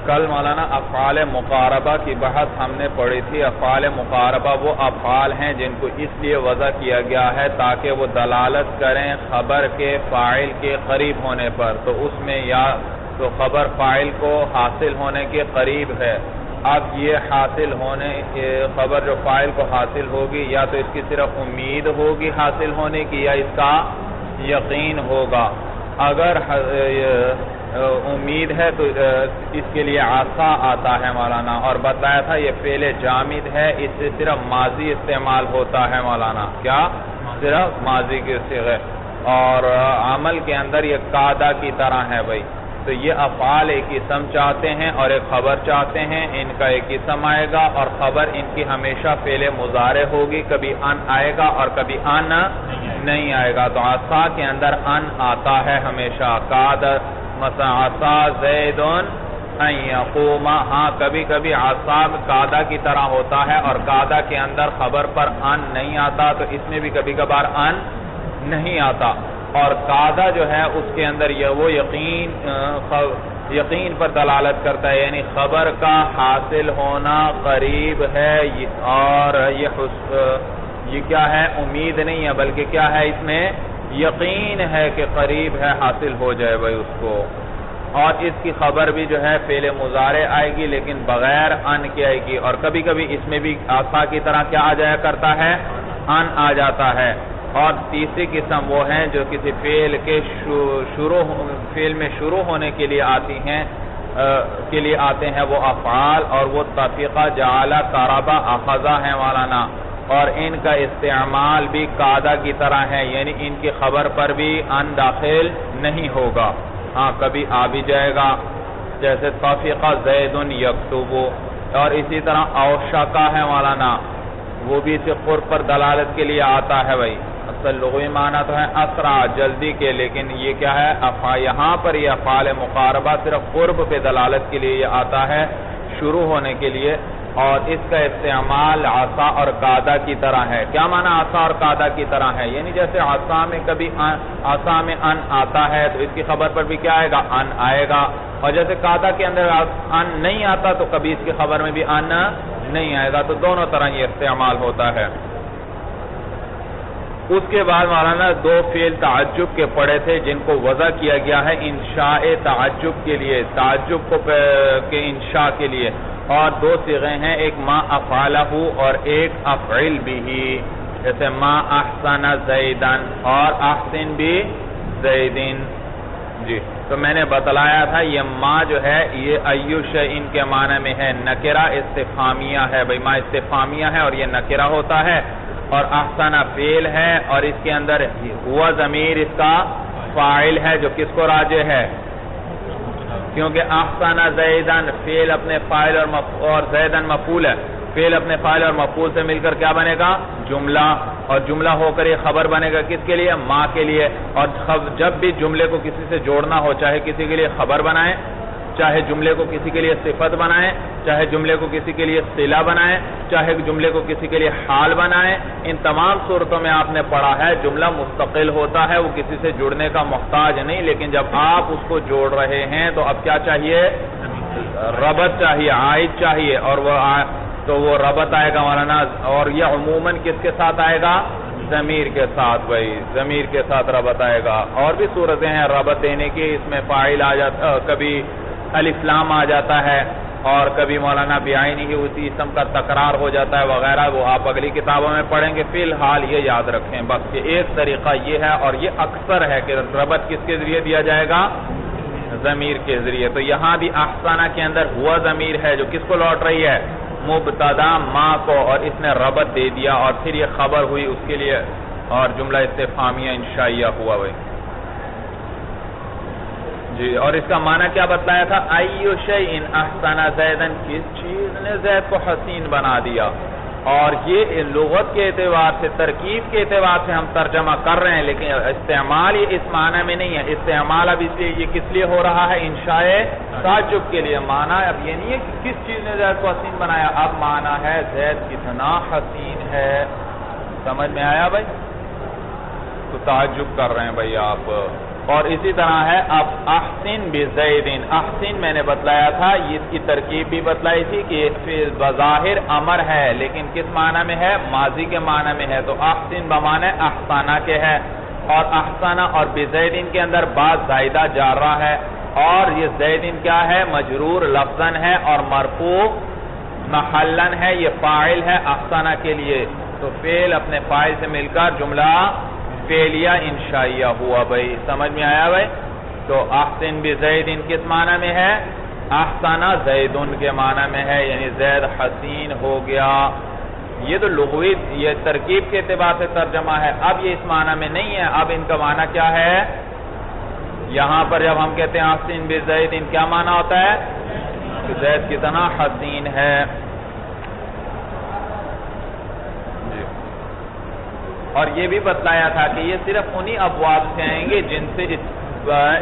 کل مولانا افعال مقاربہ کی بحث ہم نے پڑھی تھی. افعال مقاربہ وہ افعال ہیں جن کو اس لیے وضع کیا گیا ہے تاکہ وہ دلالت کریں خبر کے فاعل کے قریب ہونے پر. تو اس میں یا تو خبر فاعل کو حاصل ہونے کے قریب ہے. اب یہ حاصل ہونے خبر جو فاعل کو حاصل ہوگی یا تو اس کی صرف امید ہوگی حاصل ہونے کی یا اس کا یقین ہوگا. اگر امید ہے تو اس کے لیے عصا آتا ہے مولانا, اور بتایا تھا یہ فعل جامد ہے, اس سے صرف ماضی استعمال ہوتا ہے مولانا. کیا؟ صرف ماضی کے صیغے. اور عمل کے اندر یہ قاعدہ کی طرح ہے بھائی. تو یہ افعال ایک اسم چاہتے ہیں اور ایک خبر چاہتے ہیں. ان کا ایک اسم آئے گا اور خبر ان کی ہمیشہ فعل مضارع ہوگی, کبھی ان آئے گا اور کبھی ان نہیں آئے گا. تو عصا کے اندر ان آتا ہے ہمیشہ. قادر مثلا عصا زید ان یقوم, ہاں کبھی کبھی عصا قادہ کی طرح ہوتا ہے اور قادہ کے اندر خبر پر ان نہیں آتا, تو اس میں بھی کبھی کبھار ان نہیں آتا. اور قادہ جو ہے اس کے اندر وہ یقین پر دلالت کرتا ہے, یعنی خبر کا حاصل ہونا قریب ہے. اور یہ کیا ہے؟ امید نہیں ہے بلکہ کیا ہے اس میں یقین ہے کہ قریب ہے حاصل ہو جائے بھائی اس کو. اور اس کی خبر بھی جو ہے فعل مضارع آئے گی لیکن بغیر ان کی آئے گی. اور کبھی کبھی اس میں بھی عصا کی طرح کیا آ جایا کرتا ہے؟ ان آ جاتا ہے. اور تیسری قسم وہ ہیں جو کسی فعل میں شروع ہونے کے لیے آتے ہیں وہ افعال, اور وہ تفیقہ جعل قربہ اخذہ ہیں مولانا. اور ان کا استعمال بھی قاعدہ کی طرح ہے, یعنی ان کی خبر پر بھی ان داخل نہیں ہوگا. ہاں کبھی آ بھی جائے گا جیسے تفیقہ زید یکتب. اور اسی طرح اوشکا ہے مولانا, وہ بھی اسے قرب پر دلالت کے لیے آتا ہے بھائی. اصل لغوی معنی تو ہے اسرع جلدی کے, لیکن یہ کیا ہے یہاں پر یہ افعال مقاربہ صرف قرب پہ دلالت کے لیے یہ آتا ہے, شروع ہونے کے لیے. اور اس کا استعمال عصا اور قاعدہ کی طرح ہے. کیا معنی عصا اور قاعدہ کی طرح ہے؟ یعنی جیسے عصا میں کبھی عصا میں ان آتا ہے تو اس کی خبر پر بھی کیا آئے گا؟ ان آئے گا. اور جیسے قاعدہ کے اندر ان نہیں آتا تو کبھی اس کی خبر میں بھی ان نہیں آئے گا. تو دونوں طرح یہ استعمال ہوتا ہے. اس کے بعد مولانا دو فعل تعجب کے پڑے تھے جن کو وضع کیا گیا ہے انشاء تعجب کے لیے, تعجب کے انشاء کے لیے. اور دو صیغے ہیں, ایک ما افعلہ اور ایک افعل بھی, جیسے ما احسن زیدن اور احسن بھی زیدن. جی تو میں نے بتلایا تھا یہ ما جو ہے یہ ایو شیء کے معنی میں ہے, نکرہ استفہامیہ ہے بھئی. ما استفہامیہ ہے اور یہ نکرہ ہوتا ہے. اور احسن فعل ہے اور اس کے اندر ہوا ضمیر اس کا فاعل ہے جو کس کو راجع ہے؟ کیونکہ احسن زیدن فعل اپنے فاعل اور زیدن مفعول ہے. فعل اپنے فاعل اور مفعول سے مل کر کیا بنے گا؟ جملہ. اور جملہ ہو کر یہ خبر بنے گا کس کے لیے؟ ما کے لیے. اور جب بھی جملے کو کسی سے جوڑنا ہو, چاہے کسی کے لیے خبر بنائیں, چاہے جملے کو کسی کے لیے صفت بنائیں, چاہے جملے کو کسی کے لیے صلہ بنائیں, چاہے جملے کو کسی کے لیے حال بنائیں, ان تمام صورتوں میں آپ نے پڑھا ہے جملہ مستقل ہوتا ہے, وہ کسی سے جڑنے کا محتاج نہیں. لیکن جب آپ اس کو جوڑ رہے ہیں تو اب کیا چاہیے؟ ربط چاہیے, عائد چاہیے. اور وہ ربط آئے گا مولانا. اور یہ عموماً کس کے ساتھ آئے گا؟ ضمیر کے ساتھ بھائی, ضمیر کے ساتھ ربط آئے گا. اور بھی صورتیں ہیں ربط دینے کی, اس میں فاعل آ جاتا, کبھی الف لام آ جاتا ہے اور کبھی مولانا بعینہ ہی اسی اسم کا تکرار ہو جاتا ہے وغیرہ. وہ آپ اگلی کتابوں میں پڑھیں گے. فی الحال یہ یاد رکھیں بس کہ ایک طریقہ یہ ہے, اور یہ اکثر ہے کہ ربط کس کے ذریعے دیا جائے گا؟ ضمیر کے ذریعے. تو یہاں بھی احسانہ کے اندر ہوا ضمیر ہے جو کس کو لوٹ رہی ہے؟ مبتدا ما کو, اور اس نے ربط دے دیا اور پھر یہ خبر ہوئی اس کے لیے, اور جملہ استفہامیہ انشائیہ ہوا بھائی. جی اور اس کا معنی کیا بتلایا تھا؟ ایو شیء احسن زیدن, کس چیز نے زید کو حسین بنا دیا. اور یہ لغت کے اعتبار سے, ترکیب کے اعتبار سے ہم ترجمہ کر رہے ہیں, لیکن استعمال یہ اس معنی میں نہیں ہے. استعمال اب اس لیے یہ کس لیے ہو رہا ہے؟ انشاء تعجب کے لیے. معنی اب یہ نہیں ہے کہ کس چیز نے زید کو حسین بنایا, اب معنی ہے زید کتنا حسین ہے. سمجھ میں آیا بھائی؟ تو تعجب کر رہے ہیں بھائی آپ. اور اسی طرح ہے اب احسن بزیدن، احسن میں نے بتلایا تھا، اس کی ترکیب بھی بتلائی تھی کہ بظاہر امر ہے لیکن کس معنی میں ہے؟ ماضی کے معنی میں ہے، تو احسن بمعنی احسانہ کے ہے، اور احسانہ اور بزیدن کے اندر بعض زائدہ جارہ ہے، اور یہ زیدن کیا ہے؟ مجرور لفظاً ہے اور مرفوع محلن ہے، یہ فاعل ہے احسانہ کے لیے، تو فعل اپنے فاعل سے مل کر جملہ فعلیہ انشائیہ ہوا بھائی، سمجھ میں آیا بھائی؟ تو احسن بزیدن کس معنی میں ہے؟ احسانہ زیدن کے معنی میں ہے، یعنی زید حسین ہو گیا۔ یہ تو لغوی، یہ ترکیب کے اعتبار سے ترجمہ ہے، اب یہ اس معنی میں نہیں ہے، اب ان کا معنی کیا ہے؟ یہاں پر جب ہم کہتے ہیں احسن بزیدن کیا معنی ہوتا ہے؟ کہ زید کتنا حسین ہے۔ اور یہ بھی بتلایا تھا کہ یہ صرف انہی ابواب سے آئیں گے جن سے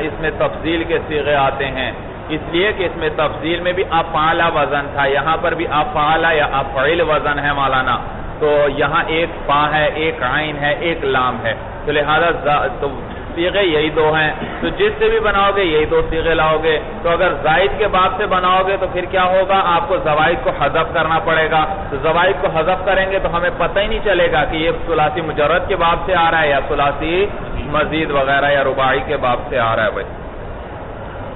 اس میں تفضیل کے صیغے آتے ہیں، اس لیے کہ اس میں تفضیل میں بھی افعال وزن تھا، یہاں پر بھی افعال یا افعل وزن ہے مولانا، تو یہاں ایک فا ہے، ایک عین ہے، ایک لام ہے، تو لہذا صیغے یہی دو ہیں، تو جس سے بھی بناؤ گے یہی دو صیغے لاؤ گے، تو اگر زائد کے باب سے بناؤ گے تو پھر کیا ہوگا؟ آپ کو زوائد کو حذف کرنا پڑے گا، تو زوائد کو حذف کریں گے تو ہمیں پتہ ہی نہیں چلے گا کہ یہ ثلاثی مجرد کے باب سے آ رہا ہے یا ثلاثی مزید وغیرہ یا رباعی کے باب سے آ رہا ہے بھائی۔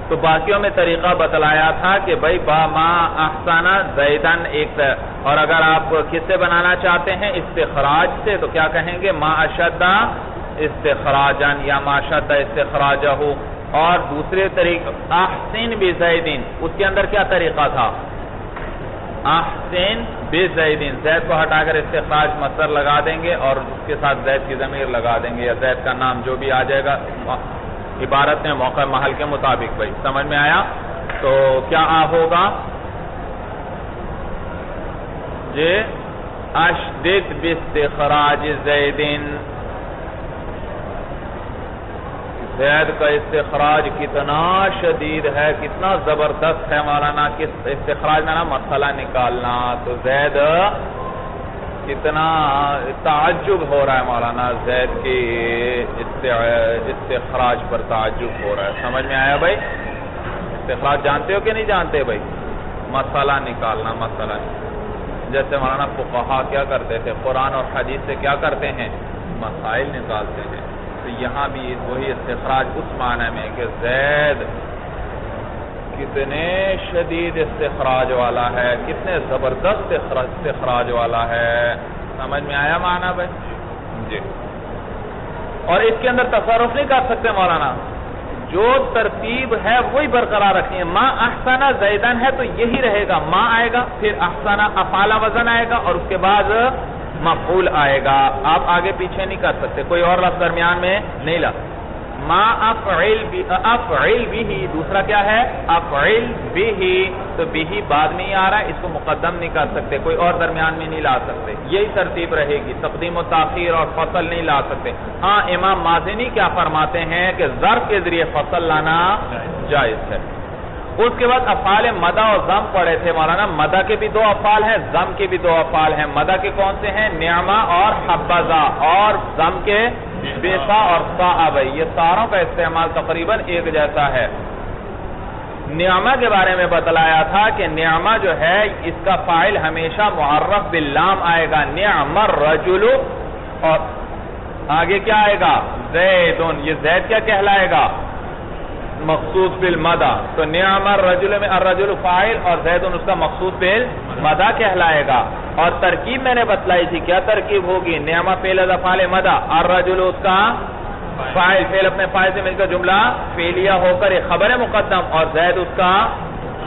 تو باقیوں میں طریقہ بتلایا تھا کہ بھائی با ما احسانہ زیدن ایک، اور اگر آپ کس سے بنانا چاہتے ہیں استخراج سے تو کیا کہیں گے؟ ما اشدہ استخراجن یا ما اشدہ استخراجہ، اور دوسرے طریقہ احسن بزیدن، اس کے اندر کیا طریقہ تھا؟ احسن بزیدن، زید کو ہٹا کر استخراج مصدر لگا دیں گے اور اس کے ساتھ زید کی ضمیر لگا دیں گے یا زید کا نام جو بھی آ جائے گا عبارت میں موقع محل کے مطابق بھائی، سمجھ میں آیا؟ تو کیا ہوگا؟ جی اشدد باستخراج زیدن، زید کا استخراج کتنا شدید ہے، کتنا زبردست ہے مولانا، کس استخراج میں نا مسئلہ نکالنا، تو زید کتنا تعجب ہو رہا ہے مولانا، زید کی استخراج پر تعجب ہو رہا ہے، سمجھ میں آیا بھائی؟ استخراج جانتے ہو کہ نہیں جانتے بھائی؟ مسئلہ نکالنا، مسئلہ جیسے مولانا فقہا کیا کرتے تھے؟ قرآن اور حدیث سے کیا کرتے ہیں؟ مسائل نکالتے ہیں، تو یہاں بھی وہی استخراج اس معنی میں کہ زید کتنے شدید استخراج والا ہے، کتنے زبردست استخراج والا ہے، سمجھ میں آیا معنی بھائی؟ جی، اور اس کے اندر تصرف نہیں کر سکتے مولانا، جو ترتیب ہے وہی برقرار رکھنی ہے، ما احسنہ زیدن ہے تو یہی رہے گا، ما آئے گا، پھر احسنہ افعال وزن آئے گا اور اس کے بعد مفعول آئے گا، آپ آگے پیچھے نہیں کر سکتے، کوئی اور لفظ درمیان میں نہیں لا۔ ما افعل بھی، دوسرا کیا ہے؟ افعل بھی، تو بھی بعد میں ہی آ رہا ہے، اس کو مقدم نہیں کر سکتے، کوئی اور درمیان میں نہیں لا سکتے، یہی ترتیب رہے گی، تقدیم و تاخیر اور فصل نہیں لا سکتے۔ ہاں امام مازنی کیا فرماتے ہیں کہ ظرف کے ذریعے فصل لانا جائز ہے۔ اس کے بعد افعال مدہ اور ضم پڑھے تھے مولانا، مدہ کے بھی دو افعال ہیں، ضم کے بھی دو افعال ہیں، مدہ کے کون سے ہیں؟ نعمہ اور حبذا، اور ضم کے بیسا اور سا بھائی، یہ ساروں کا استعمال تقریباً ایک جیسا ہے۔ نعمہ کے بارے میں بتلایا تھا کہ نعمہ جو ہے اس کا فاعل ہمیشہ معرف باللام آئے گا، نعم الرجل، اور آگے کیا آئے گا؟ زیدن، یہ زید کیا کہلائے گا؟ مخصوص بالمدہ، تو نعم الرجل میں الرجل فاعل اور زیدن اس کا مخصوص بالمدہ کہلائے گا، اور ترکیب میں نے بتلائی تھی، کیا ترکیب ہوگی؟ نعمہ فعل افعال مدہ، الرجل اس کا فاعل، فعل اپنے فاعل سے مل کر جملہ فعلیہ ہو کر ایک خبر مقدم، اور زید اس کا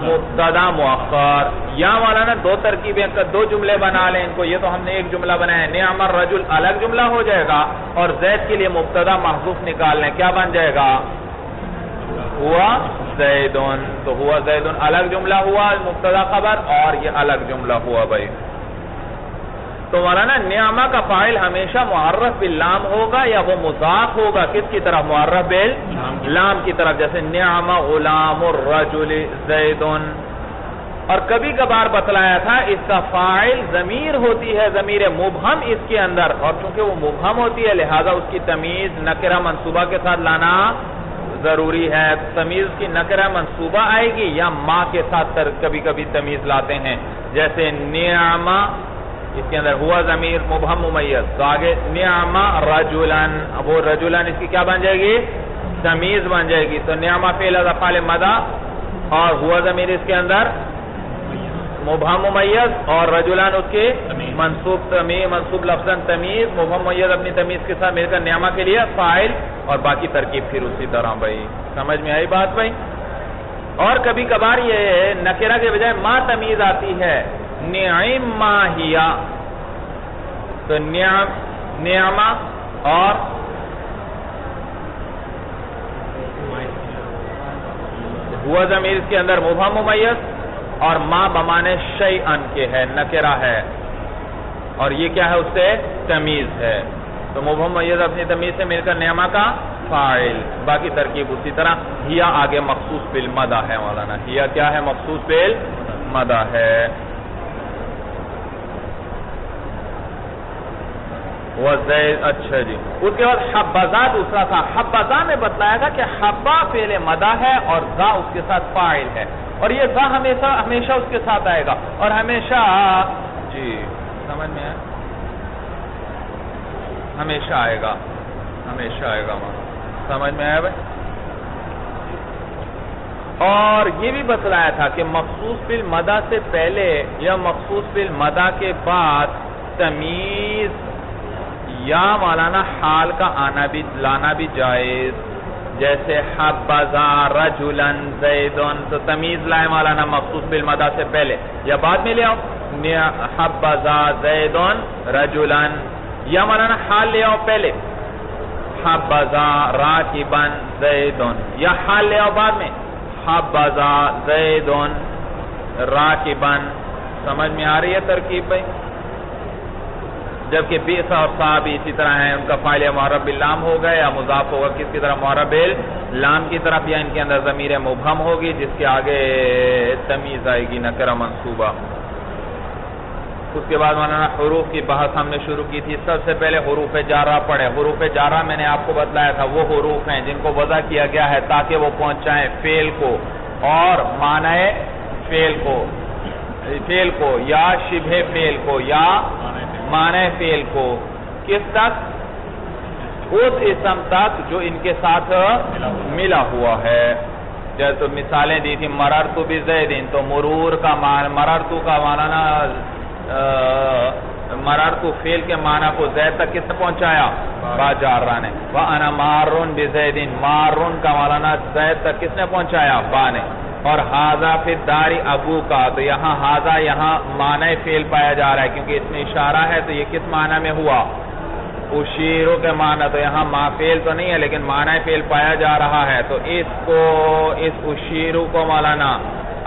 مبتدا مؤخر۔ یا مولانا دو ترکیبیں، دو جملے بنا لیں ان کو، یہ تو ہم نے ایک جملہ بنایا ہے، نعم الرجل الگ جملہ ہو جائے گا، اور زید کے لیے مبتدا محذوف نکال لیں، کیا بن جائے گا؟ ہوا زیدن، تو ہوا زیدن الگ جملہ ہوا مبتدا خبر، اور یہ الگ جملہ ہوا بھائی۔ تو مولانا نعمہ کا فاعل ہمیشہ معرف باللام ہوگا یا وہ مضاف ہوگا کس کی طرف؟ معرف باللام کی طرف، جیسے نعمہ غلام الرجل زیدن۔ اور کبھی کبھار بتلایا تھا اس کا فاعل ضمیر ہوتی ہے، ضمیر مبہم اس کے اندر، اور چونکہ وہ مبہم ہوتی ہے لہذا اس کی تمیز نکرہ منصوبہ کے ساتھ لانا ضروری ہے. تمیز کی نکرہ منصوبہ آئے گی یا ما کے ساتھ کبھی کبھی تمیز لاتے ہیں, جیسے نعمہ, اس کے اندر ہوا ضمیر مبہم ممیز, تو آگے نعمہ رجلن, وہ رجلن اس کی کیا بن جائے گی؟ تمیز بن جائے گی. تو نعمہ فعل از افعال مدح اور ہوا ضمیر اس کے اندر مبہم ممیز, اور رجلان اس کے منصوب لفظاً تمیز, مبہم ممیز اپنی تمیز کے ساتھ مل کر نعمہ کے لیے فاعل, اور باقی ترکیب پھر اسی طرح. بھائی سمجھ میں آئی بات بھائی؟ اور کبھی کبھار یہ نکرہ کے بجائے ما تمیز آتی ہے, نعمہ ہیا, تو نعمہ اور ہوا ضمیر اس کے اندر مبہم ممیز, اور ما بمانے شیئن کے ہے, نکرہ ہے, اور یہ کیا ہے اس سے تمیز ہے. تو مبہم ممیز اپنی تمیز سے مل کر نعمہ کا فاعل, باقی ترکیب اسی طرح. ہیا آگے مخصوص بالمدح ہے مولانا, ہیا کیا ہے؟ مخصوص بالمدح ہے. اچھا جی, اس کے بعد حبذا دوسرا تھا. حبذا میں بتلایا تھا کہ حبا فعل مدح ہے اور ذا اس کے ساتھ فاعل ہے, اور یہ ذا ہمیشہ اس کے ساتھ آئے گا, اور ہمیشہ, جی سمجھ میں ہے, ہمیشہ آئے گا, ہمیشہ آئے گا, سمجھ میں آیا بھائی؟ اور یہ بھی بتلایا تھا کہ مخصوص بالمدح سے پہلے یا مخصوص بالمدح کے بعد تمیز یا مولانا حال کا لانا بھی جائز, جیسے حبذا رجلا زیدن, تو تمیز لائے مولانا مخصوص بالمدح سے پہلے یا بعد میں لے آؤ, حبذا زیدن رجلا, یا مولانا حال لے آؤ پہلے, حبذا راکبا زیدن, یا حال لے آؤ بعد میں, حبذا زیدن راکبا. سمجھ میں آ رہی ہے ترکیب بھائی؟ جبکہ بیس اور صاحب اسی طرح ہیں, ان کا فاعل معرب باللام ہوگا یا مضاف ہوگا کس کی طرف؟ معرب باللام کی طرف, یا ان کے اندر ضمیر مبہم ہوگی جس کے آگے تمیز آئے گی نکرہ منصوبہ. اس کے بعد مولانا حروف کی بحث ہم نے شروع کی تھی. سب سے پہلے حروف جارہ پڑھے. حروف جارہ میں نے آپ کو بتلایا تھا وہ حروف ہیں جن کو وضع کیا گیا ہے تاکہ وہ پہنچائیں فعل کو اور معنی فعل کو یا شبہ فعل کو یا معنی فعل کو, کس تک؟ اس اسم تک جو ان کے ساتھ ملا ہوا ہے. جیسے تو مثالیں دی تھی, مررت بزیدن, تو مرور کا معنی, مررت کا معنی مررت فعل کے معنی کو زید تک کس نے پہنچایا؟ با جارہ نے. وَأَنَا مَارٌ بِزَيْدٍ, مارٌ کا معنی زید تک کس نے پہنچایا؟ با نے. اور حاذا فی الدار ابو کا, تو یہاں حاذا یہاں معنی فعل پایا جا رہا ہے کیونکہ اس میں اشارہ ہے, تو یہ کس معنی میں ہوا؟ اشیرو کے معنی. تو یہاں ما فعل تو نہیں ہے لیکن معنی فعل پایا جا رہا ہے, تو اس اشیرو کو مولانا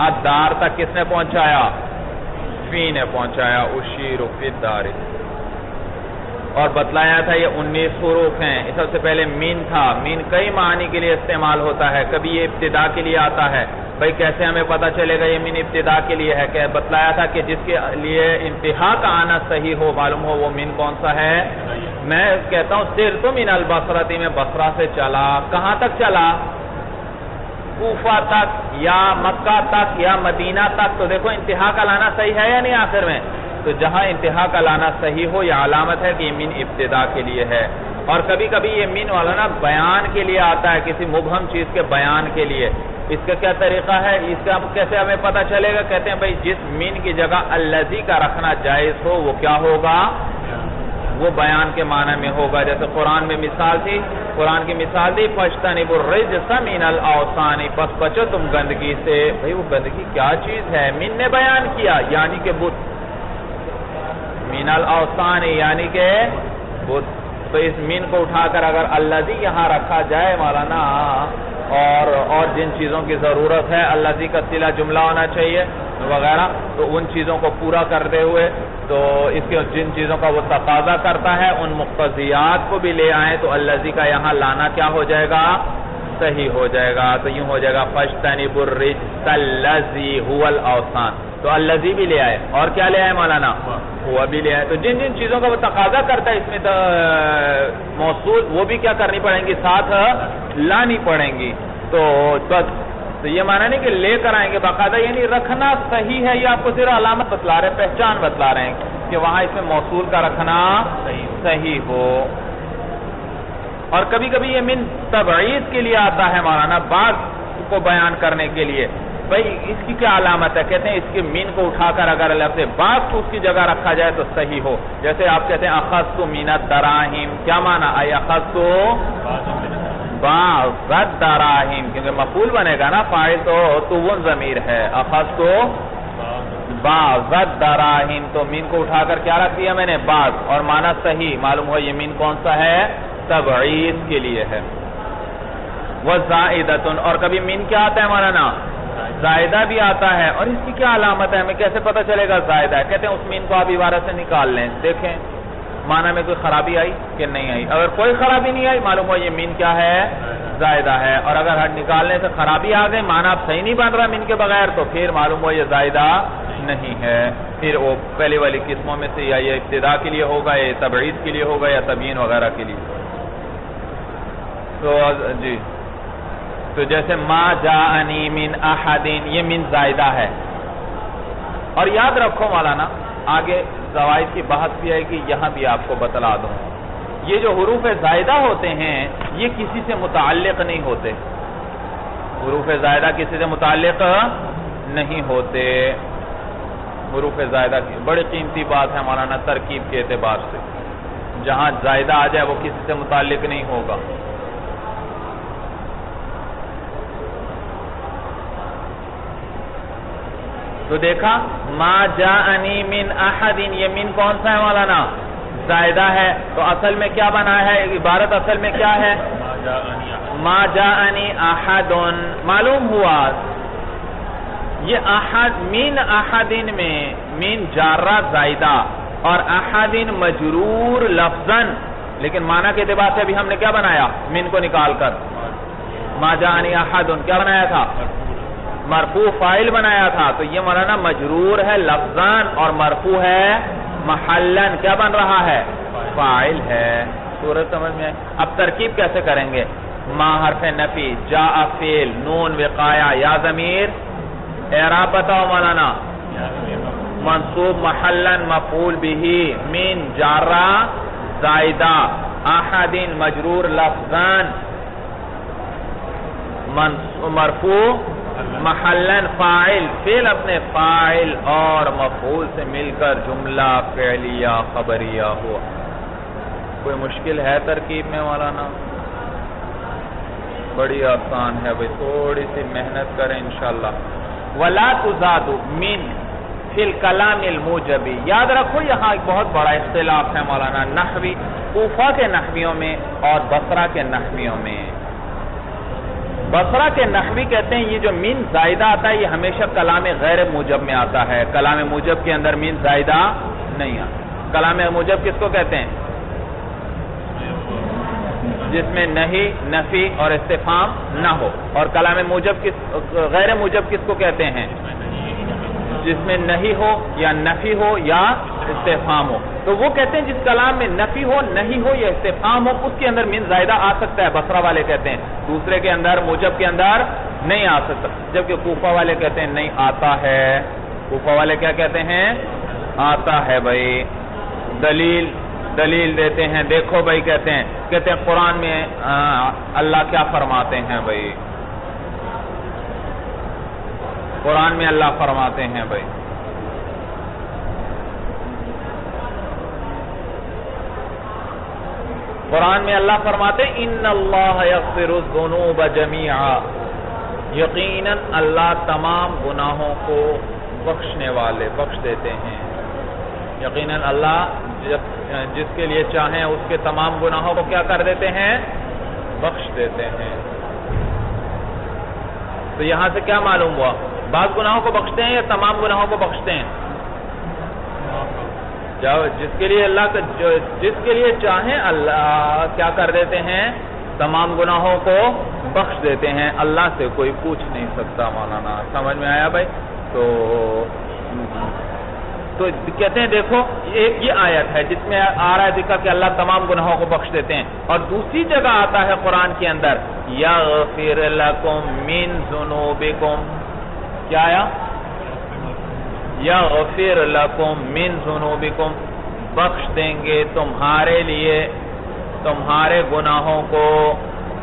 الدار تک کس نے پہنچایا؟ فی نے پہنچایا, اشیرو فی الدار. اور بتلایا تھا یہ 19 حروف ہیں. سب سے پہلے مین تھا. مین کئی معنی کے لیے استعمال ہوتا ہے, کبھی یہ ابتدا کے لیے آتا ہے. بھئی کیسے ہمیں پتہ چلے گا یہ مین ابتدا کے لیے ہے؟ کہ بتلایا تھا کہ جس کے لیے انتہا کا آنا صحیح ہو, معلوم ہو, وہ مین کون سا ہے؟ میں کہتا ہوں سرت من البصرۃ, میں بصرہ سے چلا. کہاں تک چلا؟ کوفہ تک یا مکہ تک یا مدینہ تک. تو دیکھو انتہا کا لانا صحیح ہے یا نہیں آخر میں؟ تو جہاں انتہا کا لانا صحیح ہو یہ علامت ہے کہ یہ مین ابتدا کے لیے ہے. اور کبھی کبھی یہ مین والا نا بیان کے لیے آتا ہے, کسی مبہم چیز کے بیان کے لیے. اس کا کیا طریقہ ہے؟ اس کا کیسے ہمیں پتہ چلے گا؟ کہتے ہیں بھئی جس مین کی جگہ الذی کا رکھنا جائز ہو وہ کیا ہوگا؟ وہ بیان کے معنی میں ہوگا. جیسے قرآن میں مثال تھی, قرآن کی مثال تھی فَاجْتَنِبُوا الرِّجْسَ مِنَ الْأَوْثَانِ, پس بچو تم گندگی سے. بھئی وہ گندگی کیا چیز ہے؟ مین نے بیان کیا یعنی کہ بت, مِنَ الْأَوْثَانِ یعنی کہ بت. تو اس مین کو اٹھا کر اگر الذی یہاں رکھا جائے مولانا, اور جن چیزوں کی ضرورت ہے الذی کا صلہ جملہ ہونا چاہیے وغیرہ, تو ان چیزوں کو پورا کرتے ہوئے تو اس کے جن چیزوں کا وہ تقاضا کرتا ہے ان مقتضیات کو بھی لے آئیں تو الذی کا یہاں لانا کیا ہو جائے گا؟ صحیح ہو جائے گا. تو یوں ہو جائے گا فَاجْتَنِبُوا الرِّجْسَ الَّذِي هُوَ الْأَوْثَانِ. تو الذی بھی لے آئے, اور کیا لے آئے مولانا؟ وہ بھی لے آئے. تو جن جن چیزوں کا وہ تقاضا کرتا ہے اس میں موصول, وہ بھی کیا کرنی پڑیں گی؟ ساتھ لانی پڑیں گی. تو یہ معنی نہیں کہ لے کر آئیں گے باقاعدہ، یعنی رکھنا صحیح ہے. یہ آپ کو صرف علامت بتلا رہے ہیں، پہچان بتلا رہے ہیں کہ وہاں اس میں موصول کا رکھنا صحیح ہو. اور کبھی کبھی یہ من تبعید کے لیے آتا ہے مولانا، بعض کو بیان کرنے کے لیے. بھئی اس کی کیا علامت ہے؟ کہتے ہیں اس کے من کو اٹھا کر اگر لفظ بعض کو اس کی جگہ رکھا جائے تو صحیح ہو. جیسے آپ کہتے ہیں اخذت من الدراہم، کیا معنی؟ ای اخذت بعض الدراہم، کیونکہ مفعول بنے گا نا، فاعل تو وہ ضمیر ہے. اخذت بعض الدراہم، تو من کو اٹھا کر کیا رکھ دیا میں نے؟ بعض. اور معنی صحیح معلوم ہوا. یہ من کون سا ہے؟ تبعید کے لیے ہے. وزائدۃ، اور کبھی من کیا آتا ہے مولانا؟ زائدہ بھی آتا ہے. اور اس کی کیا علامت ہے؟ ہمیں کیسے پتہ چلے گا زائدہ ہے؟ کہتے ہیں اس من کو آپ عبارت سے نکال لیں، دیکھیں معنی میں کوئی خرابی آئی کہ نہیں آئی. اگر کوئی خرابی نہیں آئی معلوم ہوا یہ من کیا ہے؟ زائدہ ہے. اور اگر نکالنے سے خرابی آ گئی، معنی اب صحیح نہیں بن رہا من کے بغیر، تو پھر معلوم ہوا یہ زائدہ نہیں ہے. پھر وہ پہلے والی قسموں میں سے یا یہ ابتدا کے لیے ہوگا، یا تبعید کے لیے ہوگا، یا تبیین وغیرہ کے لیے. تو جی، تو جیسے ما جاءنی من احد، یہ من زائدہ ہے. اور یاد رکھو مولانا، آگے زوائد کی بحث بھی آئے گی، یہاں بھی آپ کو بتلا دوں، یہ جو حروف زائدہ ہوتے ہیں یہ کسی سے متعلق نہیں ہوتے. حروف زائدہ کسی سے متعلق نہیں ہوتے. حروف زائدہ کی بڑی قیمتی بات ہے مولانا ترکیب کے اعتبار سے. جہاں زائدہ آ جائے وہ کسی سے متعلق نہیں ہوگا. تو دیکھا ما جاءنی من احد، یہ من کون سا ہے مولانا؟ زائدہ ہے. تو اصل میں کیا بنا ہے؟ عبارت اصل میں کیا ہے؟ ما جاءنی احد. معلوم ہوا یہ احد، من احدن میں من جارہ زائدہ اور احدن مجرور لفظاً، لیکن معنی کے اعتبار سے ابھی ہم نے کیا بنایا؟ من کو نکال کر ما جاءنی احدن کیا بنایا تھا؟ مرفوع فاعل بنایا تھا. تو یہ مولانا مجرور ہے لفظاً اور مرفوع ہے محلاً، کیا بن رہا ہے؟ فاعل ہے. صورت سمجھ میں آئی؟ اب ترکیب کیسے کریں گے؟ ما حرف نفی، جاء فعل، نون وقایا، یا ضمیر. اعراب بتاؤ مولانا. منصوب محلاً مفعول به، من جارہ زائدہ، احد مجرور لفظاً، مرفوع محلاً فاعل. فعل اپنے فاعل اور مفعول سے مل کر جملہ فعلیہ خبریہ ہوا. کوئی مشکل ہے ترکیب میں مولانا؟ بڑی آسان ہے بھئی، تھوڑی سی محنت کریں انشاءاللہ. وَلَا تُزَادُ مِن فِي الْكَلَامِ الْمُوجَبِ. یاد رکھو یہاں ایک بہت بڑا اختلاف ہے مولانا نحوی، کوفہ کے نحویوں میں اور بصرہ کے نحویوں میں. بصرہ کے نحوی کہتے ہیں یہ جو من زائدہ آتا ہے یہ ہمیشہ کلام غیر موجب میں آتا ہے. کلام موجب کے اندر من زائدہ نہیں آتا. کلام موجب کس کو کہتے ہیں؟ جس میں نہیں، نفی اور استفہام نہ ہو. اور کلام موجب غیر موجب کس کو کہتے ہیں؟ جس میں نہیں ہو یا نفی ہو یا استفہام ہو. تو وہ کہتے ہیں جس کلام میں نفی ہو، نہیں ہو یا استفہام ہو اس کے اندر من زائدہ آ سکتا ہے. بصرہ والے کہتے ہیں دوسرے کے اندر موجب کے اندر نہیں آ سکتا، جبکہ کوفہ والے کہتے ہیں نہیں آتا ہے. کوفہ والے کیا کہتے ہیں؟ آتا ہے بھائی. دلیل دیتے ہیں. دیکھو بھائی کہتے ہیں قرآن میں اللہ کیا فرماتے ہیں بھائی؟ قرآن میں اللہ فرماتے ہیں بھائی قرآن میں اللہ فرماتے ان اللہ یغفر الذنوب جمیعا، یقیناً اللہ تمام گناہوں کو بخشنے والے، بخش دیتے ہیں. یقیناً اللہ جس کے لیے چاہیں اس کے تمام گناہوں کو کیا کر دیتے ہیں؟ بخش دیتے ہیں. تو یہاں سے کیا معلوم ہوا؟ بعض گناہوں کو بخشتے ہیں یا تمام گناہوں کو بخشتے ہیں؟ جس کے لیے اللہ جس کے لیے چاہیں اللہ کیا کر دیتے ہیں؟ تمام گناہوں کو بخش دیتے ہیں. اللہ سے کوئی پوچھ نہیں سکتا مولانا. سمجھ میں آیا بھائی؟ تو تو کہتے ہیں دیکھو ایک یہ آیت ہے جس میں آ رہا ہے ذکر کہ اللہ تمام گناہوں کو بخش دیتے ہیں، اور دوسری جگہ آتا ہے قرآن کے اندر یغفر لکم من ذنوبکم، کیا آیا؟ یغفر لکم من ذنوبکم، بخش دیں گے تمہارے لیے تمہارے گناہوں کو.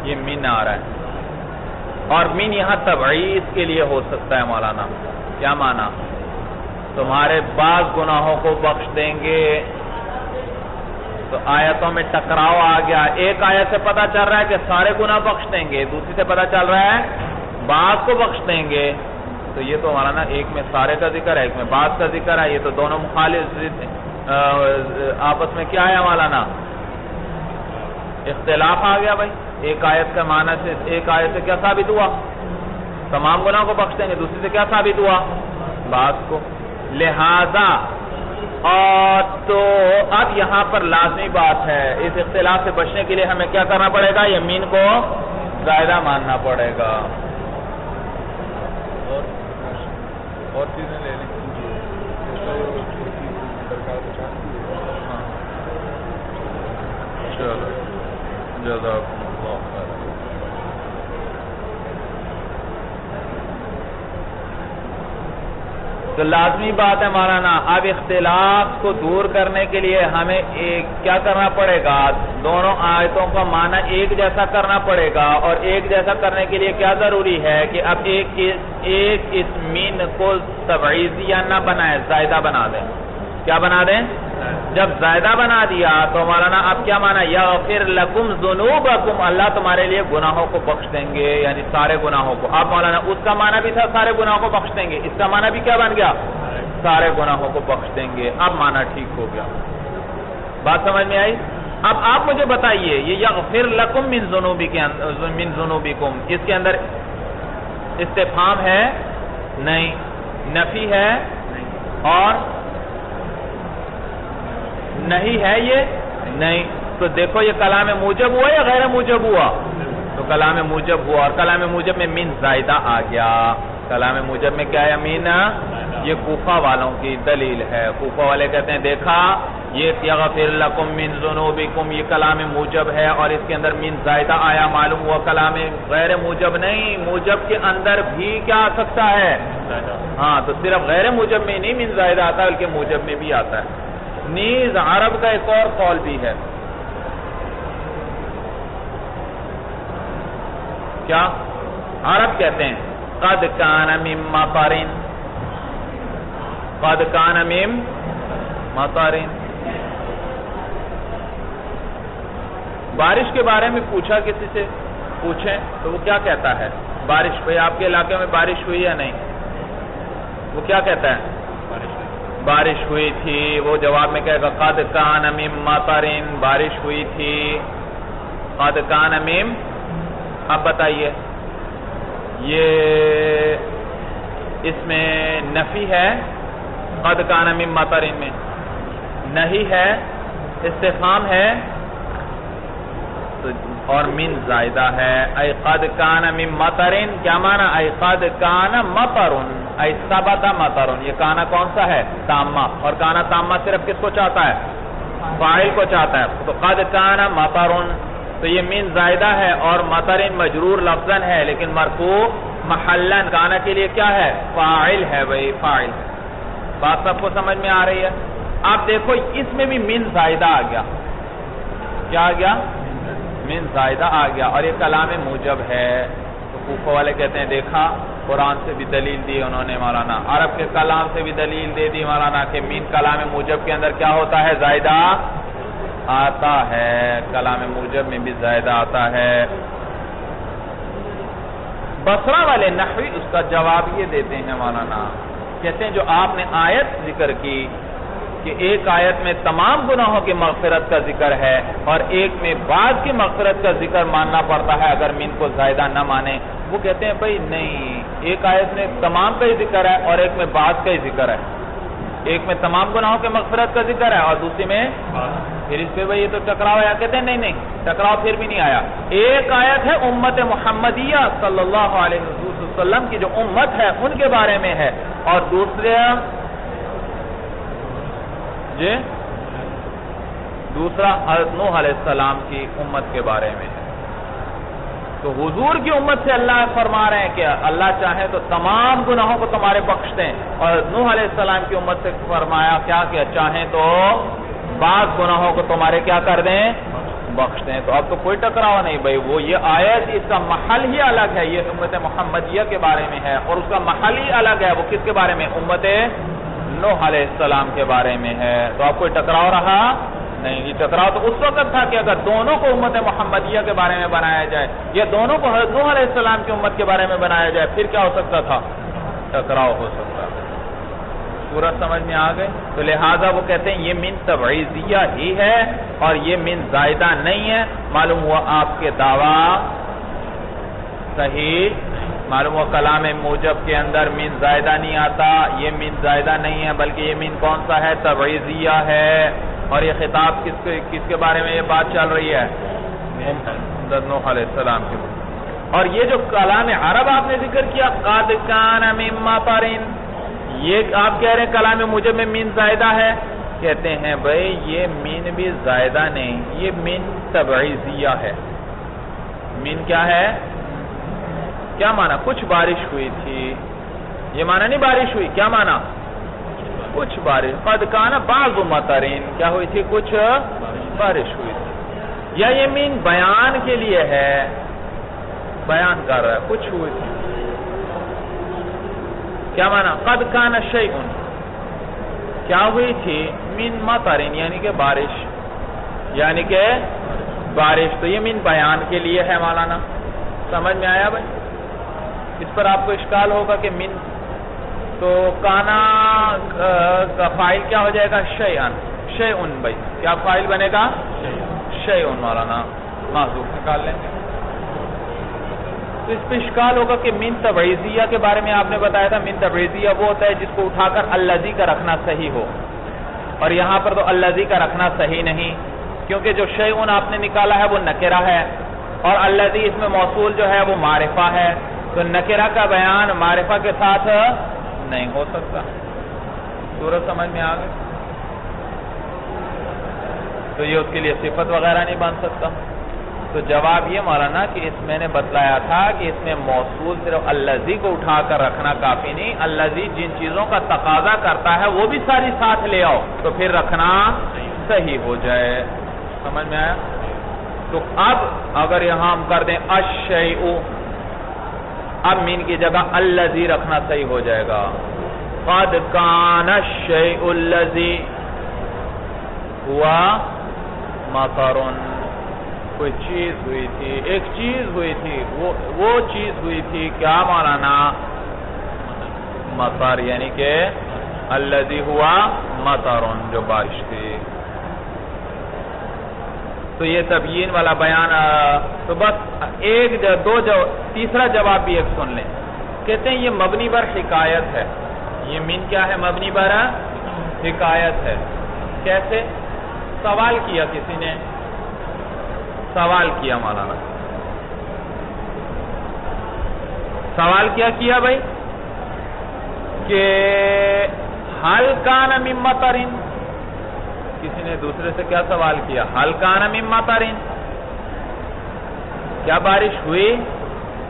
یہ من آ رہا ہے، اور من یہاں تبعیض کے لیے ہو سکتا ہے مولانا. کیا معنی؟ تمہارے بعض گناہوں کو بخش دیں گے. تو آیتوں میں ٹکراؤ آ گیا. ایک آیت سے پتہ چل رہا ہے کہ سارے گناہ بخش دیں گے، دوسری سے پتہ چل رہا ہے بعض کو بخش دیں گے. تو یہ تو مولانا ایک میں سارے کا ذکر ہے، ایک میں بعض کا ذکر ہے. یہ تو دونوں مخالف آپس میں کیا ہے مولانا؟ اختلاف آ گیا بھائی. ایک آیت کا معنی سے ایک آیت سے کیا ثابت ہوا؟ تمام گناہوں کو بخش دیں گے. دوسری سے کیا ثابت ہوا؟ بعض کو. لہذا اور تو اب یہاں پر لازمی بات ہے، اس اختلاف سے بچنے کے لیے ہمیں کیا کرنا پڑے گا؟ یمین کو زائدہ ماننا پڑے گا. اور چیزیں لے لیں. چلو جزاکم اللہ خیر. تو لازمی بات ہے مولانا، اب اختلاف کو دور کرنے کے لیے ہمیں کیا کرنا پڑے گا؟ دونوں آیتوں کا معنی ایک جیسا کرنا پڑے گا. اور ایک جیسا کرنے کے لیے کیا ضروری ہے کہ اب ایک اس مین کو تبعیضیہ نہ بنائے، زائدہ بنا دیں. کیا بنا دیں؟ جب زائدہ بنا دیا تو مولانا اب کیا معنی؟ یغفر لکم ذنوبکم، اللہ تمہارے لیے گناہوں کو بخش دیں گے، یعنی سارے گناہوں کو. اب مولانا اس کا معنی بھی تھا سارے گناہوں کو بخش دیں گے، اس کا معنی بھی کیا بن گیا؟ سارے گناہوں کو بخش دیں گے. اب معنی ٹھیک ہو گیا. بات سمجھ میں آئی؟ اب آپ مجھے بتائیے یہ یغفر لکم من ذنوبکم، اس کے اندر استفہام ہے؟ نہیں. نفی ہے؟ اور نہیں ہے یہ؟ نہیں. تو دیکھو یہ کلام موجب ہوا یا غیر موجب ہوا؟ تو کلام موجب ہوا، اور کلام موجب میں من زائدہ آ گیا. کلام موجب میں کیا ہے؟ من. یہ کوفہ والوں کی دلیل ہے. کوفہ والے کہتے ہیں دیکھا یہ یغفر لکم من ذنوبکم یہ کلام موجب ہے، اور اس کے اندر من زائدہ آیا، معلوم ہوا کلام غیر موجب نہیں. موجب کے اندر بھی کیا آ سکتا ہے؟ ہاں. تو صرف غیر موجب میں نہیں من زائدہ آتا بلکہ موجب میں بھی آتا ہے. نیز عرب کا ایک اور قول بھی ہے. کیا عرب کہتے ہیں قد کان من مطر، قد کان من مطر. بارش کے بارے میں پوچھا کسی سے، پوچھیں تو وہ کیا کہتا ہے؟ بارش بھئی آپ کے علاقے میں بارش ہوئی یا نہیں؟ وہ کیا کہتا ہے؟ بارش ہوئی تھی. وہ جواب میں کہے گا قد کان من مطر، بارش ہوئی تھی. قد کان من. اب بتائیے یہ اس میں نفی ہے؟ قد کان من مطر میں نہیں ہے. استفہام ہے اور من زائدہ ہے. اے قد کان من مطر، کیا معنی؟ اے قد کان مطر، اے ثبت مطر. یہ کانا کون سا ہے؟ تامہ. اور کانا تامہ صرف کس کو چاہتا ہے؟ فاعل کو چاہتا ہے. تو قد کان مطر، تو یہ من زائدہ ہے، اور مطر مجرور لفظاً ہے لیکن مرفوع محلاً. کانا کے لیے کیا ہے؟ فاعل ہے بھائی، فاعل. بات سب کو سمجھ میں آ رہی ہے؟ آپ دیکھو اس میں بھی من زائدہ آ گیا. کیا آ گیا؟ من زائدہ آ گیا، اور یہ کلام موجب ہے. تو کوفہ والے کہتے ہیں دیکھا قرآن سے بھی دلیل دی انہوں نے مولانا، عرب کے کلام سے بھی دلیل دے دی مولانا کہ من کلام موجب کے اندر کیا ہوتا ہے؟ زائدہ آتا ہے. کلام موجب میں بھی زائدہ آتا ہے. بصرہ والے نحوی اس کا جواب یہ دیتے ہیں مولانا، کہتے ہیں جو آپ نے آیت ذکر کی کہ ایک آیت میں تمام گناہوں کی مغفرت کا ذکر ہے اور ایک میں بعض کی مغفرت کا ذکر ماننا پڑتا ہے اگر من کو زائدہ نہ مانے. وہ کہتے ہیں بھئی نہیں، ایک آیت میں تمام کا ہی ذکر ہے اور ایک میں بعض کا ہی ذکر ہے. ایک میں تمام گناہوں کی مغفرت کا ذکر ہے اور دوسری میں پھر اس پہ بھئی یہ تو ٹکراؤ ہے. کہتے ہیں نہیں، ٹکراؤ پھر بھی نہیں آیا. ایک آیت ہے امت محمدیہ صلی اللہ علیہ وسلم کی جو امت ہے ان کے بارے میں ہے، اور جی دوسرا حضرت نوح علیہ السلام کی امت کے بارے میں ہے. تو حضور کی امت سے اللہ فرما رہے ہیں کہ اللہ چاہے تو تمام گناہوں کو تمہارے بخش دیں, اور نوح علیہ السلام کی امت سے فرمایا کیا کہ چاہیں تو بعض گناہوں کو تمہارے کیا کر دیں, بخش دیں. تو اب تو کوئی ٹکراؤ نہیں بھائی, وہ یہ آیت اس کا محل ہی الگ ہے, یہ امت محمدیہ کے بارے میں ہے, اور اس کا محل ہی الگ ہے, وہ کس کے بارے میں, امت نوح علیہ السلام کے بارے میں ہے. تو اب کوئی ٹکراؤ رہا نہیں. یہ ٹکراؤ تو اس وقت تھا کہ اگر دونوں کو امت محمدیہ کے بارے میں بنایا جائے یا دونوں کو حضرت نوح علیہ السلام کی امت کے بارے میں بنایا جائے, پھر کیا ہو سکتا تھا, ٹکراؤ ہو سکتا تھا. سورج سمجھ میں آ گئے. تو لہٰذا وہ کہتے ہیں یہ من تبعیضیہ ہی ہے اور یہ من زائدہ نہیں ہے. معلوم ہوا آپ کے دعویٰ صحیح, معلوم ہوا کلام موجب کے اندر من زائدہ نہیں آتا, یہ من زائدہ نہیں ہے بلکہ یہ من کون سا ہے, تبعیضیہ ہے. اور یہ خطاب کس کے بارے میں یہ بات چل رہی ہے, حضرت نوح علیہ السلام کی. اور یہ جو کلام عرب آپ نے ذکر کیا, قد کان من مطر, یہ آپ کہہ رہے ہیں کلام موجب میں من زائدہ ہے. کہتے ہیں بھائی یہ من بھی زائدہ نہیں, یہ من تبعیضیہ ہے. من کیا ہے, کیا معنی, کچھ بارش ہوئی تھی, یہ معنی نہیں بارش ہوئی, کیا معنی, کچھ بارش. قد کان بعض مطرین, کیا ہوئی تھی, کچھ بارش ہوئی تھی. یا یہ من بیان کے لیے ہے, بیان کر رہا ہے, کچھ ہوئی تھی. کیا معنی, قد کان شیئن, کیا ہوئی تھی, من مطرین یعنی کہ بارش, یعنی کہ بارش. تو یہ من بیان کے لیے ہے. مولانا سمجھ میں آیا بھائی؟ اس پر آپ کو اشکال ہوگا کہ من تو کانا کا فائل کیا ہو جائے گا, شیئن. شیئن بھائی کیا فائل بنے گا, شیئن. مولانا محذوف نکال لیں گے. تو اس پہ اشکال ہوگا کہ من تبعیضیہ کے بارے میں آپ نے بتایا تھا, من تبعیضیہ وہ ہوتا ہے جس کو اٹھا کر الذی کا رکھنا صحیح ہو, اور یہاں پر تو الذی کا رکھنا صحیح نہیں, کیونکہ جو شیئن آپ نے نکالا ہے وہ نکرہ ہے, اور الذی اس میں موصول جو ہے وہ معرفہ ہے. تو نکرہ کا بیان معرفہ کے ساتھ نہیں ہو سکتا. سورج سمجھ میں آ گئی. تو یہ اس کے لیے صفت وغیرہ نہیں بن سکتا. تو جواب یہ مولانا کہ اس میں نے بتلایا تھا کہ اس میں موصول صرف الذی کو اٹھا کر رکھنا کافی نہیں, الذی جن چیزوں کا تقاضا کرتا ہے وہ بھی ساری ساتھ لے آؤ تو پھر رکھنا صحیح ہو جائے. سمجھ میں آیا؟ تو اب اگر یہاں ہم کر دیں الشیء, اب من کی جگہ الذی رکھنا صحیح ہو جائے گا. قد کان الشیء الذی ہوا مطر, کوئی چیز ہوئی تھی, ایک چیز ہوئی تھی, وہ چیز ہوئی تھی, کیا مولانا, مطر, یعنی کہ الذی ہوا مطر, جو بارش تھی. تو یہ تبیین والا بیان. تو بس ایک دو تیسرا جواب بھی ایک سن لیں. کہتے ہیں یہ مبنی بر حکایت ہے. یہ من کیا ہے, مبنی بر حکایت ہے. کیسے؟ سوال کیا کسی نے, سوال کیا مولانا, سوال کیا کیا بھائی کہ حل کان من مطر, کسی نے دوسرے سے کیا سوال کیا, حل کان من مطر, کیا بارش ہوئی.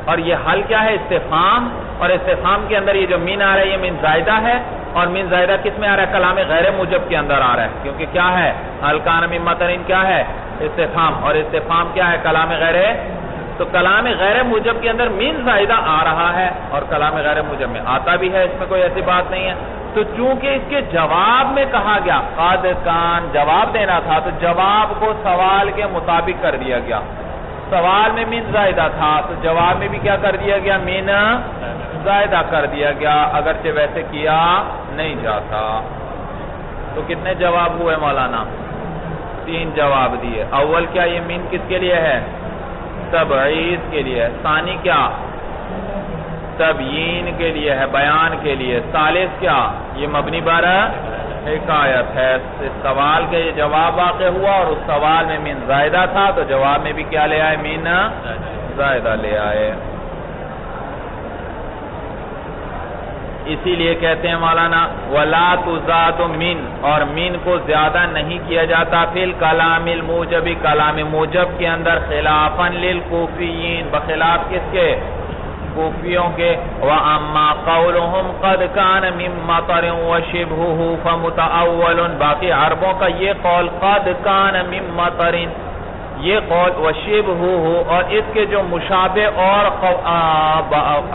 اور یہ حل کیا ہے, استفہام, اور استفہام کے اندر یہ جو من آ رہا ہے یہ من زائدہ ہے, اور من زائدہ کس میں آ رہا ہے, کلام غیر موجب کے اندر آ رہا ہے, کیونکہ کیا ہے, حل کان من مطر کیا ہے, استفہام, اور استفہام کیا ہے, کلام غیر. تو کلام غیر موجب کے اندر من زائدہ آ رہا ہے, اور کلام غیر موجب میں آتا بھی ہے, اس میں کوئی ایسی بات نہیں ہے. تو چونکہ اس کے جواب میں کہا گیا قد کان, جواب دینا تھا, تو جواب کو سوال کے مطابق کر دیا گیا. سوال میں من زائدہ تھا تو جواب میں بھی کیا کر دیا گیا, من زائدہ کر دیا گیا, اگرچہ ویسے کیا نہیں جاتا. تو کتنے جواب ہوئے مولانا, 3 جواب دیے. اول کیا, یہ من کس کے لیے ہے, تبعیض کے لیے ہے. ثانی کیا, تبیین کے لیے ہے, بیان کے لیے. ثالث کیا, یہ مبنی بر حکایت ہے. اس سوال کے یہ جواب واقع ہوا, اور اس سوال میں من زائدہ تھا تو جواب میں بھی کیا لے آئے, من زائدہ لے آئے. اسی لیے کہتے ہیں مولانا وَلَا تُزَادُ مِن، اور من کو زیادہ نہیں کیا جاتا فی الکلام الموجب، کلام موجب کے اندر، خلافاً للکوفیین، بخلاف کس کے؟ کوفیوں کے. وَأَمَّا قَوْلُهُمْ قَدْ كَانَ مِن مَطَرٍ وَشِبْهُهُ فَمُتَأَوَّلٌ، باقی عربوں کا یہ قول قَدْ كَانَ مِن مَطَرٍ، یہ قول وَشِبْهُهُ، اور اس کے جو مشابہ اور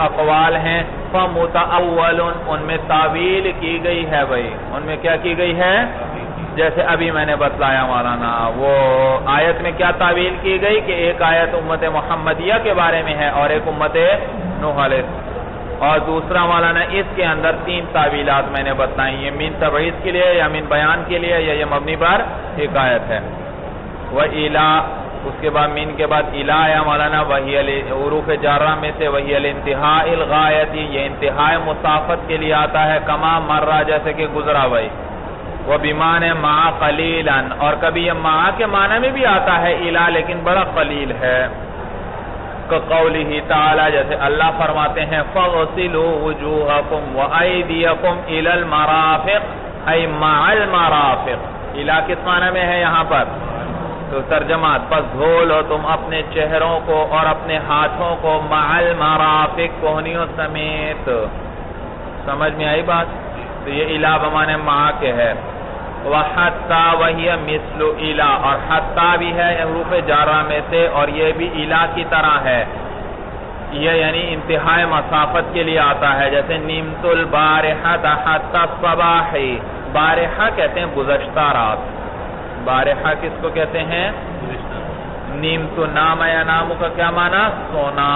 اقوال ہیں فَمُتَأَوَّلٌ، ان میں تعویل کی گئی ہے بھائی. ان میں کیا کی گئی ہے؟ جیسے ابھی میں نے بتلایا مولانا، وہ آیت میں کیا تعویل کی گئی کہ ایک آیت امت محمدیہ کے بارے میں ہے اور ایک امت نوح علیہ، اور دوسرا مولانا اس کے اندر 3 تعویلات میں نے بتلائی، یہ من تبعیض کے لیے یا من بیان کے لیے یا یہ مبنی پر حکایت ہے. وَإِلَا، اس کے بعد من کے بعد الہ یا مولانا وہی حروف جارہ میں سے وہی الانتہاء الغایتی، یہ انتہاء مسافت کے لیے آتا ہے، کما مرہ، جیسے کہ گزرا بھائی. وہ بیمان مع قلیلا، اور کبھی یہ مع کے معنی میں بھی آتا ہے الہ، لیکن بڑا قلیل ہے. قولہ تعالی، جیسے اللہ فرماتے ہیں فَغْسِلُوا وُجُوهَكُمْ وَأَيْدِيَكُمْ إِلَى الْمَرَافِقِ، أي مع المرافق. الہ کس معنی میں ہے یہاں پر؟ تو ترجمات، پس دھو لو تم اپنے چہروں کو اور اپنے ہاتھوں کو مع المرافق، کوہنیوں سمیت. سمجھ میں آئی بات؟ تو یہ الہ بمانے مع کے ہے. وحتی وہی مثل الہ، اور حتی بھی ہے حروف جارہ میں سے، اور یہ بھی الہ کی طرح ہے. یہ یعنی انتہائی مسافت کے لیے آتا ہے، جیسے نمت البارحۃ حتی الصباح، بارحہ کہتے ہیں گزشتہ رات. بارحہ کس کو کہتے ہیں؟ نمت، نام یا نامو کا کیا معنی؟ سونا.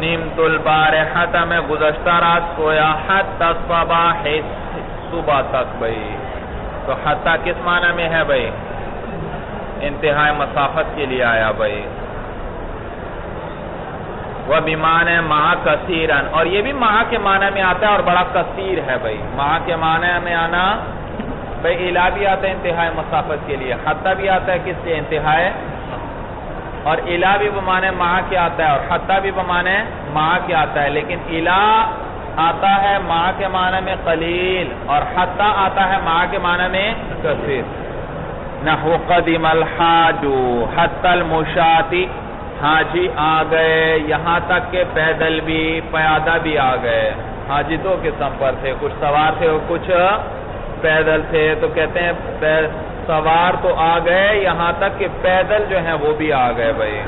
نمت البارحۃ، میں گزشتہ رات سویا، حتی الصباح، صبح تک بھائی. تو حتی کس معنی میں ہے بھائی؟ انتہائی مسافت کے لیے آیا بھائی. وہ بیمانِ مع کثیرن، اور یہ بھی مع کے معنی میں آتا ہے اور بڑا کثیر ہے بھائی. مع کے معنی میں آنا بھائی الہ بھی آتا ہے انتہائی مسافت کے لیے، حتی بھی آتا ہے کس لیے؟ انتہائی، اور الہ بھی بمانے مع کے آتا ہے اور حتی بھی بمانے مع کے آتا ہے. لیکن الہ آتا ہے مع کے معنی میں قلیل، اور حتی آتا ہے مع کے معنی میں کثیر. نحو قدم الحاج حتی المشاتی، حاجی آ گئے یہاں تک کہ پیدل بھی، پیادہ بھی آ گئے. حاجی 2 قسم پر تھے، کچھ سوار تھے اور کچھ پیدل تھے. تو کہتے ہیں سوار تو آ گئے یہاں تک کہ پیدل جو ہیں وہ بھی آ گئے بھائی.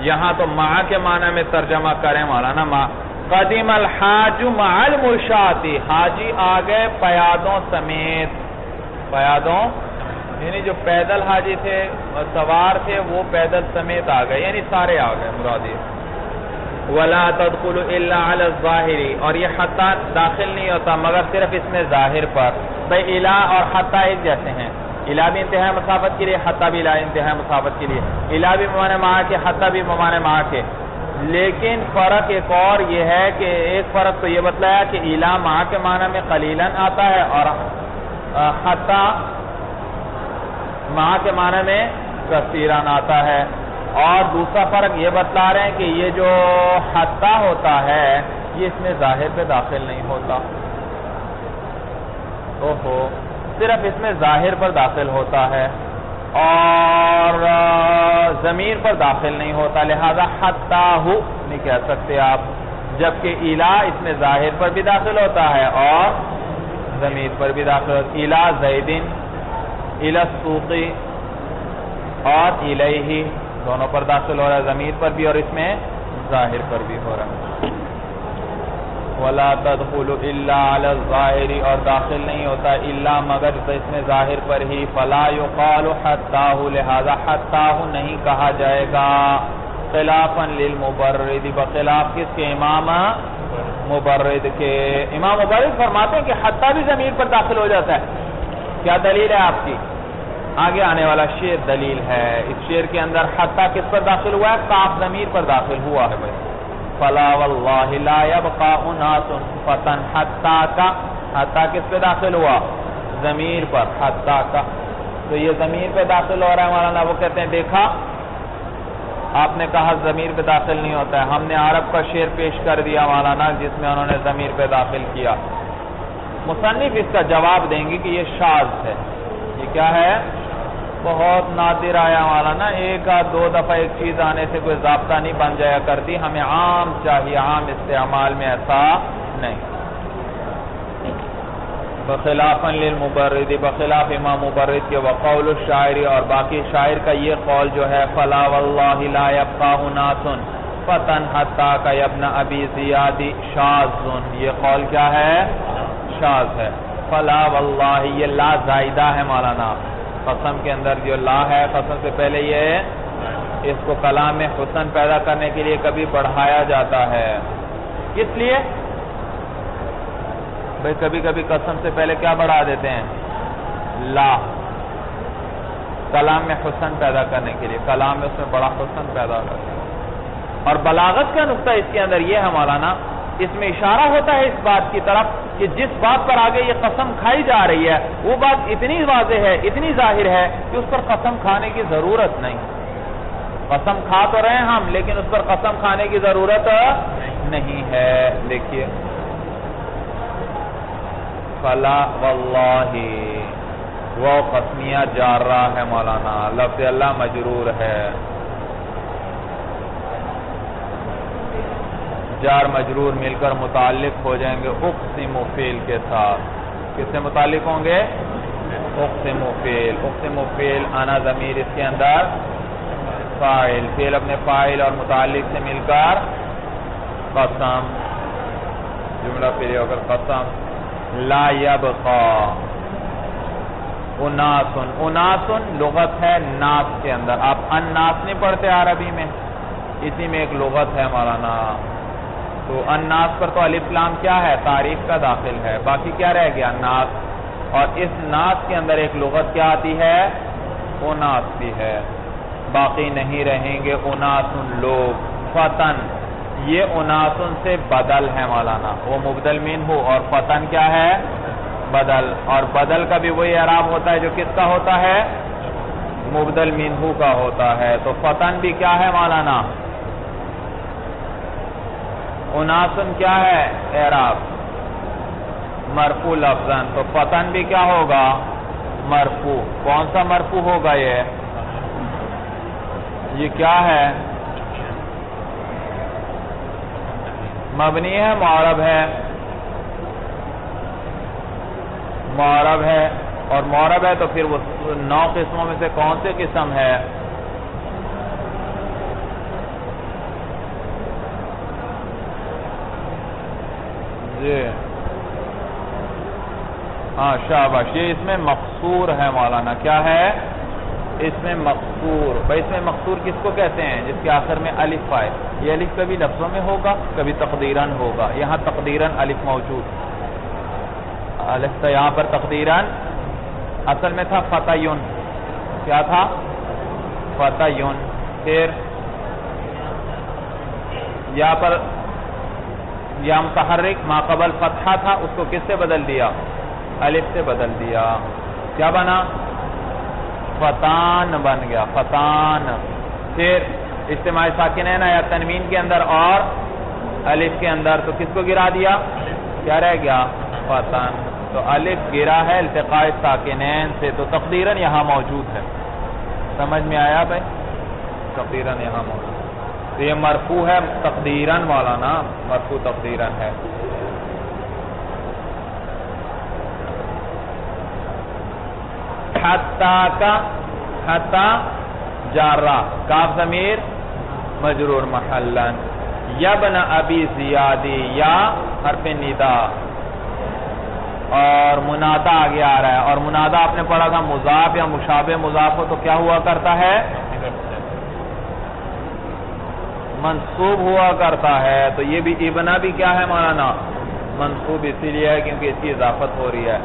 یہاں تو مع کے معنی میں ترجمہ کریں مولانا. قدیم الحاج مع المشاتی، حاجی آ گئے پیادوں سمیت. پیادوں یعنی جو پیدل حاجی تھے، سوار تھے، وہ پیدل سمیت آ گئے، یعنی سارے آ گئے مرادی. وَلَا تَدْخُلُ إِلَّا عَلَى الظَّاهِرِ، اور یہ حتی داخل نہیں ہوتا مگر صرف اس میں ظاہر پر. بھئی الہ اور حتی ایک جیسے ہیں، الہ بھی انتہائی مسافت کے لیے، حتی بھی انتہائی مسافت کے لیے. الہ بھی بمانے مع کے، حتی بھی بمانے مع کے. لیکن فرق ایک اور یہ ہے کہ ایک فرق تو یہ بتلایا کہ الہ مع کے معنی میں قلیلاً آتا ہے اور حتی مع کے معنی میں کثیراً آتا ہے. اور دوسرا فرق یہ بتلا رہے ہیں کہ یہ جو حتی ہوتا ہے یہ اس میں ظاہر پہ داخل نہیں ہوتا. صرف اس میں ظاہر پر داخل ہوتا ہے اور ضمیر پر داخل نہیں ہوتا، لہذا حتی نہیں کہہ سکتے آپ. جبکہ الہ اس میں ظاہر پر بھی داخل ہوتا ہے اور ضمیر پر بھی داخل ہوتا ہے. الہ زیدن، الہ السوق اور الیہ دونوں پر داخل ہو رہا ہے، ضمیر پر بھی اور اس میں ظاہر پر بھی ہو رہا ہے. وَلَا تَدْخُلُ إِلَّا عَلَى الظَّاهِرِ، اور داخل نہیں ہوتا الا مگر اس میں ظاہر پر ہی. فَلَا يُقَالُ حَتَّاهُ، لہذا حَتَّاهُ نہیں کہا جائے گا. خلافاً للمبرد، بخلاف کس کے؟ امام مبرد کے. امام مبرد فرماتے ہیں کہ حتی بھی ضمیر پر داخل ہو جاتا ہے. کیا دلیل ہے آپ کی؟ آگے آنے والا شعر دلیل ہے. اس شعر کے اندر حتی کس پر داخل ہوا ہے؟ کاف ضمیر پر داخل ہوا ہے بھائی. فلا واللہ لا یبقى اناس فتن حتی کا، حتی کس پہ داخل ہوا؟ ضمیر پر، حتی کا. تو یہ ضمیر پہ داخل ہو رہا ہے مولانا. وہ کہتے ہیں دیکھا آپ نے کہا ضمیر پہ داخل نہیں ہوتا ہے, ہم نے عرب کا شعر پیش کر دیا مولانا جس میں انہوں نے ضمیر پہ داخل کیا. مصنف اس کا جواب دیں گے کہ یہ شاذ ہے. یہ کیا ہے؟ بہت نادر آیا مولانا, ایک آدھ دو دفعہ ایک چیز آنے سے کوئی ضابطہ نہیں بن جایا کرتی, ہمیں عام چاہیے, عام استعمال میں ایسا نہیں. بخلاف للمبرد, بخلاف امام مبرد کے وقول الشاعری, اور باقی شاعر کا یہ قول جو ہے فلا واللہ لا یبقى اناس فتن حتی کہ ابن ابی زیاد شاذ, یہ قول کیا ہے؟ شاذ ہے. فلا واللہ یہ لا زائدہ ہے مولانا, قسم کے اندر جو لا ہے قسم سے پہلے یہ اس کو کلام میں حسن پیدا کرنے کے لیے کبھی بڑھایا جاتا ہے. کس لیے بھئی کبھی کبھی قسم سے پہلے کیا بڑھا دیتے ہیں؟ لا, کلام میں حسن پیدا کرنے کے لیے, کلام میں اس میں بڑا حسن پیدا کرتے ہیں. اور بلاغت کا نقطہ اس کے اندر یہ ہے مولانا, اس میں اشارہ ہوتا ہے اس بات کی طرف کہ جس بات پر آگے یہ قسم کھائی جا رہی ہے وہ بات اتنی واضح ہے, اتنی ظاہر ہے کہ اس پر قسم کھانے کی ضرورت نہیں. قسم کھا تو رہے ہیں ہم, لیکن اس پر قسم کھانے کی ضرورت نہیں ہے. دیکھیے فلا واللہ, وہ قسمیہ جارہ ہے مولانا, لفظ اللہ مجرور ہے, جار مجرور مل کر متعلق ہو جائیں گے اقسم فعل کے ساتھ. کس سے متعلق ہوں گے؟ اقسم فعل. اقسم فعل انا ضمیر اس کے اندر فاعل, فعل اپنے فاعل اور متعلق سے مل کر قسم, جملہ پھر ہو کر قسم. لا یبقى اناسن, اناسن لغت ہے ناس کے اندر, آپ الناس نہیں پڑھتے عربی میں, اسی میں ایک لغت ہے مولانا. تو الناس پر تو الف لام کیا ہے؟ تعریف کا داخل ہے, باقی کیا رہ گیا؟ ناس. اور اس ناس کے اندر ایک لغت کیا آتی ہے؟ اناس بھی ہے. باقی نہیں رہیں گے اناسن لوگ. فتن یہ اناسن سے بدل ہے مولانا, وہ مبدل منہ, اور فتن کیا ہے؟ بدل. اور بدل کا بھی وہی اعراب ہوتا ہے جو کس کا ہوتا ہے؟ مبدل منہ کا ہوتا ہے. تو فتن بھی کیا ہے مولانا؟ اناسن کیا ہے اعراب؟ مرفوع لفظاً. تو فتن بھی کیا ہوگا؟ مرفوع. کون سا مرفوع ہوگا یہ کیا ہے؟ مبنی ہے, معرب ہے, معرب ہے, اور معرب ہے تو پھر وہ 9 قسموں میں سے کون سے قسم ہے؟ جی ہاں شاباش, یہ اس میں مقصور ہے مولانا. کیا ہے اس میں؟ مقصور. بھائی اس میں مقصور کس کو کہتے ہیں؟ جس کے آخر میں الف آئے. یہ الف کبھی لفظوں میں ہوگا, کبھی تقدیراً ہوگا. یہاں تقدیراً الف موجود, الف تو یہاں پر تقدیراً اصل میں تھا فتیون. کیا تھا؟ فتیون. پھر یہاں پر یا متحرک ما قبل فتحہ تھا, اس کو کس سے بدل دیا؟ الف سے بدل دیا. کیا بنا؟ فتان بن گیا, فتان. پھر اجتماع ساکنین یا تنوین کے اندر اور الف کے اندر, تو کس کو گرا دیا؟ کیا رہ گیا؟ فتان. تو الف گرا ہے التقاء ساکنین سے, تو تقدیراً یہاں موجود ہے. سمجھ میں آیا بھائی؟ تقدیراً یہاں موجود. تو یہ مرفوع ہے تقدیراً مولانا, مرفوع تقدیراً ہے. حتی کا, حتی جارہ, کاف ضمیر مجرور محلن. یبن ابی زیادی, یا حرف ندا, اور منادا آگے آ رہا ہے. اور منادا آپ نے پڑھا تھا مضاف یا مشابہ مضاف ہو تو کیا ہوا کرتا ہے؟ منصوب ہوا کرتا ہے. تو یہ بھی ابنا بھی کیا ہے مولانا؟ منصوب اسی لیے ہے کیونکہ اس کی اضافت ہو رہی ہے.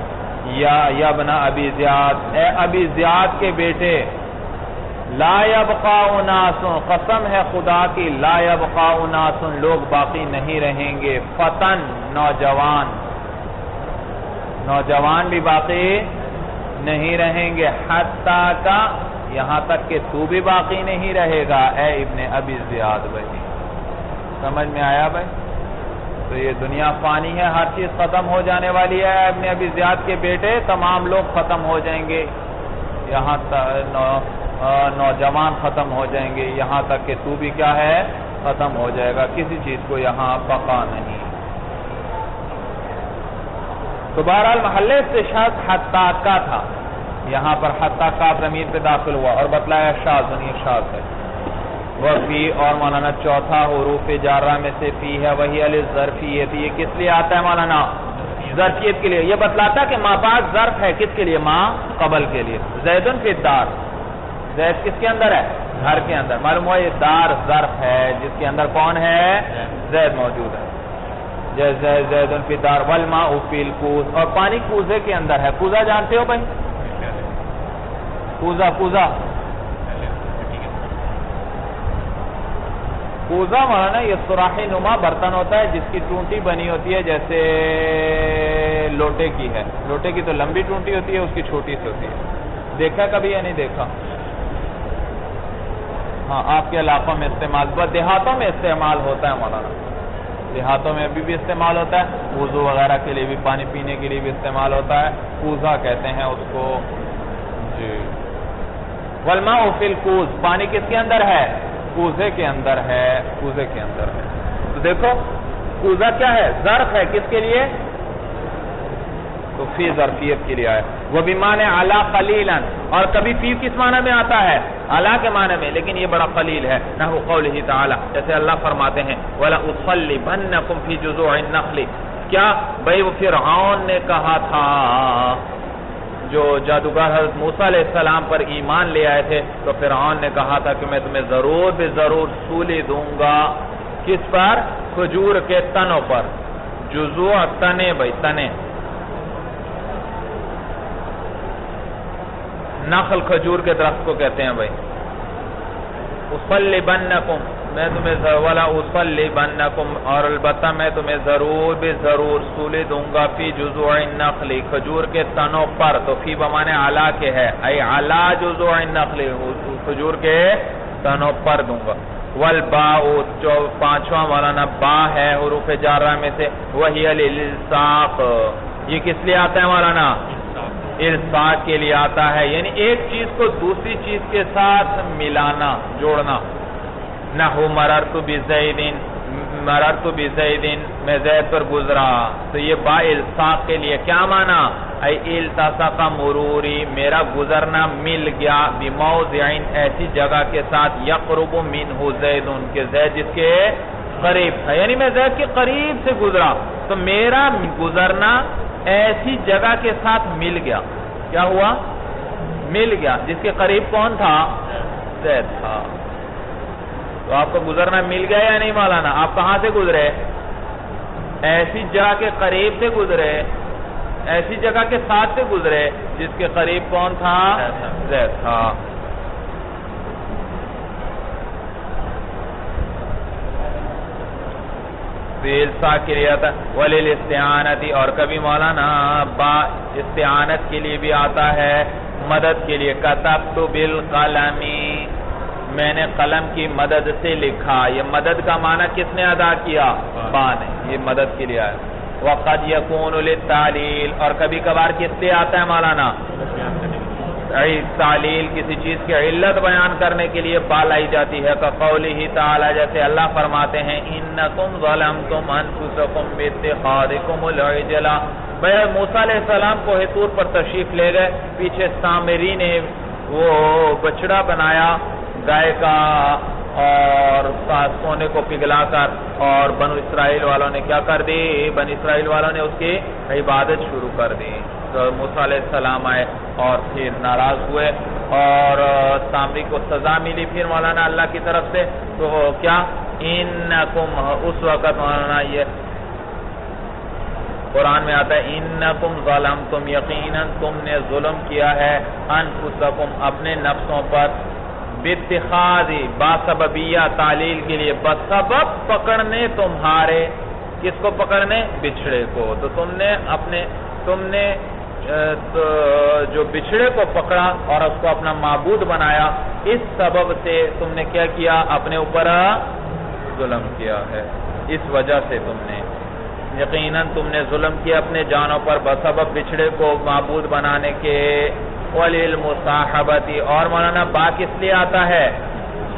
یا ابن ابی زیاد, اے ابی زیاد کے بیٹے. لا یبقى اناس, قسم ہے خدا کی, لا یبقى اناس, لوگ باقی نہیں رہیں گے. فتن نوجوان, نوجوان بھی باقی نہیں رہیں گے حتیٰ کا یہاں تک کہ تو بھی باقی نہیں رہے گا اے ابن ابی زیاد بھائی. سمجھ میں آیا بھائی؟ تو یہ دنیا فانی ہے، ہر چیز ختم ہو جانے والی ہے. ابن ابی زیاد کے بیٹے تمام لوگ ختم ہو جائیں گے، یہاں نوجوان ختم ہو جائیں گے، یہاں تک کہ تو بھی کیا ہے ختم ہو جائے گا. کسی چیز کو یہاں بقا نہیں. تو بہرحال محل استشہاد حتیٰ کا تھا، یہاں پر حتیٰ کا ضمیر پہ داخل ہوا اور بتلایا شاذ شاذ ہے. وہ فی اور مولانا چوتھا حروف جارہ میں سے فی ہے، وہی الظرفیت. یہ کس لیے آتا ہے مولانا؟ ظرفیت کے لیے. یہ بتلاتا کہ ما بعد ظرف ہے کس کے لیے؟ ما قبل کے لیے. زیدن فی الدار، زید کس کے اندر ہے؟ گھر کے اندر. معلوم ہوا یہ دار ظرف ہے جس کے اندر کون ہے؟ زید موجود ہے. جیسے زیدن فی الدار والماء فی الکوز، اور پانی کوزے کے اندر ہے. کوزہ جانتے ہو بھائی؟ کوزہ کوزہ مولانا یہ سراحی نما برتن ہوتا ہے جس کی ٹونٹی بنی ہوتی ہے جیسے لوٹے کی ہے. لوٹے کی تو لمبی ٹونٹی ہوتی ہے، اس کی چھوٹی سی ہوتی ہے. دیکھا کبھی یا نہیں دیکھا؟ ہاں آپ کے علاقوں میں استعمال، دیہاتوں میں استعمال ہوتا ہے مولانا. دیہاتوں میں ابھی بھی استعمال ہوتا ہے، وضو وغیرہ کے لیے بھی، پانی پینے کے لیے بھی استعمال ہوتا ہے. کوزہ کہتے ہیں اس کو. جی. والماء فی الکوز، پانی کس کے اندر ہے؟ کوزے کے اندر ہے. کوزے کے اندر ہے. تو دیکھو کوزہ کیا ہے؟ ظرف ہے کس کے لیے؟ تو فی ظرفیت کے لیے آئے. وہ بمعنی علی قلیلا، اور کبھی فی کس معنی میں آتا ہے؟ علی کے معنی میں، لیکن یہ بڑا قلیل ہے. نحو قولہ تعالی، جیسے اللہ فرماتے ہیں وَلَأُصَلِّبَنَّكُمْ فِي جُذُوعِ النَّخْلِ. کیا بھئی وہ فرعون نے کہا تھا، جو جادوگر حضرت موسیٰ علیہ السلام پر ایمان لے آئے تھے، تو فرعون نے کہا تھا کہ میں تمہیں ضرور بے ضرور سولی دوں گا. کس پر؟ کھجور کے تنوں پر. جذوع تنے بھائی، تنے. نخل کھجور کے درخت کو کہتے ہیں بھائی. اصلبنکم، میں تمہیں ولا اصلبنکم، اور البتہ میں تمہیں ضرور بے ضرور سولی دوں گا فی جذوع النخل، کھجور کے تنوں پر. تو فی بمانے علا کے ہے، ای علا جذوع النخل، کھجور کے تنوں پر دوں گا. والباء، جو پانچواں مولانا با ہے حروف جارہ میں سے، وہی الالصاق. یہ کس لیے آتا ہے مولانا؟ الصاق کے لیے آتا ہے، یعنی ایک چیز کو دوسری چیز کے ساتھ ملانا، جوڑنا. نحو مررت بزید، مررت بزید، میں زید پر گزرا. تو یہ با الصاق کے لیے کیا مانا؟ ای التصق مروری، میرا گزرنا مل گیا، بموضع، ایسی جگہ کے ساتھ، یقرب منہ زید، کہ زید جس کے قریب ہے، یعنی میں زید کے قریب سے گزرا تو میرا گزرنا ایسی جگہ کے ساتھ مل گیا. کیا ہوا؟ مل گیا. جس کے قریب کون تھا؟ زید تھا. تو آپ کو گزرنا مل گیا یا نہیں مولانا؟ آپ کہاں سے گزرے؟ ایسی جگہ کے قریب سے گزرے، ایسی جگہ کے ساتھ سے گزرے جس کے قریب کون تھا؟ زید تھا. الصاق کے لیے آتا ہے. وَلِلْإِسْتِعَانَةِ، اور کبھی مولانا با استعانت کے لیے بھی آتا ہے، مدد کے لیے. كَتَبْتُ بِالْقَلَمِ، میں نے قلم کی مدد سے لکھا. یہ مدد کا معنی کس نے ادا کیا؟ با نے. یہ مدد کے لیے آیا. وَقَدْ يَكُونُ لِلتَّعْلِيلِ، اور کبھی کبھار کس لیے آتا ہے مولانا؟ تعلیل، کسی چیز کی علت بیان کرنے کے لیے با لائی جاتی ہے. کقولہ تعالی، جیسے اللہ فرماتے ہیں انکم ظلمتم انفسکم باتخاذکم العجل. بھئی موسیٰ علیہ السلام کوہ طور پر تشریف لے گئے، پیچھے سامری نے وہ بچڑا بنایا گائے کا اور سونے کو پگھلا کر، اور بنو اسرائیل والوں نے کیا کر دی؟ بنو اسرائیل والوں نے اس کی عبادت شروع کر دی. تو موسیٰ علیہ السلام آئے اور پھر ناراض ہوئے اور سامری کو سزا ملی پھر مولانا اللہ کی طرف سے. تو کیا انکم، اس وقت مولانا یہ قرآن میں آتا ہے انکم ظلمتم، یقیناً تم نے ظلم کیا ہے، انفسکم، اپنے نفسوں پر، باتخاذی، باسببیہ تعلیل کے لیے، بسبب پکڑنے تمہارے. کس کو پکڑنے؟ بچھڑے کو. تو تم نے جو بچھڑے کو پکڑا اور اس کو اپنا معبود بنایا، اس سبب سے تم نے کیا کیا؟ اپنے اوپر ظلم کیا ہے. اس وجہ سے تم نے یقیناً تم نے ظلم کیا اپنے جانوں پر بسبب بچھڑے کو معبود بنانے کے. وَلِلْمُصَاحَبَةِ اور مولانا با کس لیے آتا ہے؟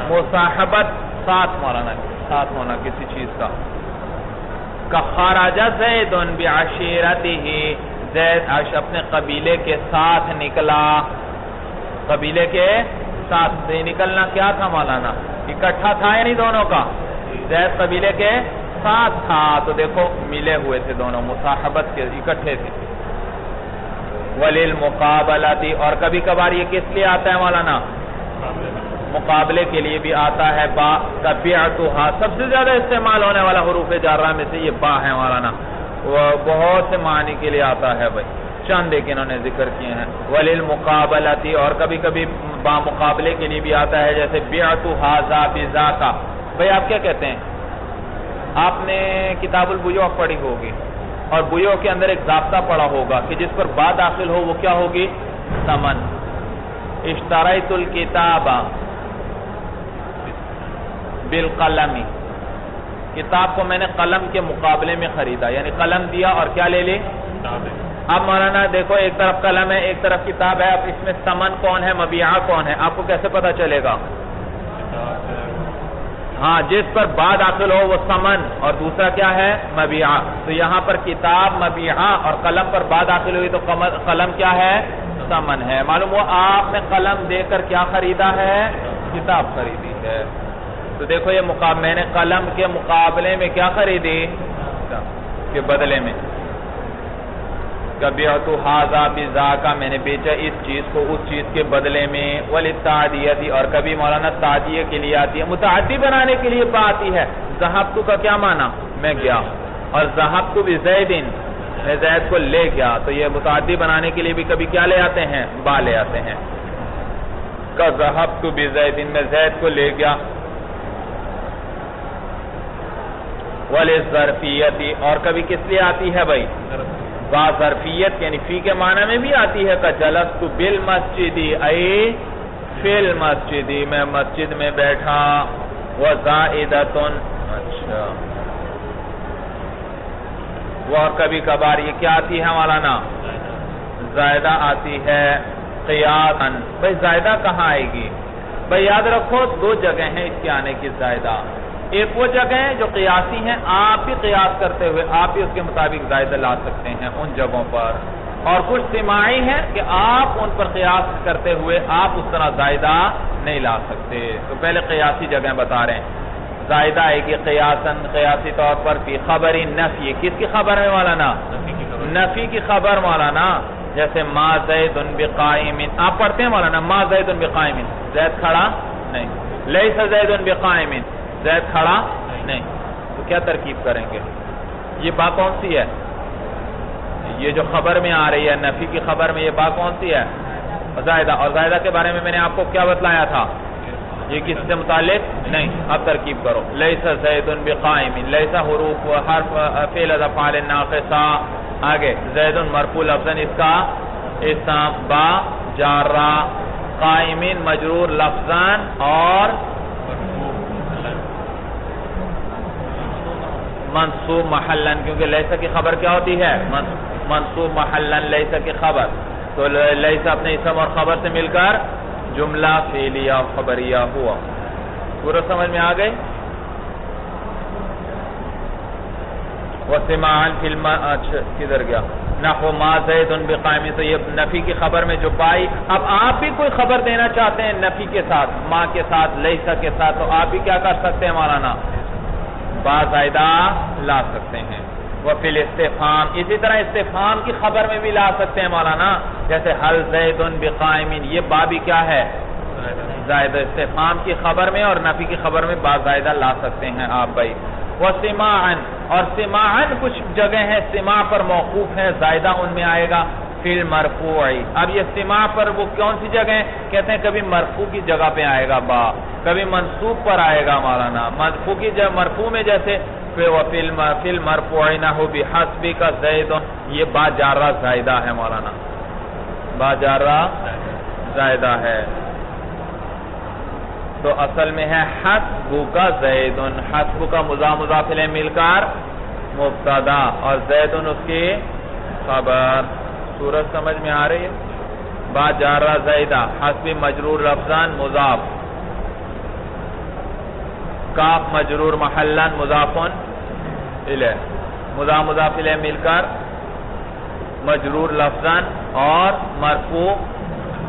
مصاحبت، ساتھ مولانا، ساتھ ہونا کسی چیز کا. کَخَرَجَ زَيْدٌ بِعَشِيرَتِهِ زید اپنے قبیلے کے ساتھ نکلا. قبیلے کے ساتھ سے نکلنا کیا تھا مولانا؟ اکٹھا تھا یا نہیں دونوں کا؟ زید قبیلے کے ساتھ تھا تو دیکھو ملے ہوئے تھے دونوں، مصاحبت کے اکٹھے تھے. وَلِلْمُقَابَلَةِ اور کبھی کبھار یہ کس لیے آتا ہے مولانا؟ مقابلے کے لیے بھی آتا ہے. با تبعتها سب سے زیادہ استعمال ہونے والا حروف جارہ میں سے یہ با ہے مولانا. وہ بہت سے معنی کے لیے آتا ہے بھائی، چند ایک انہوں نے ذکر کیے ہیں. وَلِلْمُقَابَلَةِ اور کبھی کبھی با مقابلے کے لیے بھی آتا ہے، جیسے بِعْتُهَا ذَا بِذَاكَ. بھائی آپ کیا کہتے ہیں؟ آپ نے کتاب البیوع پڑھی ہوگی اور بیوع کے اندر ایک ضابطہ پڑھا ہوگا کہ جس پر با داخل ہو وہ کیا ہوگی؟ ثمن. اشتریت الکتاب بالقلم، کتاب کو میں نے قلم کے مقابلے میں خریدا، یعنی قلم دیا اور کیا لے لی؟ اب مولانا دیکھو ایک طرف قلم ہے ایک طرف کتاب ہے، اب اس میں ثمن کون ہے مبیعہ کون ہے؟ آپ کو کیسے پتا چلے گا؟ ہاں جس پر با داخل ہو وہ ثمن اور دوسرا کیا ہے؟ مبیعہ. تو یہاں پر کتاب مبیعہ اور قلم پر با داخل ہوئی تو قلم کیا ہے؟ ثمن ہے. معلوم ہوا آپ نے قلم دے کر کیا خریدا ہے؟ کتاب خریدی ہے. تو دیکھو یہ میں نے قلم کے مقابلے میں کیا خریدی؟ کے بدلے میں. کبیعت ھذا بذاک میں نے بیچا اس چیز کو اس چیز کے بدلے میں. وللتعدیۃ اور کبھی مولانا تعدیہ کے لیے آتی ہے، متعدی بنانے کے لیے با آتی ہے. ذهبت کا کیا معنی؟ میں گیا. اور ذهبت بزید میں زید کو لے گیا، تو یہ متعدی بنانے کے لیے بھی کبھی کیا لے آتے ہیں؟ با لے آتے ہیں. کا ذهبت بزید میں زید کو لے گیا. وللظرفیۃ اور کبھی کس لیے آتی ہے بھائی؟ با ظرفیت یعنی فی کے معنی میں بھی آتی ہے. جلست بالمسجد ای فی المسجد میں مسجد میں بیٹھا. وزائدۃ اچھا. وہ کبھی کبھار یہ کیا آتی ہے مولانا؟ زائدہ آتی ہے. قیاسا بھائی زائدہ کہاں آئے گی؟ بھائی یاد رکھو دو جگہ ہیں اس کے آنے کی زائدہ. ایک وہ جگہ ہیں جو قیاسی ہیں، آپ بھی قیاس کرتے ہوئے آپ بھی اس کے مطابق زائدہ لا سکتے ہیں ان جگہوں پر، اور کچھ سماعی ہیں کہ آپ ان پر قیاس کرتے ہوئے آپ اس طرح زائدہ نہیں لا سکتے. تو پہلے قیاسی جگہیں بتا رہے ہیں. زائدہ آئے گی قیاساً قیاسی طور پر فی خبر نفی. کس کی خبر ہے مولانا؟ نفی کی خبر مولانا. جیسے ما زید بقائم آپ پڑھتے ہیں مولانا، ما زید بقائم زید کھڑا نہیں. لیس زید بقائم زید کھڑا نہیں. تو کیا ترکیب کریں گے؟ یہ با کون سی ہے؟ یہ جو خبر میں آ رہی ہے نفی کی خبر میں، یہ با کون سی ہے؟ زائدہ. اور زائدہ کے بارے میں نے آپ کو کیا بتلایا تھا؟ یہ کس سے متعلق نہیں. اب ترکیب کرو. لیس زید بقائم، لیس حروف حرف فعل افعال ناقصہ. آگے زید مرفوع لفظاً اس کا اسم، با جارہ، قائم مجرور لفظاً اور منصوب محلن، کیونکہ لیسا کی خبر کیا ہوتی ہے؟ منصوب محلن لیسا کی خبر. تو لیسا اپنے اسم اور خبر سے مل کر جملہ فعلیہ اور خبریہ ہوا. پورا سمجھ میں آ گئی؟ وسماعاً فی اچھا کدھر گیا؟ نحو ما زید بقائم. تو یہ نفی کی خبر میں جو پائی. اب آپ بھی کوئی خبر دینا چاہتے ہیں نفی کے ساتھ، ما کے ساتھ، لیسا کے ساتھ، تو آپ بھی کیا کر سکتے ہیں مولانا؟ با زائدہ لا سکتے ہیں. وفی الاستفہام اسی طرح استفہام کی خبر میں بھی لا سکتے ہیں مولانا. جیسے حل زید بقائم، یہ با بھی کیا ہے؟ زائدہ. استفہام کی خبر میں اور نفی کی خبر میں با زائدہ لا سکتے ہیں آپ بھائی. وسماعاً اور سماعاً کچھ جگہ ہیں سماع پر موقوف ہے، زائدہ ان میں آئے گا. فی المرفوع اب یہ سماع پر وہ کون سی جگہ ہیں؟ کہتے ہیں کبھی مرفوع کی جگہ پہ آئے گا با، کبھی منصوب پر آئے گا مولانا. مرفوع کی جگہ مرفوع میں جیسے فی المرفوع نحو بحسبک زید، یہ با جارہ زائدہ ہے مولانا. با جارہ زائدہ ہے، تو اصل میں ہے حسبک زید، حسبک مضاف الیہ مل کر مبتدا اور زید اس کی خبر. صورت سمجھ میں آ رہی ہے؟ با جارہ زیدہ، حسب مجرور لفظان مضاف، کاف مجرور محلن مضافن الیہ، مضاف الیہ مل کر مجرور لفظان اور مرفوع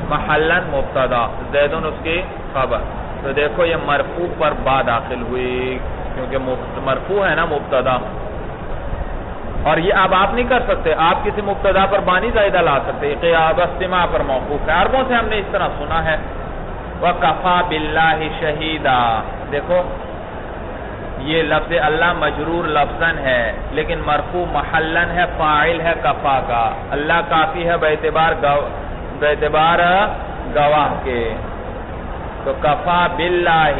محلن مبتدا، زیدن اس کی خبر. تو دیکھو یہ مرفوع پر با داخل ہوئی کیونکہ مرفوع ہے نا مبتدا، اور یہ اب آپ نہیں کر سکتے، آپ کسی مبتدا پر بانی زائدہ لا سکتے، قیاب استماع پر موقوف ہے. عربوں سے ہم نے اس طرح سنا ہے. وَكَفَى بِاللَّهِ شَهِيدًا، دیکھو یہ لفظ اللہ مجرور لفظاً ہے لیکن مرفوع محلاً ہے، فاعل ہے کفا کا. اللہ کافی ہے باعتبار گواہ کے. تو کفا باللہ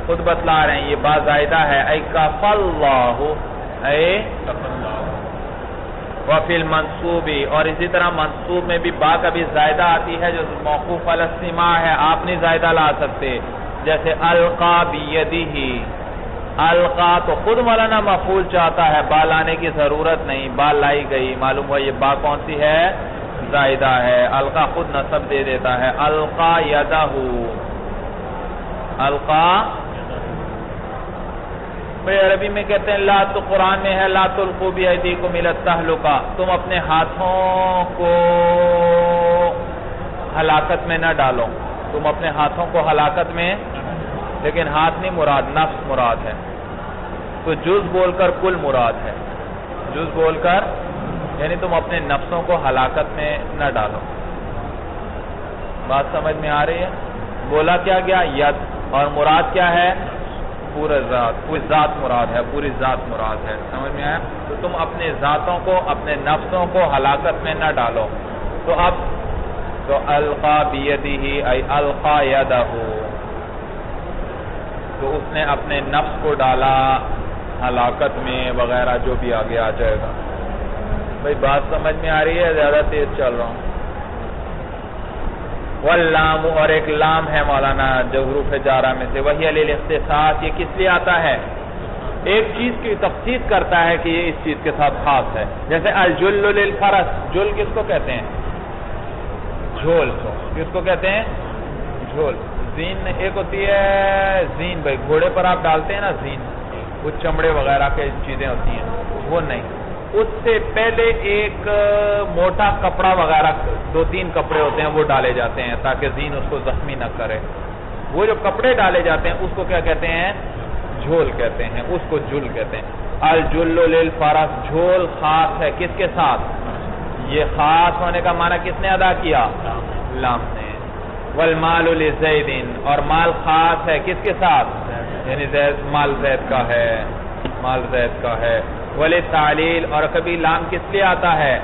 خود بتلا رہے ہیں یہ با زائدہ ہے، اے کفا اللہ، اے وفی المنصوبی، اور اسی طرح منصوب میں بھی با کبھی زائدہ آتی ہے جو موقوف علی السماع ہے، آپ نہیں زائدہ لا سکتے. جیسے القا بیدہ، القا تو خود مولانا مفعول چاہتا ہے، با لانے کی ضرورت نہیں، با لائی گئی، معلوم ہوا یہ با کون سی ہے؟ زائدہ ہے. القا خود نصب دے دیتا ہے. القا یدہ، القا بھئی عربی میں کہتے ہیں لا، تو قرآن میں ہے لا تلقوا بایدیکم الی التہلکہ، تم اپنے ہاتھوں کو ہلاکت میں نہ ڈالو، تم اپنے ہاتھوں کو ہلاکت میں، لیکن ہاتھ نہیں مراد، نفس مراد ہے. تو جز بول کر کل مراد ہے، جز بول کر یعنی تم اپنے نفسوں کو ہلاکت میں نہ ڈالو. بات سمجھ میں آ رہی ہے؟ بولا کیا گیا؟ ید، اور مراد کیا ہے؟ پورا ذات، پوری ذات مراد ہے، پوری ذات مراد ہے. سمجھ میں آیا؟ تو تم اپنے ذاتوں کو، اپنے نفسوں کو ہلاکت میں نہ ڈالو. تو اب تو القا بیدہ ای القا یدہ، تو اس نے اپنے نفس کو ڈالا ہلاکت میں وغیرہ جو بھی آگے آ جائے گا. بھئی بات سمجھ میں آ رہی ہے؟ زیادہ تیز چل رہا ہوں. واللام، اور ایک لام ہے مولانا جو حروف جارہ میں سے، وہی للاختصاص، یہ کس لیے آتا ہے؟ ایک چیز کی تخصیص کرتا ہے کہ یہ اس چیز کے ساتھ خاص ہے. جیسے الجل للفرس، جل کس کو کہتے ہیں؟ جھول. کس کو کہتے ہیں؟ جھول. زین ایک ہوتی ہے زین، بھائی گھوڑے پر آپ ڈالتے ہیں نا زین، وہ چمڑے وغیرہ کے چیزیں ہوتی ہیں، وہ نہیں. اس سے پہلے ایک موٹا کپڑا وغیرہ، 2-3 کپڑے ہوتے ہیں وہ ڈالے جاتے ہیں تاکہ زین اس کو زخمی نہ کرے. وہ جو کپڑے ڈالے جاتے ہیں اس کو کیا کہتے ہیں؟ جھول کہتے ہیں، اس کو جل کہتے ہیں. الجل للفرس، جھول خاص ہے کس کے ساتھ؟ یہ خاص ہونے کا معنی کس نے ادا کیا؟ لام نے. والمال لزید، اور مال خاص ہے کس کے ساتھ؟ یعنی مال زید کا ہے، مال زید کا ہے. وللتعلیل، اور کبھی لام کس لیے آتا ہے؟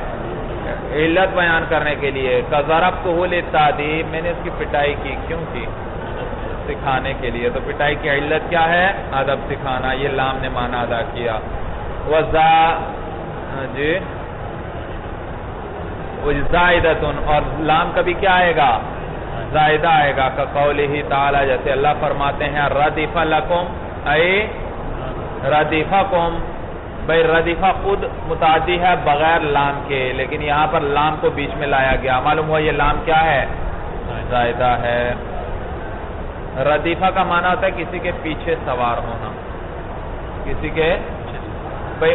علت بیان کرنے کے لیے. کضربتہ للتعذیب، میں نے اس کی پٹائی کی، کیوں کی؟ سکھانے کے لیے. تو پٹائی کی علت کیا ہے؟ ادب سکھانا. یہ لام نے معنی ادا کیا. جی زائدۃ، اور لام کبھی کیا آئے گا؟ زائدہ آئے گا. کقولہ تعالی، جیسے اللہ فرماتے ہیں ردف لکم، اے ردفکم. بھئی ردفہ خود متعدی ہے بغیر لام کے، لیکن یہاں پر لام کو بیچ میں لایا گیا. معلوم ہوا یہ لام کیا ہے؟ زائدہ ہے. ردیفہ کا معنی ہوتا ہے کسی کے پیچھے سوار ہونا، کسی کے، بھئی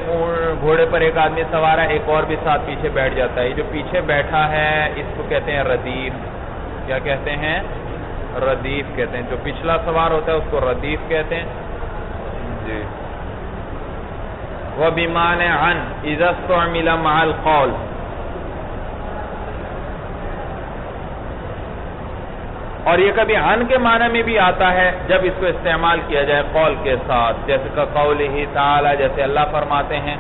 گھوڑے پر ایک آدمی سوار ہے، ایک اور بھی ساتھ پیچھے بیٹھ جاتا ہے. یہ جو پیچھے بیٹھا ہے اس کو کہتے ہیں ردیف. کیا کہتے ہیں؟ ردیف کہتے ہیں. جو پچھلا سوار ہوتا ہے اس کو ردیف کہتے ہیں. جی. وَبِمَانِ عَنْ إِذَا اسْتُعْمِلَ مَعَ الْقَوْلِ، اور یہ کبھی عن کے معنی میں بھی آتا ہے جب اس کو استعمال کیا جائے قول کے ساتھ. جیسے کہ قولہ تعالی، جیسے اللہ فرماتے ہیں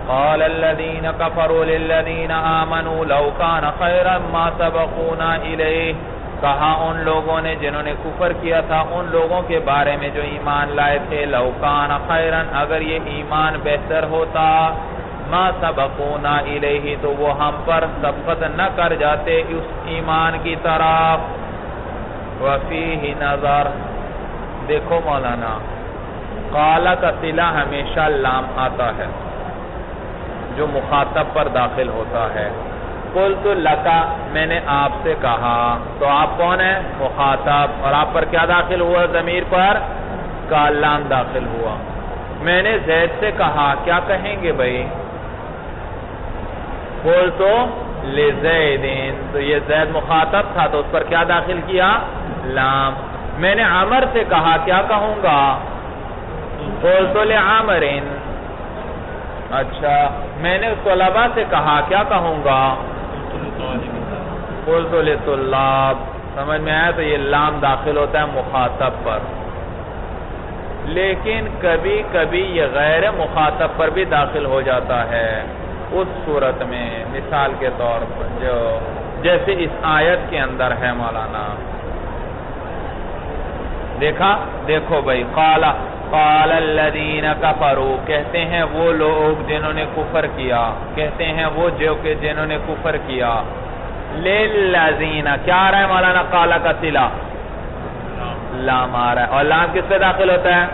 قال الذين كفروا للذين آمنوا لو كان خيرا ما سبقونا إليه، کہا ان لوگوں نے جنہوں نے کفر کیا تھا ان لوگوں کے بارے میں جو ایمان لائے تھے، لو کان خیرا، اگر یہ ایمان بہتر ہوتا، ما سبقونا الیہ تو وہ ہم پر سبقت نہ کر جاتے اس ایمان کی طرف. وفیہ نظر. دیکھو مولانا قال کا صلہ ہمیشہ لام آتا ہے جو مخاطب پر داخل ہوتا ہے. قلت لکا میں نے آپ سے کہا تو آپ کون ہیں؟ مخاطب. اور آپ پر کیا داخل ہوا؟ ضمیر پر کا لام داخل ہوا. میں نے زید سے کہا کیا کہیں گے بھائی؟ قلت لزید تو یہ زید مخاطب تھا تو اس پر کیا داخل کیا؟ لام. میں نے عمر سے کہا کیا کہوں گا؟ قلت لعمر. اچھا میں نے طلباء سے کہا کیا کہوں گا؟ قلت لطلاب. سمجھ میں آیا؟ تو یہ لام داخل ہوتا ہے مخاطب پر، لیکن کبھی کبھی یہ غیر مخاطب پر بھی داخل ہو جاتا ہے. اس صورت میں مثال کے طور پر جو جیسے اس آیت کے اندر ہے مولانا، دیکھا؟ دیکھو بھائی قال الذین کفروا کہتے ہیں وہ لوگ جنہوں نے کفر کیا، کہتے ہیں وہ جو کہ جنہوں نے کفر کیا. للذین کیا آ رہا ہے مولانا؟ قال کا صلہ لام آ رہا ہے. اور لام کس سے داخل ہوتا ہے؟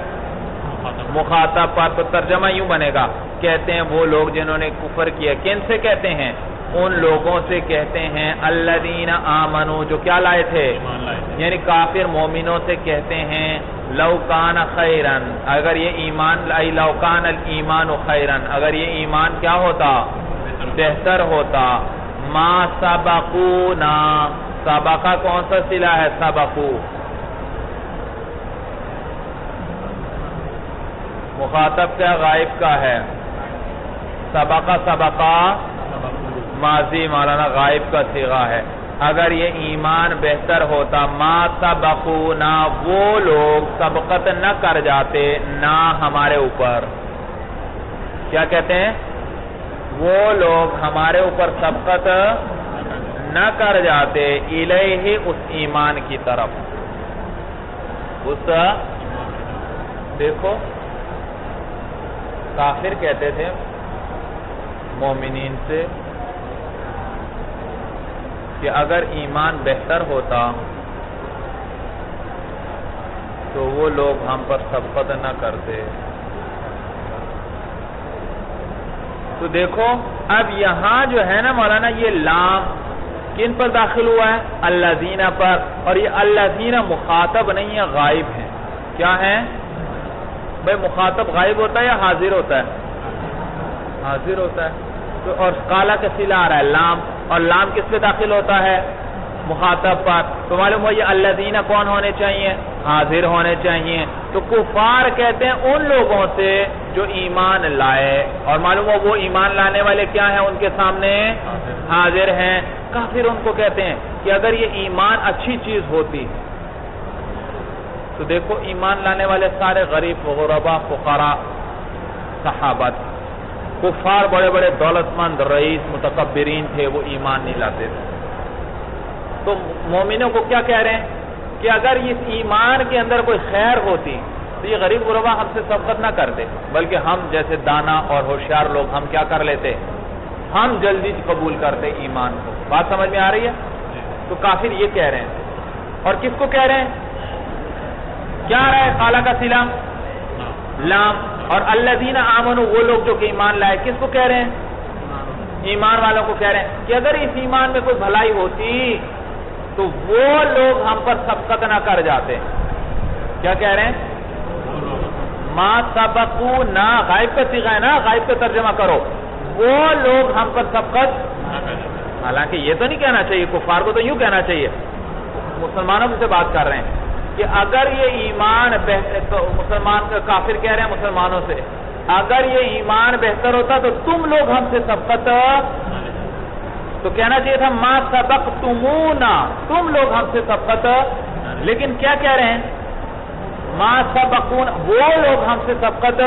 مخاطب پر. تو ترجمہ یوں بنے گا کہتے ہیں وہ لوگ جنہوں نے کفر کیا. کن سے کہتے ہیں؟ ان لوگوں سے کہتے ہیں الذین آمنوا جو کیا لائے تھے؟ یعنی کافر مومنوں سے کہتے ہیں لو کان خیرن اگر یہ ایمان لو کان الایمان خیرن اگر یہ ایمان کیا ہوتا؟ بہتر ہوتا. ما سبقونا سبقہ کون سا صلہ ہے؟ سبقو. مخاطب کیا غائب کا ہے؟ سبقہ ماضی مولانا غائب کا صیغہ ہے. اگر یہ ایمان بہتر ہوتا ما سبقونا وہ لوگ سبقت نہ کر جاتے نہ ہمارے اوپر. کیا کہتے ہیں؟ وہ لوگ ہمارے اوپر سبقت نہ کر جاتے الیہ اس ایمان کی طرف. اس دیکھو کافر کہتے تھے مومنین سے کہ اگر ایمان بہتر ہوتا تو وہ لوگ ہم پر سبقت نہ کرتے. تو دیکھو اب یہاں جو ہے نا مولانا یہ لام کن پر داخل ہوا ہے؟ الذین پر. اور یہ الذین مخاطب نہیں ہے، غائب ہیں. کیا ہیں بھائی؟ مخاطب غائب ہوتا ہے یا حاضر ہوتا ہے؟ حاضر ہوتا ہے. تو اور قالا کا صلہ آ رہا ہے لام، اور لام کس پہ داخل ہوتا ہے؟ مخاطب پر. تو معلوم ہو یہ الذین کون ہونے چاہیے؟ حاضر ہونے چاہیے. تو کفار کہتے ہیں ان لوگوں سے جو ایمان لائے، اور معلوم ہو وہ ایمان لانے والے کیا ہیں؟ ان کے سامنے حاضر ہیں. کافر ان کو کہتے ہیں کہ اگر یہ ایمان اچھی چیز ہوتی تو دیکھو ایمان لانے والے سارے غریب غربا فقراء صحابہ، کفار بڑے بڑے دولت مند رئیس متکبرین تھے، وہ ایمان نہیں لاتے تھے. تو مومنوں کو کیا کہہ رہے ہیں کہ اگر اس ایمان کے اندر کوئی خیر ہوتی تو یہ غریب غربا ہم سے سبقت نہ کرتے، بلکہ ہم جیسے دانا اور ہوشیار لوگ ہم کیا کر لیتے؟ ہم جلدی قبول کرتے ایمان کو. بات سمجھ میں آ رہی ہے؟ تو کافر یہ کہہ رہے ہیں. اور کس کو کہہ رہے ہیں؟ کیا آ رہا ہے؟ قالا کا صلہ لام. اور الذین آمنوا وہ لوگ جو کہ ایمان لائے، کس کو کہہ رہے ہیں؟ ایمان والوں کو کہہ رہے ہیں کہ اگر اس ایمان میں کوئی بھلائی ہوتی تو وہ لوگ ہم پر سبقت نہ کر جاتے. کیا کہہ رہے ہیں؟ ما سبقونا غائب کا صیغہ ہے نا، غائب کا ترجمہ کرو. وہ لوگ ہم پر سبقت. حالانکہ یہ تو نہیں کہنا چاہیے، کفار کو تو یوں کہنا چاہیے. مسلمانوں سے بات کر رہے ہیں کہ اگر یہ ایمان مسلمان کافر کہہ رہے ہیں مسلمانوں سے اگر یہ ایمان بہتر ہوتا تو تم لوگ ہم سے سبقت. تو کہنا چاہیے تھا ما سبقتمونا تم لوگ ہم سے سبقت. لیکن کیا کہہ رہے ہیں؟ ما سبقون وہ لوگ ہم سے سبقت.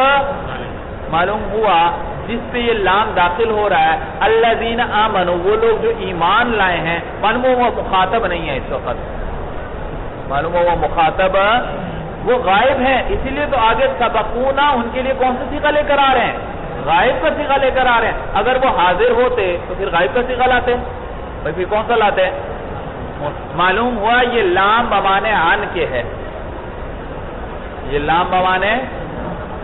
معلوم ہوا جس پہ یہ لام داخل ہو رہا ہے الذین آمنوا وہ لوگ جو ایمان لائے ہیں. معلوم ہوا مخاطب نہیں ہے اس وقت. معلوم ہوا مخاطب وہ غائب ہیں، اسی لیے تو آگے سبقونا ان کے لیے کون سی صیغہ لے کر آ رہے ہیں؟ غائب کا صیغہ لے کر آ رہے ہیں. اگر وہ حاضر ہوتے تو پھر غائب کا صیغہ لاتے, بھائی پھر کون سا لاتے ہیں؟ معلوم ہوا یہ لام بمانے عن کے ہے, یہ لام بمانے.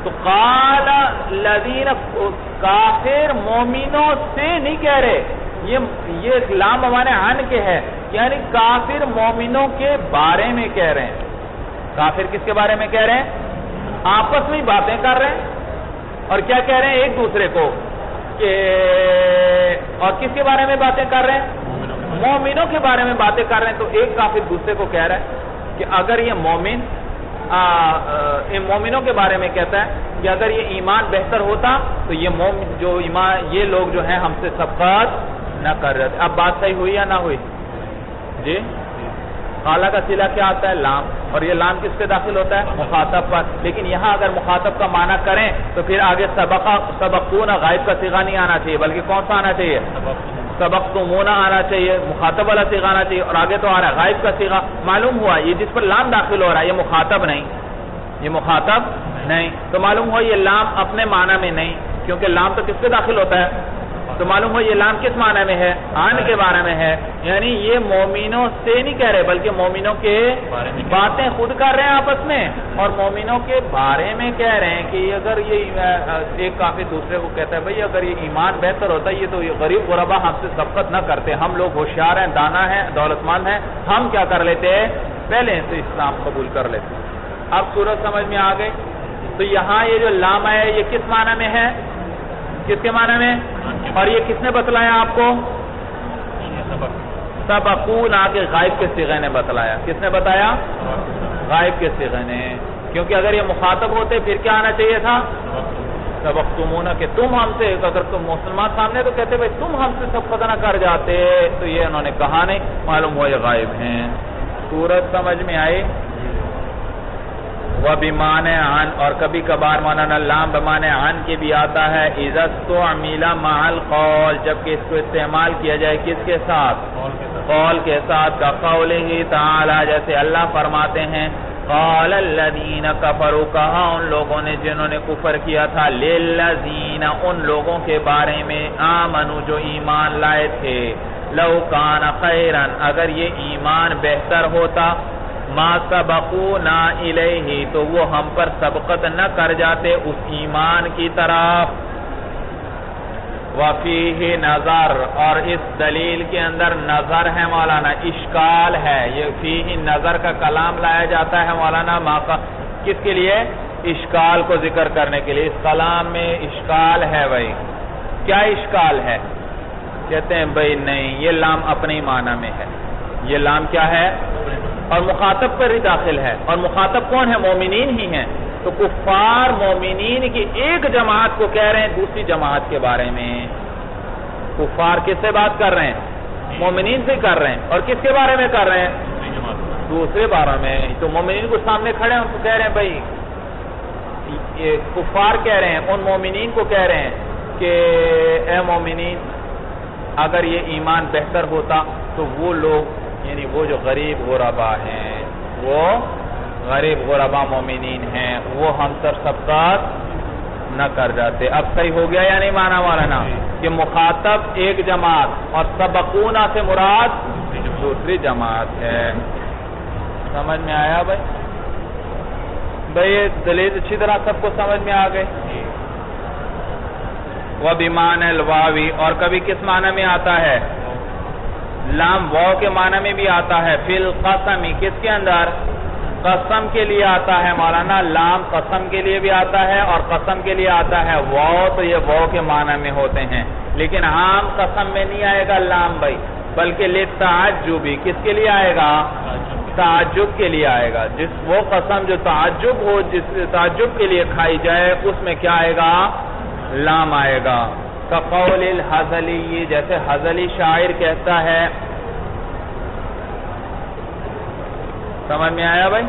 تو قال الذین, کافر مومنوں سے نہیں کہہ رہے, یہ لام بمانے عن کے ہے, یعنی کافر مومنوں کے بارے میں کہہ رہے ہیں. کافر کس کے بارے میں کہہ رہے ہیں؟ آپس میں باتیں کر رہے ہیں, اور کیا کہہ رہے ہیں ایک دوسرے کو کہ, اور کس کے بارے میں باتیں کر رہے ہیں؟ مومنوں کے بارے میں باتیں کر رہے ہیں. تو ایک کافر دوسرے کو کہہ رہا ہے کہ اگر یہ مومن مومنوں کے بارے میں کہتا ہے کہ اگر یہ ایمان بہتر ہوتا تو یہ مومن جو ایمان, یہ لوگ جو ہیں ہم سے سبقت نہ کر رہے تھے. اب بات صحیح ہوئی یا نہ ہوئی؟ جی, قال کا صلہ کیا آتا ہے؟ لام, اور یہ لام کس پہ داخل ہوتا ہے؟ مخاطب پر. لیکن یہاں اگر مخاطب کا معنی کریں تو پھر آگے سبقون غائب کا صیغہ نہیں آنا چاہیے, بلکہ کون سا آنا چاہیے؟ سبقتمون آنا چاہیے, مخاطب والا صیغہ آنا چاہیے. اور آگے تو آ رہا ہے غائب کا صیغہ. معلوم ہوا یہ جس پر لام داخل ہو رہا ہے یہ مخاطب نہیں, یہ مخاطب نہیں. تو معلوم ہوا یہ لام اپنے معنی میں نہیں, کیونکہ لام تو کس پہ داخل ہوتا ہے؟ تو معلوم ہوا یہ لام کس معنی میں ہے؟ عن کے بارے میں ہے. یعنی یہ مومنوں سے نہیں کہہ رہے بلکہ مومنوں کے باتیں خود کر رہے ہیں آپس میں, اور مومنوں کے بارے میں کہہ رہے ہیں کہ اگر یہ ایک کافر دوسرے کو کہتا ہے بھئی اگر یہ ایمان بہتر ہوتا یہ تو یہ غریب غربا ہم سے سبقت نہ کرتے, ہم لوگ ہوشیار ہیں, دانا ہیں, دولت مند ہیں, ہم کیا کر لیتے پہلے سے اسلام قبول کر لیتے. اب صورت سمجھ میں آ گئی. تو یہاں یہ جو لام ہے یہ کس معنی میں ہے؟ کس کے معنی میں؟ اور یہ کس نے بتلایا آپ کو؟ سبقون آ کے غائب کے صیغے نے بتلایا. کس نے بتایا؟ غائب کے صیغے نے. کیونکہ اگر یہ مخاطب ہوتے پھر کیا آنا چاہیے تھا؟ سبقتمون, کہ تم ہم سے, اگر تم مسلمان سامنے تو کہتے بھائی تم ہم سے سبقت نہ کر جاتے, تو یہ انہوں نے کہا نہیں. معلوم ہوا یہ غائب ہیں. صورت سمجھ میں آئی؟ وَبِمَانَ عَنْ, اور کبھی کبھار مولانا لام بمانے عن کے بھی آتا ہے. اِذَا اسْتُعْمِلَ مَعَ الْقَوْلِ, جبکہ اس کو استعمال کیا جائے کس کے ساتھ؟ قول کے ساتھ. كَقَوْلِهِ تَعَالَى, جیسے اللہ فرماتے ہیں قَالَ الَّذِينَ كَفَرُوا, کہا ان لوگوں نے جنہوں نے کفر کیا تھا, لِلَّذِينَ, ان لوگوں کے بارے میں, آمنوا, جو ایمان لائے تھے, لَوْ كَانَ خَيْرًا, اگر یہ ایمان بہتر ہوتا, ما سبقونا الیہ, تو وہ ہم پر سبقت نہ کر جاتے اس ایمان کی طرف. وفیہ نظر, اور اس دلیل کے اندر نظر ہے مولانا, اشکال ہے. یہ فیہ نظر کا کلام لایا جاتا ہے مولانا کس کے لیے؟ اشکال کو ذکر کرنے کے لیے. اس کلام میں اشکال ہے. بھائی کیا اشکال ہے؟ کہتے ہیں بھائی نہیں, یہ لام اپنے معنی میں ہے. یہ لام کیا ہے؟ اور مخاطب پر ہی داخل ہے. اور مخاطب کون ہے؟ مومنین ہی ہیں. تو کفار مومنین کی ایک جماعت کو کہہ رہے ہیں دوسری جماعت کے بارے میں. کفار کس سے بات کر رہے ہیں؟ مومنین سے کر رہے ہیں. اور کس کے بارے میں کر رہے ہیں؟ دوسرے بارے میں. تو مومنین کو سامنے کھڑے ہیں, ان کو کہہ رہے ہیں بھائی, یہ کفار کہہ رہے ہیں ان مومنین کو کہہ رہے ہیں کہ اے مومنین, اگر یہ ایمان بہتر ہوتا تو وہ لوگ, یعنی وہ جو غریب غربا ہیں, وہ غریب غربا مومنین ہیں, وہ ہم سر سبقت نہ کر جاتے. اب صحیح ہو گیا یا نہیں مانا مولانا؟ کہ مخاطب ایک جماعت اور سبقونا سے مراد دوسری جماعت ہے. سمجھ میں آیا بھائی؟ بھائی دلیل اچھی طرح سب کو سمجھ میں آ گئے. وَبِمَانَ الْوَاوِ, اور کبھی کس معنی میں آتا ہے؟ لام واو کے معنی میں بھی آتا ہے. فی القسم, کس کے اندر؟ قسم کے لیے آتا ہے مولانا. لام قسم کے لیے بھی آتا ہے اور قسم کے لیے آتا ہے. واو تو یہ واو کے معنی میں ہوتے ہیں, لیکن عام قسم میں نہیں آئے گا لام بھائی, بلکہ للتعجبی, کس کے لیے آئے گا؟ تعجب کے لیے آئے گا. جس وہ قسم جو تعجب ہو, جس تعجب کے لیے کھائی جائے, اس میں کیا آئے گا؟ لام آئے گا. کقول الحزلی, جیسے حزلی شاعر کہتا ہے. سمجھ میں آیا بھائی؟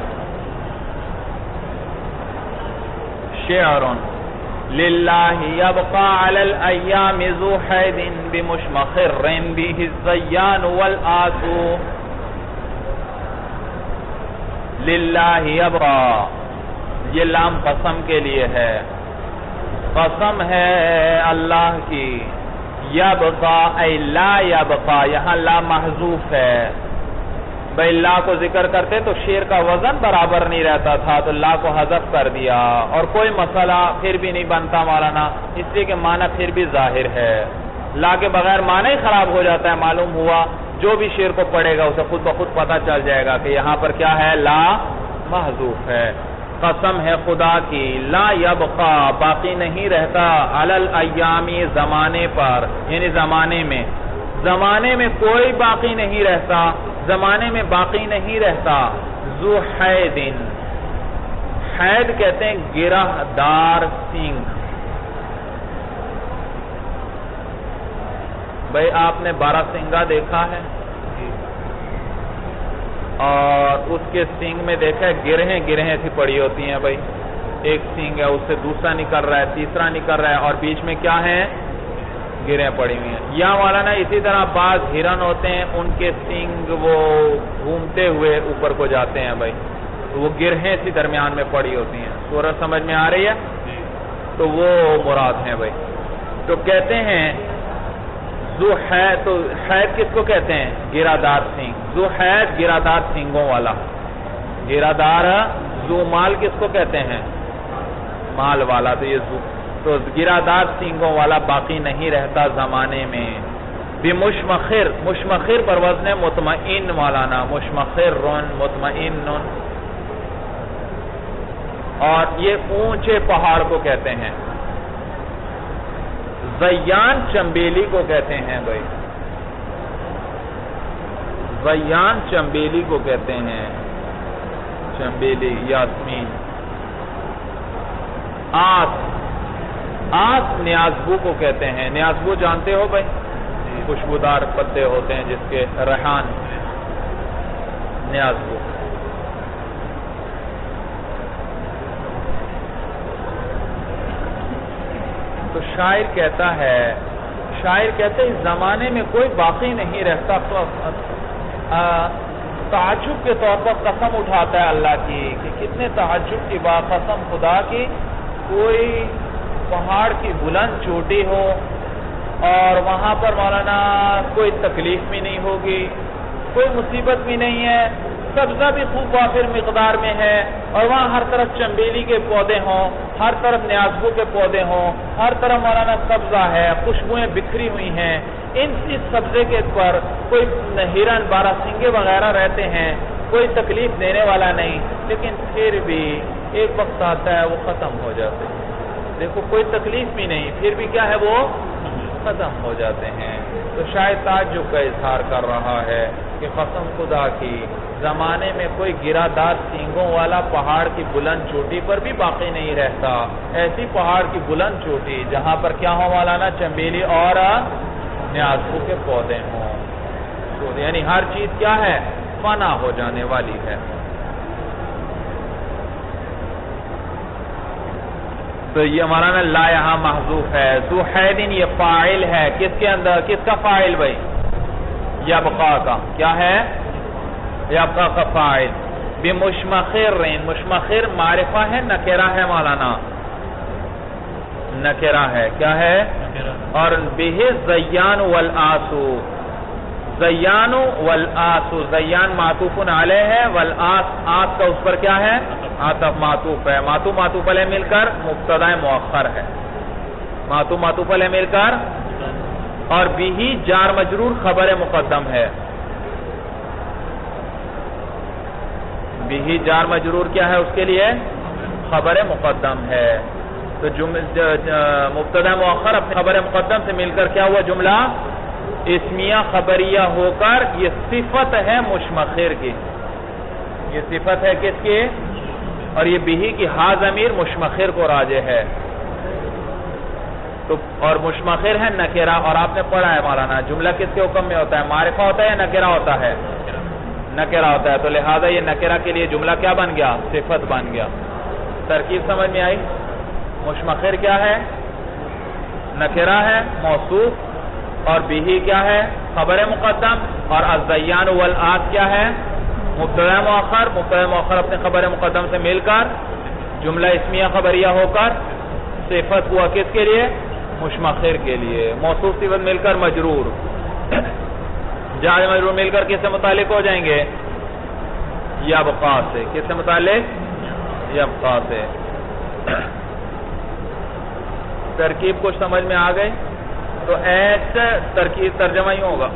شعر للہ یبقى علی الایام ذو حید بمشمخر به الزیان والآسو. للہ یبقى, یہ لام قسم کے لیے ہے. قسم ہے اللہ کی، یبقا اے لا یبقا، یہاں لا محذوف ہے، بھئی لا کو ذکر کرتے تو شیر کا وزن برابر نہیں رہتا تھا تو لا کو حذف کر دیا، اور کوئی مسئلہ پھر بھی نہیں بنتا مولانا، اس لیے کہ معنی پھر بھی ظاہر ہے، لا کے بغیر معنی ہی خراب ہو جاتا ہے، معلوم ہوا جو بھی شیر کو پڑھے گا اسے خود بخود پتہ چل جائے گا کہ یہاں پر کیا ہے، لا محذوف ہے۔ قسم ہے خدا کی، لا یبقا باقی نہیں رہتا، علی الایامی زمانے پر، یعنی زمانے میں کوئی باقی نہیں رہتا، زمانے میں باقی نہیں رہتا، ذو حیدن، حید کہتے ہیں گرہ دار سینگ۔ بھئی آپ نے بارہ سنگا دیکھا ہے اور اس کے سینگ میں دیکھا ہے گرہیں سی پڑی ہوتی ہیں، بھئی ایک سینگ ہے، اس سے دوسرا نکل رہا ہے، تیسرا نکل رہا ہے، اور بیچ میں کیا ہے، گرہیں پڑی ہوئی ہیں۔ یا مولانا اسی طرح بعض ہرن ہوتے ہیں، ان کے سینگ وہ گھومتے ہوئے اوپر کو جاتے ہیں، بھئی وہ گرہیں سی درمیان میں پڑی ہوتی ہیں، صورت سمجھ میں آ رہی ہے؟ تو وہ مراد ہیں بھئی۔ تو کہتے ہیں ذو حید، تو حید کس کو کہتے ہیں، گرہ دار سینگ، ذو حید گرہ دار سینگوں والا، گرہ دار، ذو مال کس کو کہتے ہیں، مال والا، تو یہ ذو، تو گرہ دار سینگوں والا باقی نہیں رہتا زمانے میں۔ بمشمخر، مشمخر پر وزن مطمئن مولانا، مشمخر مطمئن، اور یہ اونچے پہاڑ کو کہتے ہیں۔ زیان چمبیلی کو کہتے ہیں بھائی، زیان چمبیلی کو کہتے ہیں، چمبیلی، یاسمین۔ آس نیازبو کو کہتے ہیں، نیازبو جانتے ہو بھائی، خوشبودار پتے ہوتے ہیں جس کے، ریحان، نیازبو۔ تو شاعر کہتے ہیں اس زمانے میں کوئی باقی نہیں رہتا، تعجب کے طور پر قسم اٹھاتا ہے اللہ کی کہ کتنے تعجب کی بات، قسم خدا کی، کوئی پہاڑ کی بلند چوٹی ہو اور وہاں پر مولانا کوئی تکلیف بھی نہیں ہوگی، کوئی مصیبت بھی نہیں ہے، سبزہ بھی خوب وافر مقدار میں ہے، اور وہاں ہر طرف چمبیلی کے پودے ہوں، ہر طرف نیازبو کے پودے ہوں، ہر طرف مولانا سبزہ ہے، خوشبوئیں بکھری ہوئی ہیں، اس سبزے کے پر کوئی ہرن، بارہ سنگے وغیرہ رہتے ہیں، کوئی تکلیف دینے والا نہیں، لیکن پھر بھی ایک وقت آتا ہے وہ ختم ہو جاتے ہیں، دیکھو کوئی تکلیف بھی نہیں، پھر بھی کیا ہے وہ ختم ہو جاتے ہیں۔ تو شاید تعجب کا اظہار کر رہا ہے کہ قسم خدا کی، زمانے میں کوئی گرہ دار سینگوں والا پہاڑ کی بلند چوٹی پر بھی باقی نہیں رہتا، ایسی پہاڑ کی بلند چوٹی جہاں پر کیا ہو مولانا، چمبیلی اور نیازبو کے پودے ہوں، یعنی ہر چیز کیا ہے، فنا ہو جانے والی ہے۔ تو یہ مولانا لا یہاں محذوف ہے، ذو حیدن یہ فاعل ہے، کس کے اندر، کس کا فاعل بھائی، یبقا کا، کیا ہے، یبقا کا فاعل۔ بمشمخر، مشمخر معرفہ ہے نکرہ ہے مولانا، نکرہ ہے، کیا ہے، اور بہ زیان والآسو، زیان والآسو، زیان معطوف علیہ ہے، والآس، آس کا اس پر کیا ہے، عطف معطوف ہے، معطوف علیہ مل کر مبتدا مؤخر ہے، معطوف علیہ مل کر، اور بھی جار مجرور خبر مقدم ہے، بھی جار مجرور کیا ہے اس کے لیے، خبر مقدم ہے، تو مبتدا مؤخر اپنے خبر مقدم سے مل کر کیا ہوا جملہ اسمیہ خبریہ ہو کر یہ صفت ہے مشمخر کی، یہ صفت ہے کس کی، اور یہ بھی کی ہا ضمیر مشمخر کو راجع ہے، تو اور مشمخر ہے نکرہ، اور آپ نے پڑھا ہے مولانا جملہ کس کے حکم میں ہوتا ہے، معرفہ ہوتا ہے یا نکرہ ہوتا ہے، نکرہ ہوتا ہے، تو لہذا یہ نکرہ کے لیے جملہ کیا بن گیا، صفت بن گیا۔ ترکیب سمجھ میں آئی، مشمخر کیا ہے، نکرہ ہے موصوف، اور بھی کیا ہے خبر مقدم، اور الزیان والآس کیا ہے مبتدا مؤخر، مبتدا مؤخر اپنے خبر مقدم سے مل کر جملہ اسمیہ خبریہ ہو کر صفت ہوا کس کے لیے؟ مشمخر کے لیے. موصوف صفت مل کر مجرور، جار مجرور مل کر کس سے متعلق ہو جائیں گے؟ یبقا سے. کس سے متعلق؟ یبقا سے. ترکیب کچھ سمجھ میں آ گئی؟ تو ایسے ترکیب ترجمہ ہی ہوگا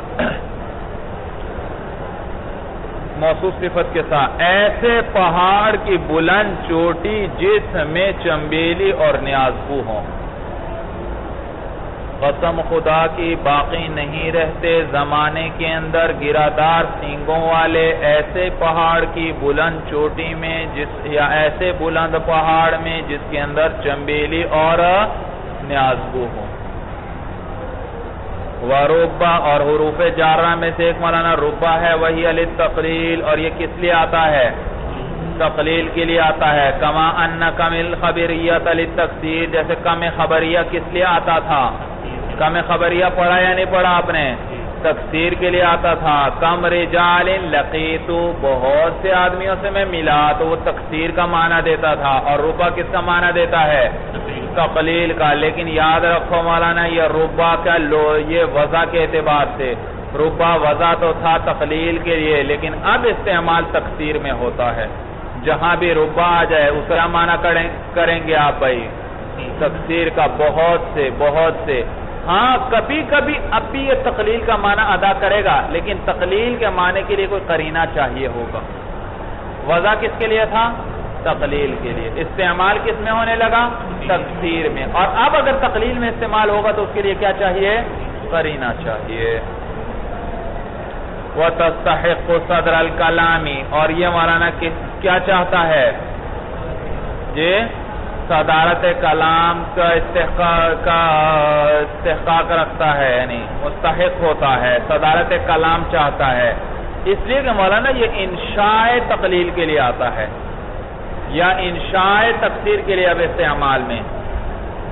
موصوف صفت کے ساتھ. ایسے پہاڑ کی بلند چوٹی جس میں چنبیلی اور نیازبو ہوں. قسم خدا کی باقی نہیں رہتے زمانے کے اندر گرادار سینگوں والے ایسے پہاڑ کی بلند چوٹی میں یا ایسے بلند پہاڑ میں جس کے اندر چنبیلی اور نیازبو ہوں. وربا اور حروف جارہ میں سے ایک مولانا ربا ہے، وہی للتقلیل، اور یہ کس لیے آتا ہے؟ تقلیل کے لیے آتا ہے. کما ان کم الخبریت للتکثیر، جیسے کم خبریہ کس لیے آتا تھا؟ کم خبریہ پڑھا یا نہیں پڑھا آپ نے؟ تکثیر کے لیے آتا تھا. کم رجال لقیت، بہت سے آدمیوں سے میں ملا، تو وہ تکثیر کا معنی دیتا تھا. اور ربا کس کا معنی دیتا ہے؟ تقلیل کا. لیکن یاد رکھو مولانا، یہ ربا کا یہ وضع کے اعتبار سے ربا وضع تو تھا تقلیل کے لیے، لیکن اب استعمال تکثیر میں ہوتا ہے. جہاں بھی ربا آ جائے اس کا معنی کریں گے آپ بھائی؟ تکثیر کا. بہت سے، بہت سے. ہاں کبھی کبھی اب بھی یہ تقلیل کا معنی ادا کرے گا، لیکن تقلیل کے معنی کے لیے کوئی قرینہ چاہیے ہوگا. وضع کس کے لیے تھا؟ تقلیل کے لیے. استعمال کس میں ہونے لگا؟ تکثیر میں. اور اب اگر تقلیل میں استعمال ہوگا تو اس کے لیے کیا چاہیے؟ قرینہ چاہیے. وَتَسْتَحِقُّ صَدْرَ الْكَلَامِ، اور یہ مولانا کیا چاہتا ہے؟ جی صدارت کلام کا استحقاق رکھتا ہے، یعنی مستحق ہوتا ہے، صدارت کلام چاہتا ہے. اس لیے کہ مولانا یہ انشاء تقلیل کے لیے آتا ہے یا انشاء تکثیر کے لیے اب استعمال میں.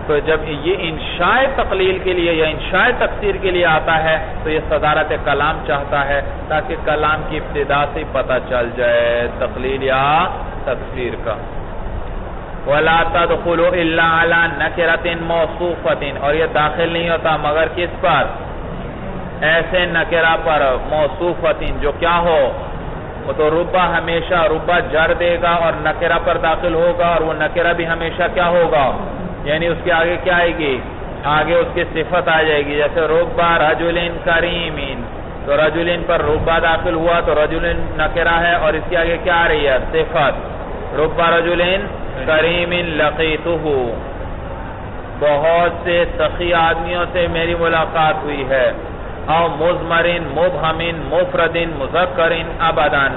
تو جب یہ انشاء تقلیل کے لیے یا انشاء تکثیر کے لیے آتا ہے تو یہ صدارت کلام چاہتا ہے تاکہ کلام کی ابتدا سے پتہ چل جائے تقلیل یا تکثیر کا. وَلَا تَدْخُلُ إِلَّا عَلَى نَكِرَةٍ مَوْصُوفَةٍ، اور یہ داخل نہیں ہوتا مگر کس پر؟ ایسے نکرہ پر موصوفۃ جو کیا ہو؟ وہ تو ربا ہمیشہ ربا جر دے گا اور نکرہ پر داخل ہوگا، اور وہ نکرہ بھی ہمیشہ کیا ہوگا؟ یعنی اس کے آگے کیا آئے گی؟ آگے اس کی صفت آ جائے گی. جیسے ربا رجل کریم، تو رجل پر ربا داخل ہوا تو رجل نکرہ ہے اور اس کے آگے کیا آ رہی ہے؟ صفت. ربا رجل کریم لقیتہ، بہت سے سخی آدمیوں سے میری ملاقات ہوئی ہے. او مضمرن مبہمن مفردن مذکرن ابدن،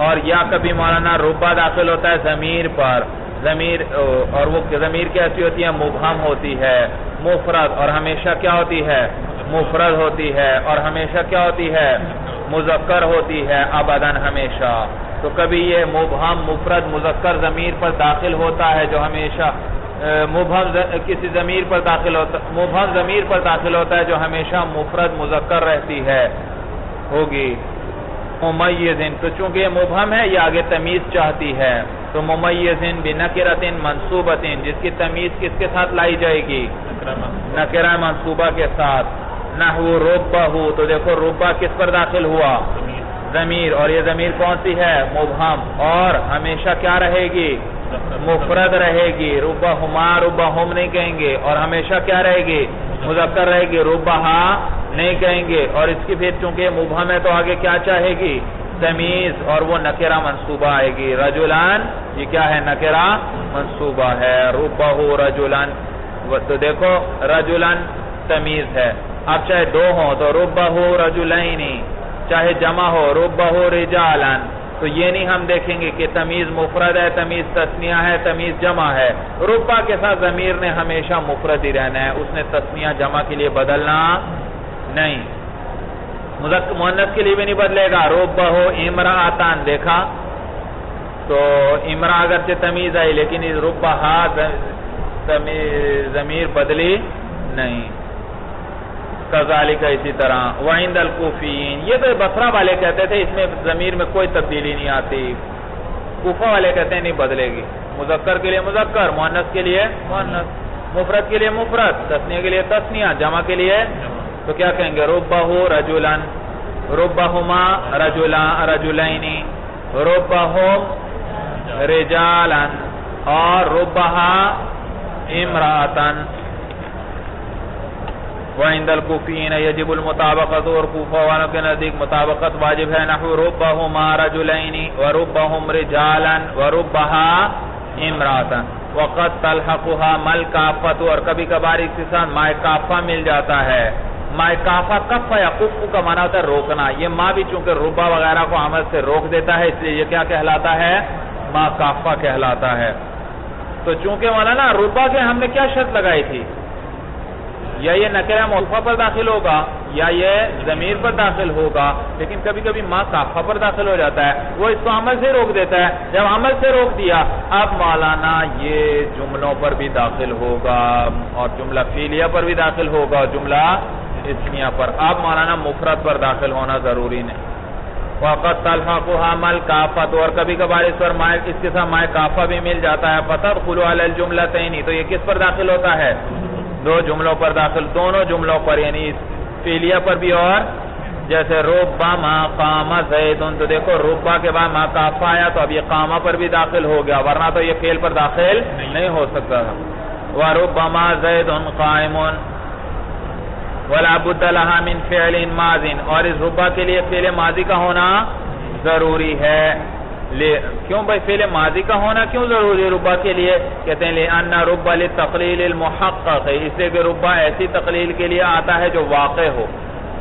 اور یا کبھی مولانا ربا داخل ہوتا ہے ضمیر پر. ضمیر، اور وہ ضمیر کیسی ہوتی ہے؟ مبہم ہوتی ہے، مفرد، اور ہمیشہ کیا ہوتی ہے؟ مفرد ہوتی ہے. اور ہمیشہ کیا ہوتی ہے؟ مذکر ہوتی ہے ابدن ہمیشہ. تو کبھی یہ مبہم مفرد مذکر ضمیر پر داخل ہوتا ہے جو ہمیشہ مبہم کسی ضمیر پر داخل ہوتا، مبہم ضمیر پر داخل ہوتا ہے جو ہمیشہ مفرد مذکر رہتی ہے ہوگی. ممیزن، تو چونکہ یہ مبہم ہے یہ آگے تمیز چاہتی ہے، تو ممیزن بنکرۃ منصوبۃ، جس کی تمیز کس کے ساتھ لائی جائے گی؟ نکرہ منصوبہ کے ساتھ. نحو ربہ، تو دیکھو ربہ کس پر داخل ہوا؟ ضمیر، اور یہ ضمیر کون سی ہے؟ مبہم، اور ہمیشہ کیا رہے گی؟ مفرد رہے گی. ربہما ربہم نہیں کہیں گے، اور ہمیشہ کیا رہے گی؟ مذکر رہے گی. ربہا نہیں کہیں گے، اور اس کی پھر چونکہ مبہم ہے تو آگے کیا چاہے گی؟ تمیز، اور وہ نکرہ منصوبہ آئے گی. رجلان، یہ کیا ہے؟ نکرہ منصوبہ ہے. ربہ رجلان، تو دیکھو رجلان تمیز ہے. اب چاہے دو ہوں تو ربہ رجلین، چاہے جمع ہو ربہ رجالان، تو یہ نہیں ہم دیکھیں گے کہ تمیز مفرد ہے، تمیز تثنیہ ہے، تمیز جمع ہے. ربہ کے ساتھ ضمیر نے ہمیشہ مفرد ہی رہنا ہے، اس نے تثنیہ جمع کے لیے بدلنا نہیں. مؤنث کے لیے بھی نہیں بدلے گا. ربہ امرأتان، دیکھا تو امرأ اگرچہ تمیز آئی لیکن ربہ ضمیر بدلی نہیں. کذالک، اسی طرح. وعند الکوفیین، یہ تو بصرہ والے کہتے تھے اس میں ضمیر میں کوئی تبدیلی نہیں آتی. کوفہ والے کہتے ہیں نہیں بدلے گی. مذکر کے لیے مذکر، مؤنث کے لیے مؤنث. مفرد کے لیے مفرد، تثنیہ کے لیے تثنیہ، جمع کے لیے تو کیا کہیں گے؟ ربہ رجلن، ربہما رجلین، ربہم رجالن، اور ربہا امرأتن۔ وعند الکوفیین یجب المطابقت، اور کوفہ والوں کے نزدیک مطابقت واجب ہے، نحو ربہما رجلین وربہم رجالا وربہا امرأتن۔ وقد تلحقها مل کافت، اور کبھی کبھار اس کے ساتھ مائے کافہ مل جاتا ہے۔ مائے کافہ کف یا کف کا معنی ہوتا ہے روکنا، یہ ماں بھی چونکہ ربا وغیرہ کو عمل سے روک دیتا ہے، اس لیے یہ کیا کہلاتا ہے؟ ماں کافہ کہلاتا ہے۔ تو چونکہ مولانا ربا کے ہم نے کیا شرط لگائی تھی؟ یا یہ نکرہ موصوفہ پر داخل ہوگا یا یہ ضمیر پر داخل ہوگا، لیکن کبھی کبھی ماں کافہ پر داخل ہو جاتا ہے، وہ اس کو عمل سے روک دیتا ہے۔ جب عمل سے روک دیا اب مولانا یہ جملوں پر بھی داخل ہوگا، اور جملہ فعلیہ پر بھی داخل ہوگا، اور جملہ اسمیہ پر۔ اب مولانا مفرد پر داخل ہونا ضروری نہیں۔ وقت تلحقها مل کافت، اور کبھی کبھار اس پر اس کے ساتھ مائے کافہ بھی مل جاتا ہے۔ فتدخل علی الجملتین، تو یہ کس پر داخل ہوتا ہے؟ دو جملوں پر داخل، دونوں جملوں پر، یعنی فعلیہ پر بھی، اور جیسے ربما قام زید، تو دیکھو ربا کے بعد ما کافہ آیا تو اب یہ قامہ پر بھی داخل ہو گیا، ورنہ تو یہ فعل پر داخل نہیں ہو سکتا تھا۔ وربما زید قائم ولا بد لها من فعل ماض، اور اس ربا کے لیے فعل ماضی کا ہونا ضروری ہے۔ کیوں بھائی فعل ماضی کا ہونا کیوں ضروری ہے ربا کے لیے؟ کہتے ہیں لأن ربا للتقلیل المحقق، اس لیے کہ ربا ایسی تقلیل کے لیے آتا ہے جو واقع ہو،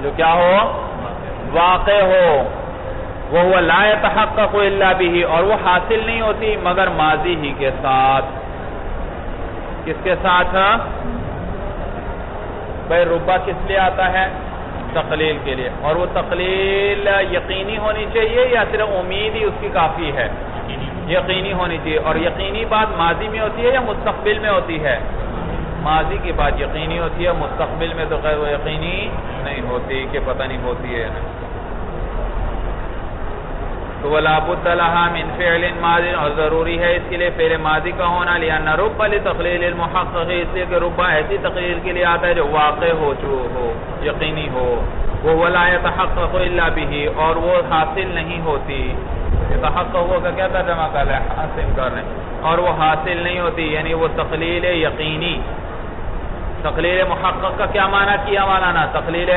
جو کیا ہو؟ واقع ہو۔ وهو لا يتحقق الا به، اور وہ حاصل نہیں ہوتی مگر ماضی ہی کے ساتھ۔ کس کے ساتھ؟ بھائی ربا کس لیے آتا ہے؟ تقلیل کے لیے، اور وہ تقلیل یقینی ہونی چاہیے یا صرف امید ہی اس کی کافی ہے؟ یقینی ہونی چاہیے، اور یقینی بات ماضی میں ہوتی ہے یا مستقبل میں ہوتی ہے؟ ماضی کی بات یقینی ہوتی ہے، مستقبل میں تو خیر وہ یقینی نہیں ہوتی، کہ پتہ نہیں ہوتی ہے۔ تو ولا بد لها من فعل ماض، اور ضروری ہے اس کے لیے فعل ماضی کا ہونا، لأن ربا لتقلیل المحقق، اس لیے کہ ربا ایسی تقلیل کے لیے آتا ہے جو واقع ہو یقینی ہو۔ وہ لا يتحقق الا به، اور وہ حاصل نہیں ہوتی۔ يتحقق کا کیا ترجمہ کر رہے ہیں؟ حاصل کر رہے ہیں، اور وہ حاصل نہیں ہوتی، یعنی وہ تقلیل یقینی۔ تقلیل محقق کا کیا معنی کیا مولانا؟ تقلیل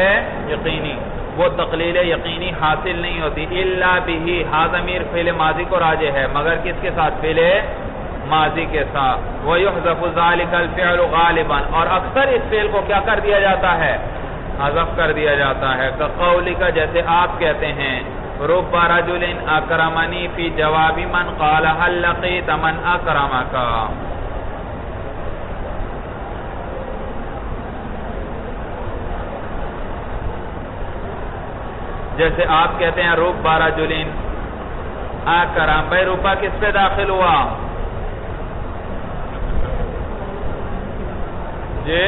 یقینی، وہ تقلیل یقینی حاصل نہیں ہوتی۔ الا به، ہا ضمیر فعل ماضی کو راجع ہے، مگر کس کے ساتھ؟ فعل ماضی کے ساتھ۔ ويحذف ذلك الفعل غالبا، اور اکثر اس فعل کو کیا کر دیا جاتا ہے؟ حذف کر دیا جاتا ہے۔ كقولك، جیسے آپ کہتے ہیں رب رجل اکرمنی فی جواب من قال هل لقیت من اکرمک، جیسے آپ کہتے ہیں رب رجل اکرم، بھائی ربا کس پہ داخل ہوا؟ جی،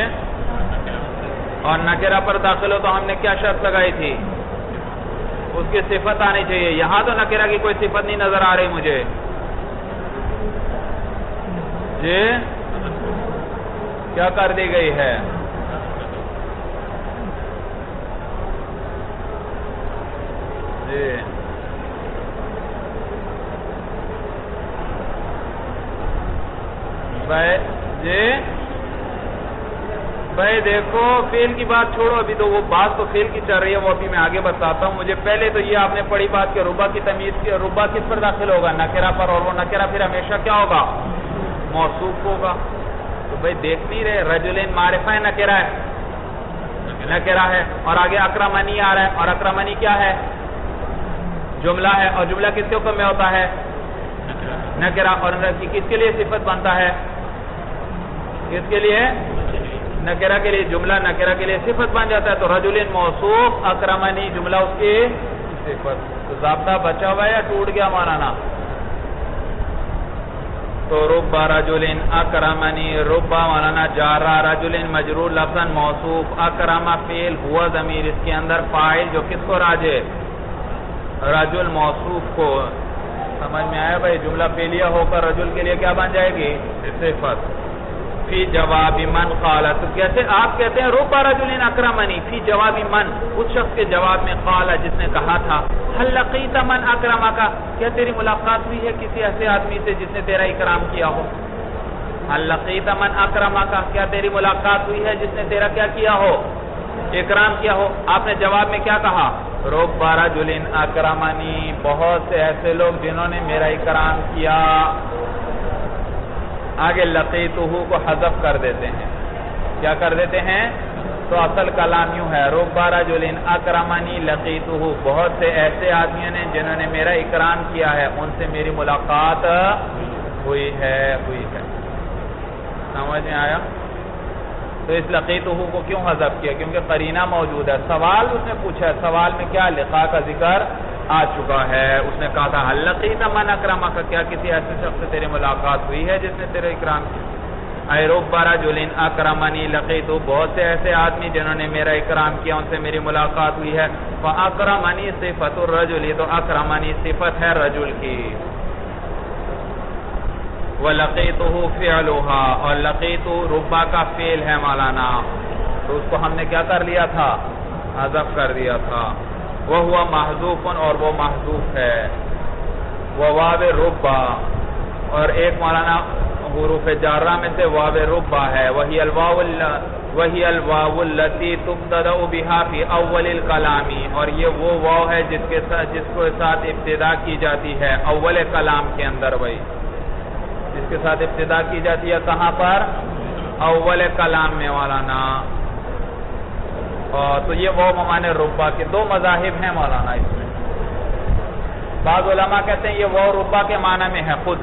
اور نکرہ پر داخل ہو تو ہم نے کیا شرط لگائی تھی؟ اس کی صفت آنی چاہیے۔ یہاں تو نکرہ کی کوئی صفت نہیں نظر آ رہی مجھے۔ جی کیا کر دی گئی ہے؟ جی بھائی دیکھو فعل کی بات چھوڑو، ابھی تو وہ بات تو فعل کی چل رہی ہے، وہ ابھی میں آگے بتاتا ہوں۔ مجھے پہلے تو یہ آپ نے پڑھی بات کہ ربا کی تمیز کی، ربا کس پر داخل ہوگا؟ نکرہ پر، اور وہ نکرہ پھر ہمیشہ کیا ہوگا؟ موصوف ہوگا۔ تو بھائی دیکھ نہیں رہے، رجلین معرفہ ہے، نکرہ ہے، نکرہ ہے، اور آگے اکرمنی آ رہا ہے، اور اکرمنی کیا ہے؟ جملہ ہے، اور جملہ کس کے حکم میں ہوتا ہے؟ نکرہ، اور کس کے لیے صفت بنتا ہے؟ کس کے لیے؟ نکرہ کے لیے۔ جملہ نکرہ کے لیے صفت بن جاتا ہے، تو رجل موصوف، اکرمنی جملہ اس کی صفت۔ تو ضابطہ بچا ہوا ہے یا ٹوٹ گیا مولانا؟ تو رب رجل اکرمنی، رب مولانا جارہ، رجل مجرور لفظاً موصوف، اکرم فعل، ہوا ضمیر، اس کے اندر فاعل جو کس کو راجع؟ رجل موصوف کو۔ سمجھ میں آیا بھائی؟ جملہ فعلیہ ہو کر رجل کے لیے کیا بن جائے گی؟ صفت۔ فی جواب من قال، تو کیسے آپ کہتے ہیں رب رجل اکرمنی، فی جواب من، اس شخص کے جواب میں قال جس نے کہا تھا هل لقیت من اکرمک، کیا تیری ملاقات ہوئی ہے کسی ایسے آدمی سے جس نے تیرا اکرام کیا ہو؟ هل لقیت من اکرمک، کیا تیری ملاقات ہوئی ہے جس نے تیرا کیا کیا ہو؟ اکرام کیا ہو؟ آپ نے جواب میں کیا کہا؟ رب رجل اکرمنی، بہت سے ایسے لوگ جنہوں نے میرا اکرام کیا۔ آگے لقیتہ کو حذف کر دیتے ہیں، کیا کر دیتے ہیں؟ تو اصل کلام یوں ہے رب رجل اکرمنی لقیتہ، بہت سے ایسے آدمیوں نے جنہوں نے میرا اکرام کیا ہے، ان سے میری ملاقات ہوئی ہے۔ سمجھ میں آیا؟ تو اس لقیتہ کو کیوں حذف کیا؟ کیونکہ قرینہ موجود ہے، سوال اس نے پوچھا ہے، سوال میں کیا لقاء کا ذکر آ چکا ہے، اس نے کہا تھا هل لقیت من اکرمک، کیا کسی ایسے شخص سے تیری ملاقات ہوئی ہے جس نے تیرا اکرام کیا؟ اے رب رجل اکرمنی لقیت، بہت سے ایسے آدمی جنہوں نے میرا اکرام کیا ان سے میری ملاقات ہوئی ہے۔ فاکرمنی صفت الرجل، تو اکرمنی صفت ہے رجل کی، وَلَقِيتُهُ فِعْلُهَا، اور لقیت ربا کا فعل ہے مولانا، تو اس کو ہم نے کیا کر لیا تھا؟ حذف کر دیا تھا۔ وَهُوَ مَحْذُوفٌ، اور وہ محذوف ہے۔ وَوَاوِ رُبَّا، اور ایک مولانا حروف جارہ میں سے واو ربا ہے، وَهِيَ الْوَاوُ الَّتِي تُبْتَدَأُ بِهَا فِي أَوَّلِ الْكَلَامِ، اور یہ وہ واو ہے جس کو ساتھ ابتدا کی جاتی ہے اول کلام کے اندر، بھائی جس کے ساتھ ابتدا کی جاتی ہے کہاں پر؟ اول کلام میں مولانا۔ تو یہ وہ معنی ربا کے دو مذاہب ہیں مولانا اس میں۔ بعض علماء کہتے ہیں یہ وہ ربا کے معنی میں ہے خود،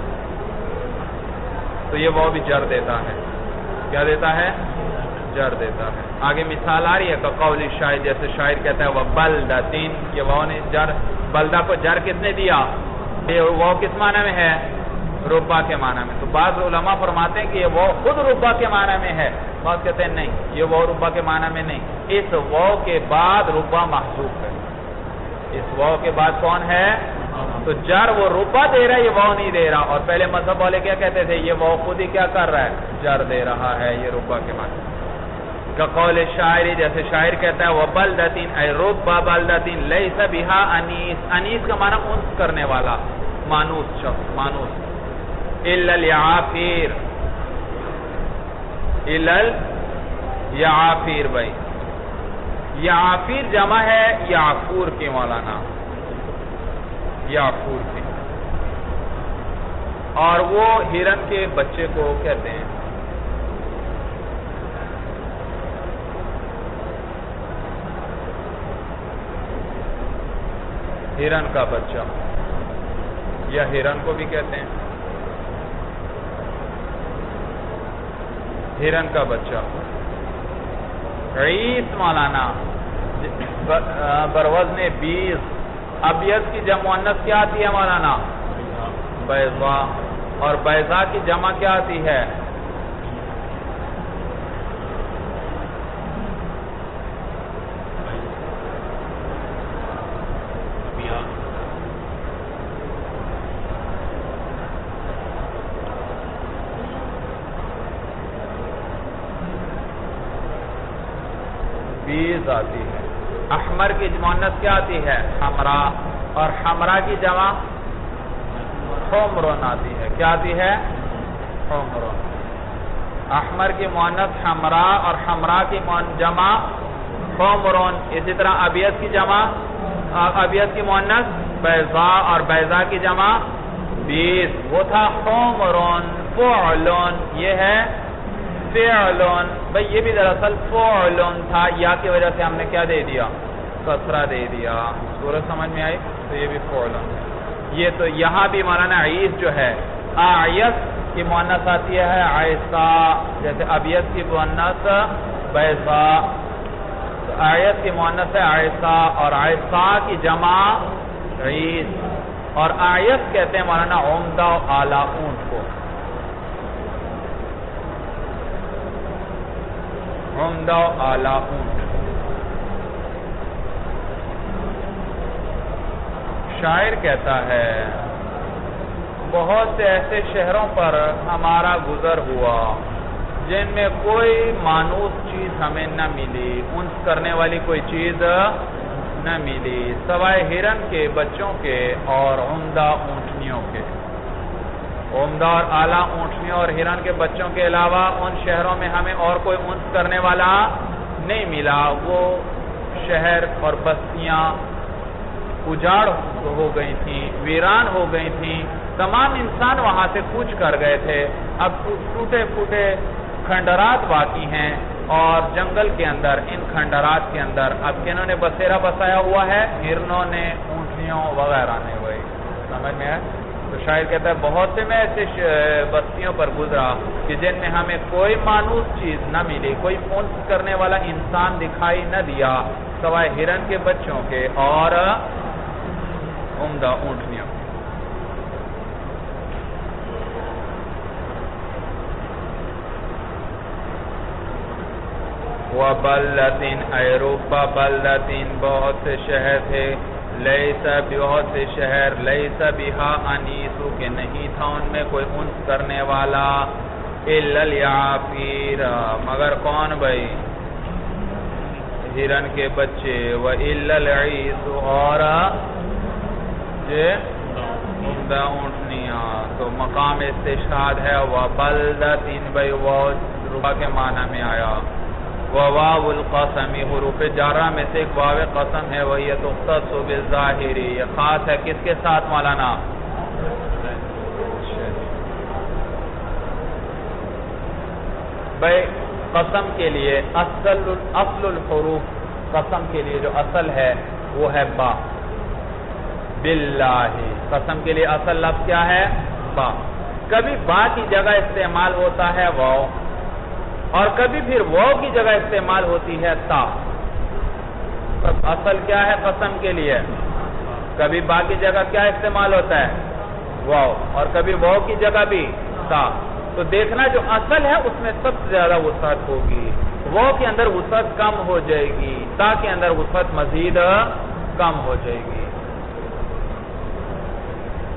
تو یہ وہ بھی جر دیتا ہے، کیا دیتا ہے؟ جر دیتا ہے۔ آگے مثال آ رہی ہے کہ قول شاعر، جیسے شاعر کہتا ہے وَبَلْدَةٍ، یہ وہ نے جر، بلدہ کو جر کس نے دیا؟ یہ وہ کس معنی میں ہے؟ ربا کے معنی میں۔ تو بعض علماء فرماتے ہیں کہ یہ وہ خود ربا کے معنی میں ہے، بعض کہتے ہیں نہیں یہ وہ ربا کے معنی میں نہیں، اس وہ کے بعد ربا محذوف ہے۔ اس وہ کے بعد کون ہے؟ تو جر وہ ربا دے رہا ہے، یہ وہ نہیں دے رہا، اور پہلے مذہب والے کیا کہتے تھے؟ یہ وہ خود ہی کیا کر رہا ہے؟ جر دے رہا ہے، یہ ربا کے معنی۔ قول شاعری، جیسے شاعر کہتا ہے وَبَلْدَةٍ، اے رُبَّ بَلْدَةٍ لَيْسَ بِهَا أَنِيسٌ، انیس کا معنی انس کرنے والا، مانوس شخص، مانوس۔ إِلَّا الْيَعَافِيرُ، إِلَّا الْيَعَافِيرُ، بھائی یعافیر جمع ہے یعفور کی مولانا، یعفور کی، اور وہ ہرن کے بچے کو کہتے ہیں۔ ہرن کا بچہ یا ہرن کو بھی کہتے ہیں، ہرن کا بچہ۔ عیس مولانا بروزن 20، ابیض کی جمع مؤنث کیا آتی ہے مولانا؟ بیضاء، اور بیضاء کی جمع کیا آتی ہے؟ آتی ہے۔ احمر کی مؤنث کیا آتی ہے؟ حمرا، اور حمرا کی جمع حمرن آتی ہے، کیا آتی ہے؟ حمرن۔ احمر کی مؤنث حمرا اور حمرا کی جمع حمرن۔ اسی طرح ابیض کی جمع، ابیض کی مؤنث بیضاء اور بیضاء کی جمع 20، وہ تھا حمرن فعلن، یہ ہے فعلن، بھئی یہ بھی دراصل فعلن تھا، یا کی وجہ سے ہم نے کیا دے دیا؟ کسرہ دے دیا۔ سورج سمجھ میں آئی؟ تو یہ بھی فعلن ہے۔ یہ تو یہاں بھی مولانا عیس جو ہے آیت کی مؤنث آتی ہے عیسا، جیسے ابیض کی مؤنث بیضاء، آیت کی مؤنث ہے عیسا، اور عیسا کی جمع عیس، اور آیت کہتے ہیں مولانا عمدہ و اعلیٰ اونٹ کو، عمدہ و اعلیٰ اونٹ۔ شاعر کہتا ہے بہت سے ایسے شہروں پر ہمارا گزر ہوا جن میں کوئی مانوس چیز ہمیں نہ ملی، انس کرنے والی کوئی چیز نہ ملی، سوائے ہرن کے بچوں کے اور عمدہ اونٹنیوں کے۔ عمدہ اور اعلیٰ اونٹنیوں اور ہرن کے بچوں کے علاوہ ان شہروں میں ہمیں اور کوئی انس کرنے والا نہیں ملا۔ وہ شہر اور بستیاں اجاڑ ہو گئی تھیں، ویران ہو گئی تھیں، تمام انسان وہاں سے کوچ کر گئے تھے۔ اب ٹوٹے پھوٹے کھنڈرات باقی ہیں، اور جنگل کے اندر، ان کھنڈرات کے اندر اب کنہوں نے بسیرا بسایا ہوا ہے؟ ہرنوں نے، اونٹنیوں وغیرہ نے۔ وہی سمجھ میں ہے؟ تو شاعر کہتا ہے بہت سے میں ایسے بستیوں پر گزرا کہ جن میں ہمیں کوئی مانوس چیز نہ ملی، کوئی انس کرنے والا انسان دکھائی نہ دیا، سوائے ہرن کے بچوں کے اور عمدہ اونٹنیوں۔ وَبَلَّةٍ اے رُبَّ بَلَّةٍ بہت سے شہر تھے، لَيْسَ بہت سے شہر، لَيْسَ بِهَا أَنِيسُ کہ نہیں تھا ان میں کوئی انس کرنے والا، إِلَّا الْيَعَافِيرَ مگر کون بھائی؟ ہرن کے بچے، وَإِلَّا الْعِيسُ اور عمدہ اونٹنیاں۔ تو مقام استشہاد ہے وَبَلَّةٍ بھائی، وہ ربا کے معنی میں آیا۔ وواو القسم حروف جارہ میں سے ایک واو قسم ہے، وہی تختص بالظاہر، یہ خاص ہے کس کے ساتھ مولانا؟ بھائی قسم کے لیے اصل الحروف، قسم کے لیے جو اصل ہے وہ ہے با۔ باللہ قسم کے لیے اصل لفظ کیا ہے؟ با۔ کبھی با کی جگہ استعمال ہوتا ہے واو، اور کبھی پھر واو کی جگہ استعمال ہوتی ہے تا۔ اصل کیا ہے قسم کے لیے؟ کبھی با کی جگہ کیا استعمال ہوتا ہے؟ واو، اور کبھی واو کی جگہ بھی تا۔ تو دیکھنا جو اصل ہے اس میں سب سے زیادہ وسعت ہوگی، واو کے اندر وسعت کم ہو جائے گی، تا کے اندر وسعت مزید کم ہو جائے گی،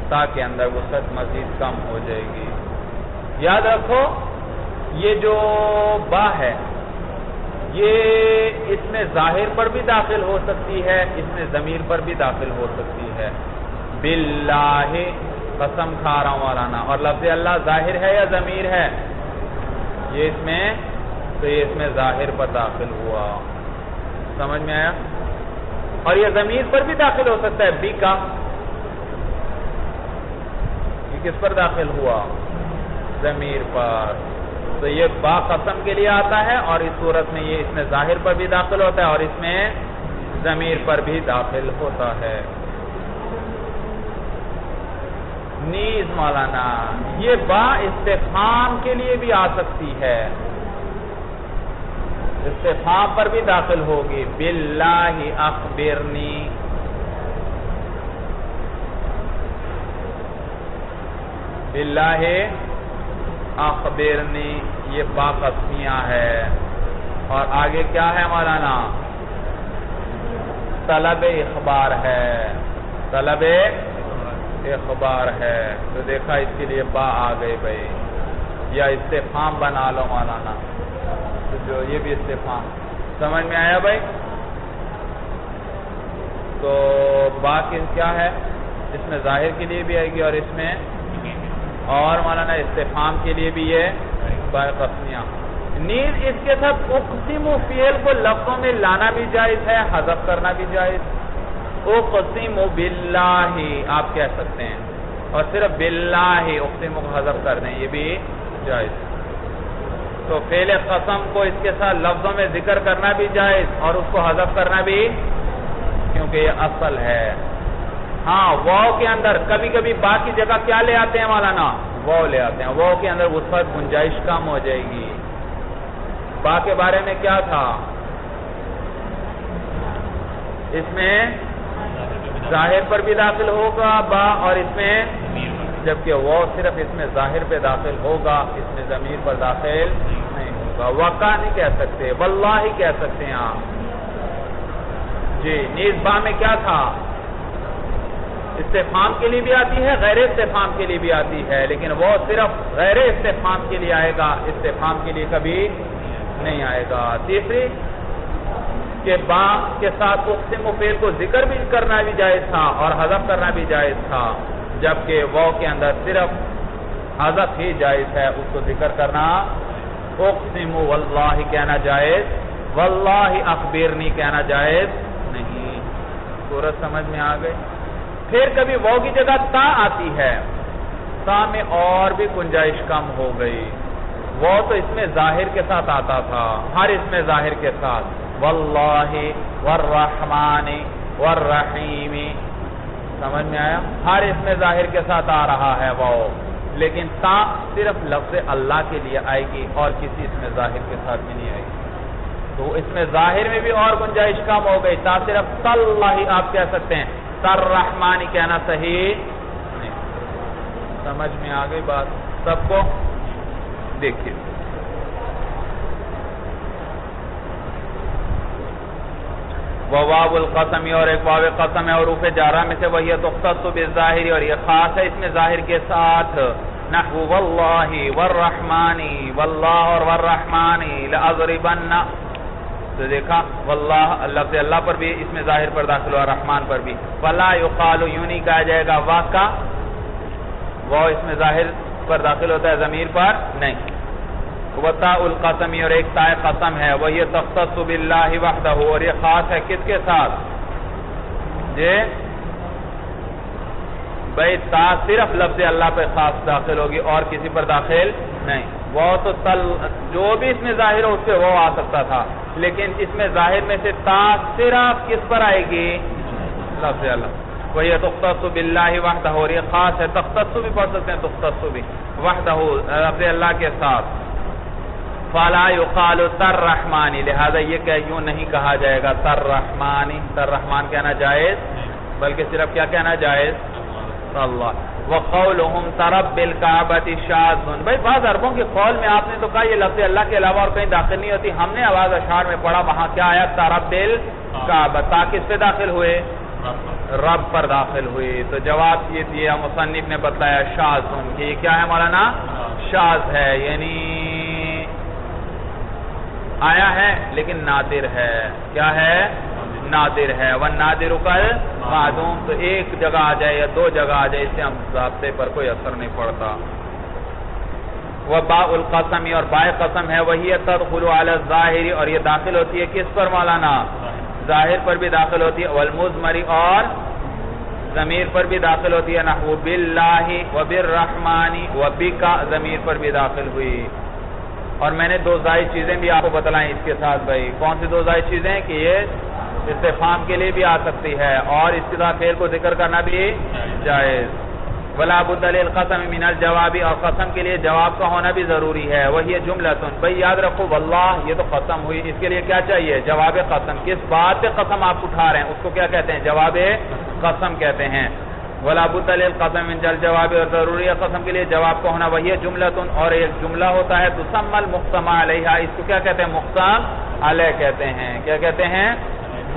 تا کے اندر وسعت مزید کم ہو جائے گی۔ یاد رکھو یہ جو با ہے یہ اس میں ظاہر پر بھی داخل ہو سکتی ہے، اس میں ضمیر پر بھی داخل ہو سکتی ہے۔ باللہ قسم کھا رہا ہوں مولانا، اور لفظ اللہ ظاہر ہے یا ضمیر ہے؟ یہ اس میں، تو یہ اس میں ظاہر پر داخل ہوا، سمجھ میں آیا؟ اور یہ ضمیر پر بھی داخل ہو سکتا ہے، بی کا، یہ کس پر داخل ہوا؟ ضمیر پر۔ تو یہ با قسم کے لیے آتا ہے، اور اس صورت میں یہ اس میں ظاہر پر بھی داخل ہوتا ہے اور اس میں ضمیر پر بھی داخل ہوتا ہے۔ نیز مولانا یہ با استفہام کے لیے بھی آ سکتی ہے، استفہام پر بھی داخل ہوگی۔ باللہ اخبرنی، باللہ اخبرنی، یہ با قسمیہ ہے۔ اور آگے کیا ہے مولانا؟ طلب اخبار ہے، طلب اخبار ہے۔ تو دیکھا اس کے لیے با آ گئی بھائی، یا استفہام بنا لو مولانا، تو جو یہ بھی استفہام، سمجھ میں آیا بھائی؟ تو با کیا ہے؟ اس میں ظاہر کے لیے بھی آئے گی اور اس میں، اور مولانا استفہام کے لیے بھی یہ با قسمیہ۔ نیز اس کے ساتھ اقسم فعل کو لفظوں میں لانا بھی جائز ہے، حذف کرنا بھی جائز۔ اقسم باللہ آپ کہہ سکتے ہیں، اور صرف باللہ اقسم کو حذف کر دیں، یہ بھی جائز۔ تو فعل قسم کو اس کے ساتھ لفظوں میں ذکر کرنا بھی جائز اور اس کو حذف کرنا بھی، کیونکہ یہ اصل ہے۔ ہاں واو کے اندر کبھی کبھی با کی جگہ کیا لے آتے ہیں مولانا؟ واو لے آتے ہیں، واو کے اندر وسعت گنجائش کم ہو جائے گی۔ با کے بارے میں کیا تھا؟ اس میں ظاہر پر بھی داخل ہوگا با، اور اس میں، جبکہ واو صرف اس میں ظاہر پہ داخل ہوگا، اس میں ضمیر پر داخل نہیں ہوگا۔ وقع نہیں کہہ سکتے، واللہ کہہ سکتے ہیں آپ۔ جی نیز با میں کیا تھا؟ استفہام کے لیے بھی آتی ہے، غیر استفہام کے لیے بھی آتی ہے، لیکن وہ صرف غیر استفہام کے لیے آئے گا، استفہام کے لیے کبھی نہیں آئے گا۔ تیسری کہ با کے ساتھ اقسم فعل کو ذکر بھی کرنا بھی جائز تھا اور حذف کرنا بھی جائز تھا، جبکہ وہ کے اندر صرف حذف ہی جائز ہے، اس کو ذکر کرنا اقسم واللہ کہنا جائز، واللہ اخبرنی کہنا جائز نہیں۔ سورج سمجھ میں آ گئی؟ پھر کبھی وہ کی جگہ تا آتی ہے، تا میں اور بھی گنجائش کم ہو گئی، وہ تو اس میں ظاہر کے ساتھ آتا تھا، ہر اس میں ظاہر کے ساتھ، واللہ والرحمن والرحیم، سمجھ میں آیا؟ ہر اس میں ظاہر کے ساتھ آ رہا ہے وہ، لیکن تا صرف لفظ اللہ کے لیے آئے گی اور کسی اس میں ظاہر کے ساتھ بھی نہیں آئے گی، تو اس میں ظاہر میں بھی اور گنجائش کم ہو گئی، تا صرف تاللہ آپ کہہ سکتے ہیں، تررحمانی کہنا صحیح نہیں۔ سمجھ میں آ گئی بات سب کو؟ دیکھیے واو القسم، اور ایک واو قسم ہے حروف جارہ میں سے، وہی تختص بالظاہر، اور یہ خاص ہے اس میں ظاہر کے ساتھ، نحو واللہ والرحمن، واللہ اور والرحمن لأضربن، تو دیکھا واللہ لفظ اللہ پر بھی اس میں ظاہر پر داخل ہوا، رحمان پر بھی، فلا یقال یوں نہیں کہا جائے گا واقع، وہ اس میں ظاہر پر داخل ہوتا ہے ضمیر پر نہیں۔ وَتَاءُ الْقَسَمِ، اور ایک تاء قسم ہے، وَهِيَ تَخْتَصُّ بِاللَّهِ وَحْدَهُ، اور یہ خاص ہے کس کے ساتھ؟ بھئی تا صرف لفظ اللہ پہ خاص داخل ہوگی اور کسی پر داخل نہیں، وہ تو جو بھی اس میں ظاہر ہو اس پہ وہ آ سکتا تھا، لیکن اس میں ظاہر میں سے تا صرف کس پر آئے گی؟ لفظ اللہ۔ وَهِيَ تُخْتَصُّ بِاللَّهِ وَحْدَهُ، اور یہ خاص ہے، تختص بھی پڑھ سکتے ہیں، تختص بھی وحدہ لفظ اللہ کے ساتھ، فَلَا يُقَالُ تَرْرَحْمَانِ، لہذا یہ کہ یوں نہیں کہا جائے گا تَرْرَحْمَانِ، تَرْرَحْمَان کہنا جائز، بلکہ صرف کیا کہنا جائز؟ اللہ۔ وَقَوْلُهُمْ تَرَبِّ الْكَعْبَةِ شَاذٌ، بھئی بعض عربوں کے قول میں آپ نے تو کہا یہ لفظ اللہ کے علاوہ اور کہیں داخل نہیں ہوتی، ہم نے آواز اشعار میں پڑھا، وہاں کیا آیا؟ تَرَبِّ الْكَعْبَةِ، تا کس پہ داخل ہوئے؟ رب پر داخل ہوئی، تو جواب یہ دیا مصنف نے بتایا شاذ، کہ یہ کیا ہے مولانا؟ شاذ ہے، یعنی آیا ہے لیکن نادر ہے، کیا ہے؟ نادر ہے، وَالنَّادِرُ كَالْمَعْدُومِ، تو ایک جگہ آ جائے یا دو جگہ آ جائے، اس سے ہم ضابطے پر کوئی اثر نہیں پڑتا۔ وَبَاءُ الْقَسَمِ، اور بائے قسم ہے، وَهِيَ تَدْخُلُ عَلَى الظَّاهِرِ، اور یہ داخل ہوتی ہے کس پر مولانا؟ ظاہر پر بھی داخل ہوتی ہے، والمضمر، اور ضمیر پر بھی داخل ہوتی ہے، نحو باللہ وبالرحمن وبک، ضمیر پر بھی داخل ہوئی۔ اور میں نے دو زائد چیزیں بھی آپ کو بتلائیں اس کے ساتھ، بھائی کون سی دو زائد چیزیں؟ کہ یہ استفہام کے لیے بھی آ سکتی ہے اور استدعاء فعل کو ذکر کرنا بھی جائز۔ وَلَا بُدَّ لِلْقَسَمِ مِنَ الْجَوَابِ، اور قسم کے لیے جواب کا ہونا بھی ضروری ہے، وَهِيَ جُمْلَةٌ، بھئی یاد رکھو واللہ یہ تو قسم ہوئی، اس کے لیے کیا چاہیے؟ جواب قسم، کس بات پہ قسم آپ اٹھا رہے ہیں اس کو کیا کہتے ہیں؟ جواب قسم کہتے ہیں۔ وَلَا بُدَّ لِلْقَسَمِ مِنَ الْجَوَابِ، اور ضروری ہے قسم کے لیے جواب کا ہونا، وَهِيَ جُمْلَةٌ، اور ایک جملہ ہوتا ہے، تُسَمَّى الْمُقْسَمَ عَلَيْهَا، اس کو کیا کہتے ہیں؟ مقسم علیہ کہتے ہیں، کیا کہتے ہیں؟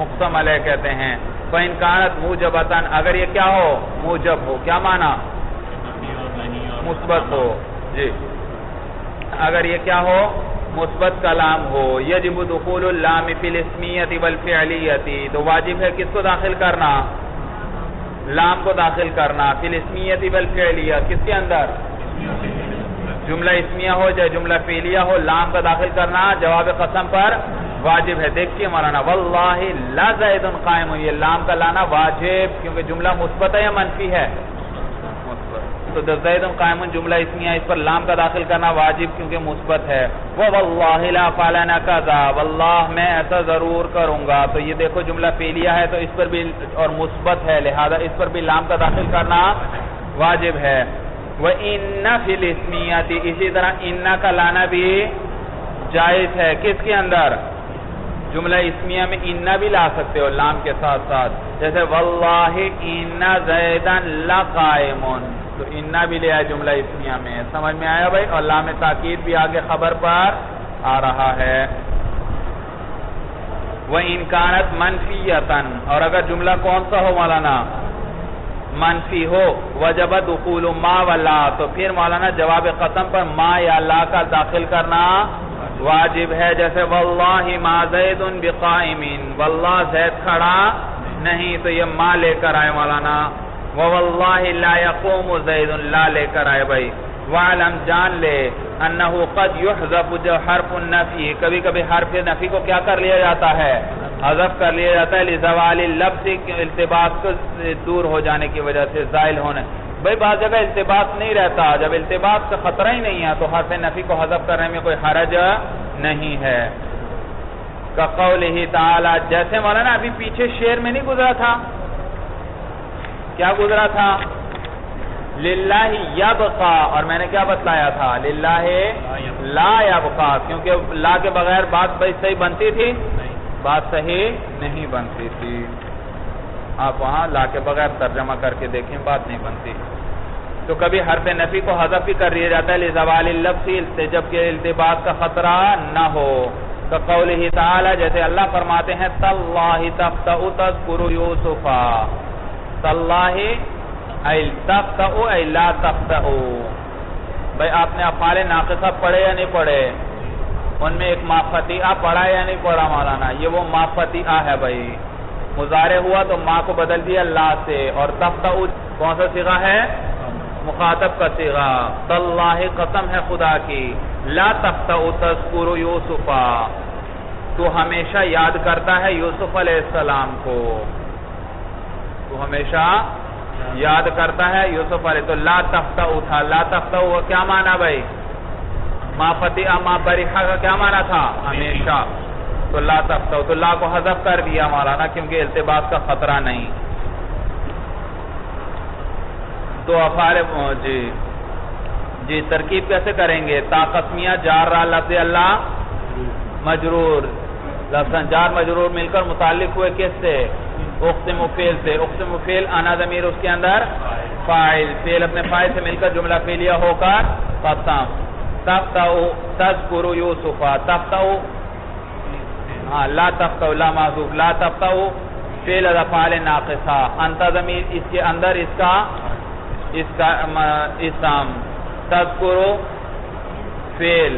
مقسم علیہ کہتے ہیں۔ فَإِنْ كَانَتْ مُوجَبَةً، اگر یہ کیا ہو؟ موجب ہو، کیا معنی؟ مثبت ہو، جی اگر یہ کیا ہو؟ مثبت کلام ہو، یجب دخول اللام فی الاسمیت والفعلیت، تو واجب ہے کس کو داخل کرنا؟ لام کو داخل کرنا، فی الاسمیت والفعلیت، کس کے اندر؟ جملہ اسمیہ ہو جائے جملہ فعلیہ ہو، لام کا داخل کرنا جواب قسم پر واجب ہے۔ دیکھیے مولانا، واللہ لا زید قائم، یہ لام کا لانا واجب، کیونکہ جملہ مثبت ہے یا منفی ہے؟ تو زید قائم جملہ اسمیہ، اس پر لام کا داخل کرنا واجب کیونکہ مثبت ہے۔ وَوَاللَّهِ لَا فَعْلَنَ كَذَا، واللہ میں ایسا ضرور کروں گا، تو یہ دیکھو جملہ فعلیہ ہے تو اس پر بھی اور مثبت ہے، لہذا اس پر بھی لام کا داخل کرنا واجب ہے۔ وَإِنَّ فِي الْإِسْمِيَّةِ، اسی طرح اِنَّ کا لانا بھی جائز ہے، کس کے اندر؟ جملہ اسمیہ میں اِنَّ بھی لا سکتے ہو لام کے ساتھ ساتھ، جیسے وَاللَّهِ إِنَّ زَيْدًا لَقَائِمٌ، تو اِنَّ بھی لیا ہے جملہ اسمیہ میں، سمجھ میں آیا بھائی؟ اور لام تاکید بھی آگے خبر پر آ رہا ہے۔ وَإِنْ كَانَتْ مَنْفِيَّةً، اور اگر جملہ کون سا ہو مولانا؟ منفی ہو وجب دخول ما و لا، تو پھر مولانا جواب قسم پر ما یا لا کا داخل کرنا واجب ہے. جیسے واللہ ما زید بقائم، واللہ زید کھڑا نہیں، تو یہ ما لے کر آئے مولانا. واللہ لا یقوم زید، لا لے کر آئے بھائی. وعلم جان لے انہو قد یحذف جو حرف النفی، کبھی کبھی حرف نفی کو کیا کر لیا جاتا ہے؟ حذف کر لیا جاتا ہے. لزوال اللبس، التباس کو دور ہو جانے کی وجہ سے، زائل ہونے. بھئی بعض جگہ التباس نہیں رہتا، جب التباس کا خطرہ ہی نہیں ہے تو حرف نفی کو حذف کرنے میں کوئی حرج نہیں ہے. کقولہ تعالی، جیسے مولانا ابھی پیچھے شعر میں نہیں گزرا تھا، کیا گزرا تھا؟ للہ یبقا، اور میں نے کیا بتلایا تھا؟ للہ لا یبقا، کیونکہ لا کے بغیر بات بھئی صحیح بنتی تھی؟ بات صحیح نہیں بنتی تھی. آپ وہاں لا کے بغیر ترجمہ کر کے دیکھیں، بات نہیں بنتی. تو کبھی حرف نفی کو حذف بھی کر دیا جاتا ہے لزوال اللبس، جب کہ التباس کا خطرہ نہ ہو. تو قولہ تعالی، جیسے اللہ فرماتے ہیں تاللہ تفتأ تذکر یوسفا، تاللہ ای تفتأ ای لا تفتأ. بھئی آپ نے افعال ناقصہ پڑھے یا نہیں پڑھے؟ ان میں ایک ما فتیعہ پڑھا یا نہیں پڑھا مولانا؟ یہ وہ ما فتیعہ ہے بھئی. مضارع ہوا تو ما کو بدل دیا لا سے، اور تفتأ کون سا صیغہ ہے؟ مخاطب کا صیغہ. تاللہ قسم ہے خدا کی، لا تفتأ تذکر یوسفا، تو ہمیشہ یاد کرتا ہے یوسف علیہ السلام کو، تو ہمیشہ یاد کرتا ہے یوسف علیہ. تو لا تفتأ تھا، لا تفتأ کیا معنی بھئی؟ ما فتیعہ ما بریحہ کا کیا معنی تھا؟ ہمیشہ. تو لا تفتأ، تو لا کو حذف کر دیا مولانا کیونکہ التباس کا خطرہ نہیں. تو افعال جی ترکیب کیسے کریں گے؟ تا قسمیہ جار را لفظ اللہ مجرور، لفظاً جار مجرور مل کر متعلق ہوئے کس سے؟ اقسم فعل سے. اقسم فعل انا ضمیر اس کے اندر فاعل، فعل اپنے فاعل سے مل کر جملہ فعلیہ ہو کر قسم. تفتأ تذکر یوسفا، تفتأ لا تفتأ لا محذوف، لا تفتأ فعل افعال ناقصہ. انت ضمیر اس کے اندر اس کا اسم، تذکر فعل،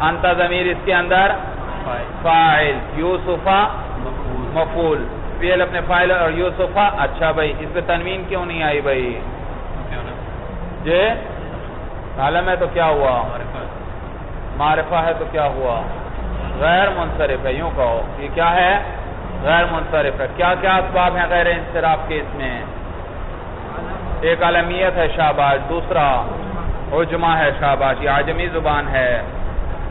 انت ضمیر اس کے اندر فاعل، یوسفا مفعول، فعل اپنے فاعل اور یوسفا. اچھا بھائی اس پہ تنوین کیوں نہیں آئی بھائی؟ جی عالم ہے تو کیا ہوا؟ معرفہ ہے تو کیا ہوا؟ غیر منصرف ہے. یوں کہو یہ کیا ہے؟ غیر منصرف ہے. کیا کیا اسباب ہیں غیر انصراف کے اس میں؟ ایک علمیت ہے شاباش، دوسرا عجمہ ہے شاباش، یہ عجمی زبان ہے.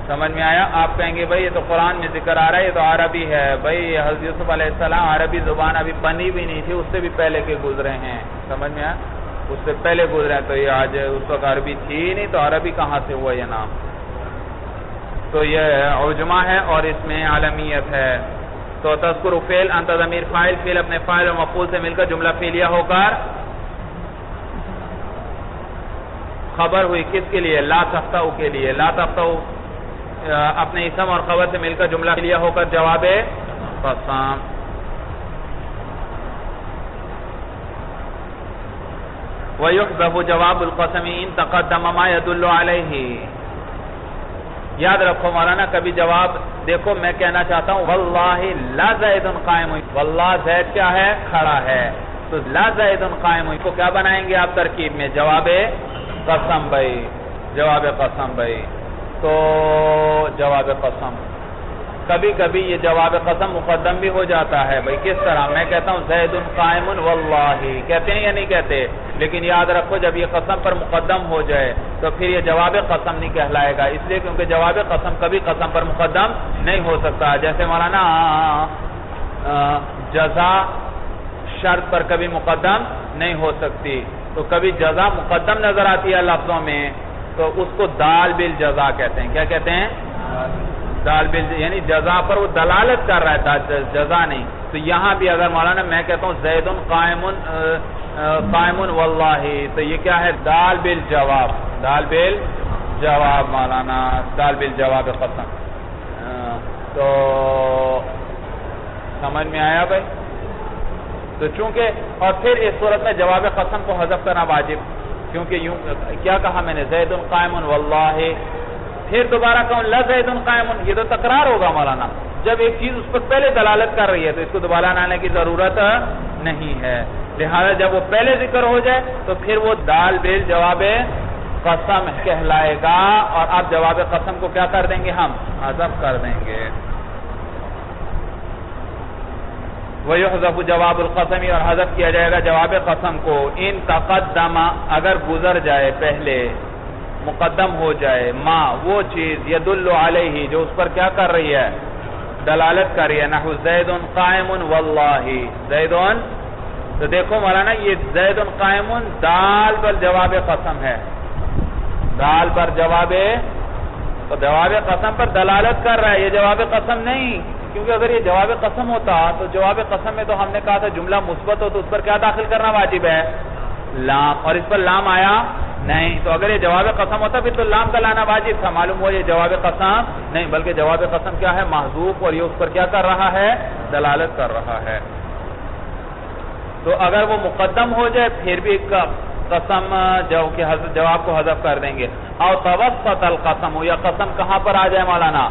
سمجھ میں آیا؟ آپ کہیں گے بھئی یہ تو قرآن میں ذکر آ رہا ہے، یہ تو عربی ہے. بھئی حضرت یوسف علیہ السلام عربی زبان ابھی بنی بھی نہیں تھی، اس سے بھی پہلے کے گزرے ہیں. سمجھ میں آیا؟ اس سے پہلے گزرے ہیں، تو یہ آج اس وقت عربی تھی نہیں، تو عربی کہاں سے ہوا یہ نام؟ تو یہ عجمہ ہے اور اس میں علمیت ہے. تو تذکر فعل، انت ضمیر فاعل، فعل اپنے فاعل اور مفعول سے مل کر جملہ فعلیہ ہو کر خبر ہوئی کس کے لیے؟ لا تفتأ کے لیے. لا تفتأ اپنے اسم اور خبر سے مل کر جملہ فعلیہ ہو کر جواب قسم. وَيُحْذَفُ جواب القسم ان تقدم ما يدل علیہ. یاد رکھو مولانا کبھی جواب دیکھو میں کہنا چاہتا ہوں واللہ لا زید قائم، واللہ زید کیا ہے؟ کھڑا ہے. تو لا زید قائم کو کیا بنائیں گے آپ ترکیب میں؟ جواب قسم بھائی، جواب قسم بھائی. تو جواب قسم کبھی کبھی یہ جواب قسم مقدم بھی ہو جاتا ہے بھائی. کس طرح؟ میں کہتا ہوں زید قائم واللہ، کہتے ہیں یا نہیں کہتے؟ لیکن یاد رکھو جب یہ قسم پر مقدم ہو جائے تو پھر یہ جواب قسم نہیں کہلائے گا، اس لیے کیونکہ جواب قسم کبھی قسم پر مقدم نہیں ہو سکتا. جیسے مولانا جزا شرط پر کبھی مقدم نہیں ہو سکتی، تو کبھی جزا مقدم نظر آتی ہے لفظوں میں تو اس کو دال بالجزا کہتے ہیں. کیا کہتے ہیں؟ دال بالجزا، یعنی جزا پر وہ دلالت کر رہا ہے، جزا نہیں. تو یہاں بھی اگر مولانا میں کہتا ہوں زید قائم واللہ، تو یہ کیا ہے؟ دال بالجواب، دال بالجواب مولانا، دال بالجواب قسم. تو سمجھ میں آیا بھائی؟ تو چونکہ اور پھر اس صورت میں جواب قسم کو حذف کرنا واجب، کیونکہ یوں کیا کہا میں نے زید قائم واللہ، پھر دوبارہ کہوں لزید قائم، یہ تو تکرار ہوگا مولانا، جب ایک چیز اس پر پہلے دلالت کر رہی ہے تو اس کو دوبارہ لانے کی ضرورت نہیں ہے، لہذا جب وہ پہلے ذکر ہو جائے تو پھر وہ دال بیل جواب قسم کہلائے گا، اور آپ جواب قسم کو کیا کر دیں گے؟ ہم حذف کر دیں گے۔ وَيُحْذَفُ جواب القسم، اور حذف کیا جائے گا جواب قسم کو، ان تقدم، اگر گزر جائے پہلے، مقدم ہو جائے، ما وہ چیز، يدل علیہ جو اس پر کیا کر رہی ہے؟ دلالت کر رہی ہے، نحو زید قائم واللہ، زید، تو دیکھو مولانا یہ زید قائم دال پر جواب قسم ہے، دال پر جواب قسم پر دلالت کر رہا ہے، یہ جواب قسم نہیں، کیونکہ اگر یہ جواب قسم ہوتا تو جواب قسم میں تو ہم نے کہا تھا جملہ مثبت ہو تو اس پر کیا داخل کرنا واجب ہے؟ لام، اور اس پر لام آیا نہیں، تو اگر یہ جواب قسم ہوتا پھر تو لام کا لانا واجب تھا، معلوم ہوا یہ جواب قسم نہیں بلکہ جواب قسم کیا ہے؟ محذوف، اور یہ اس پر کیا کر رہا ہے؟ دلالت کر رہا ہے۔ تو اگر وہ مقدم ہو جائے پھر بھی قسم جواب کو حذف کر دیں گے، او توسط القسم، یا قسم کہاں پر آ جائے مولانا؟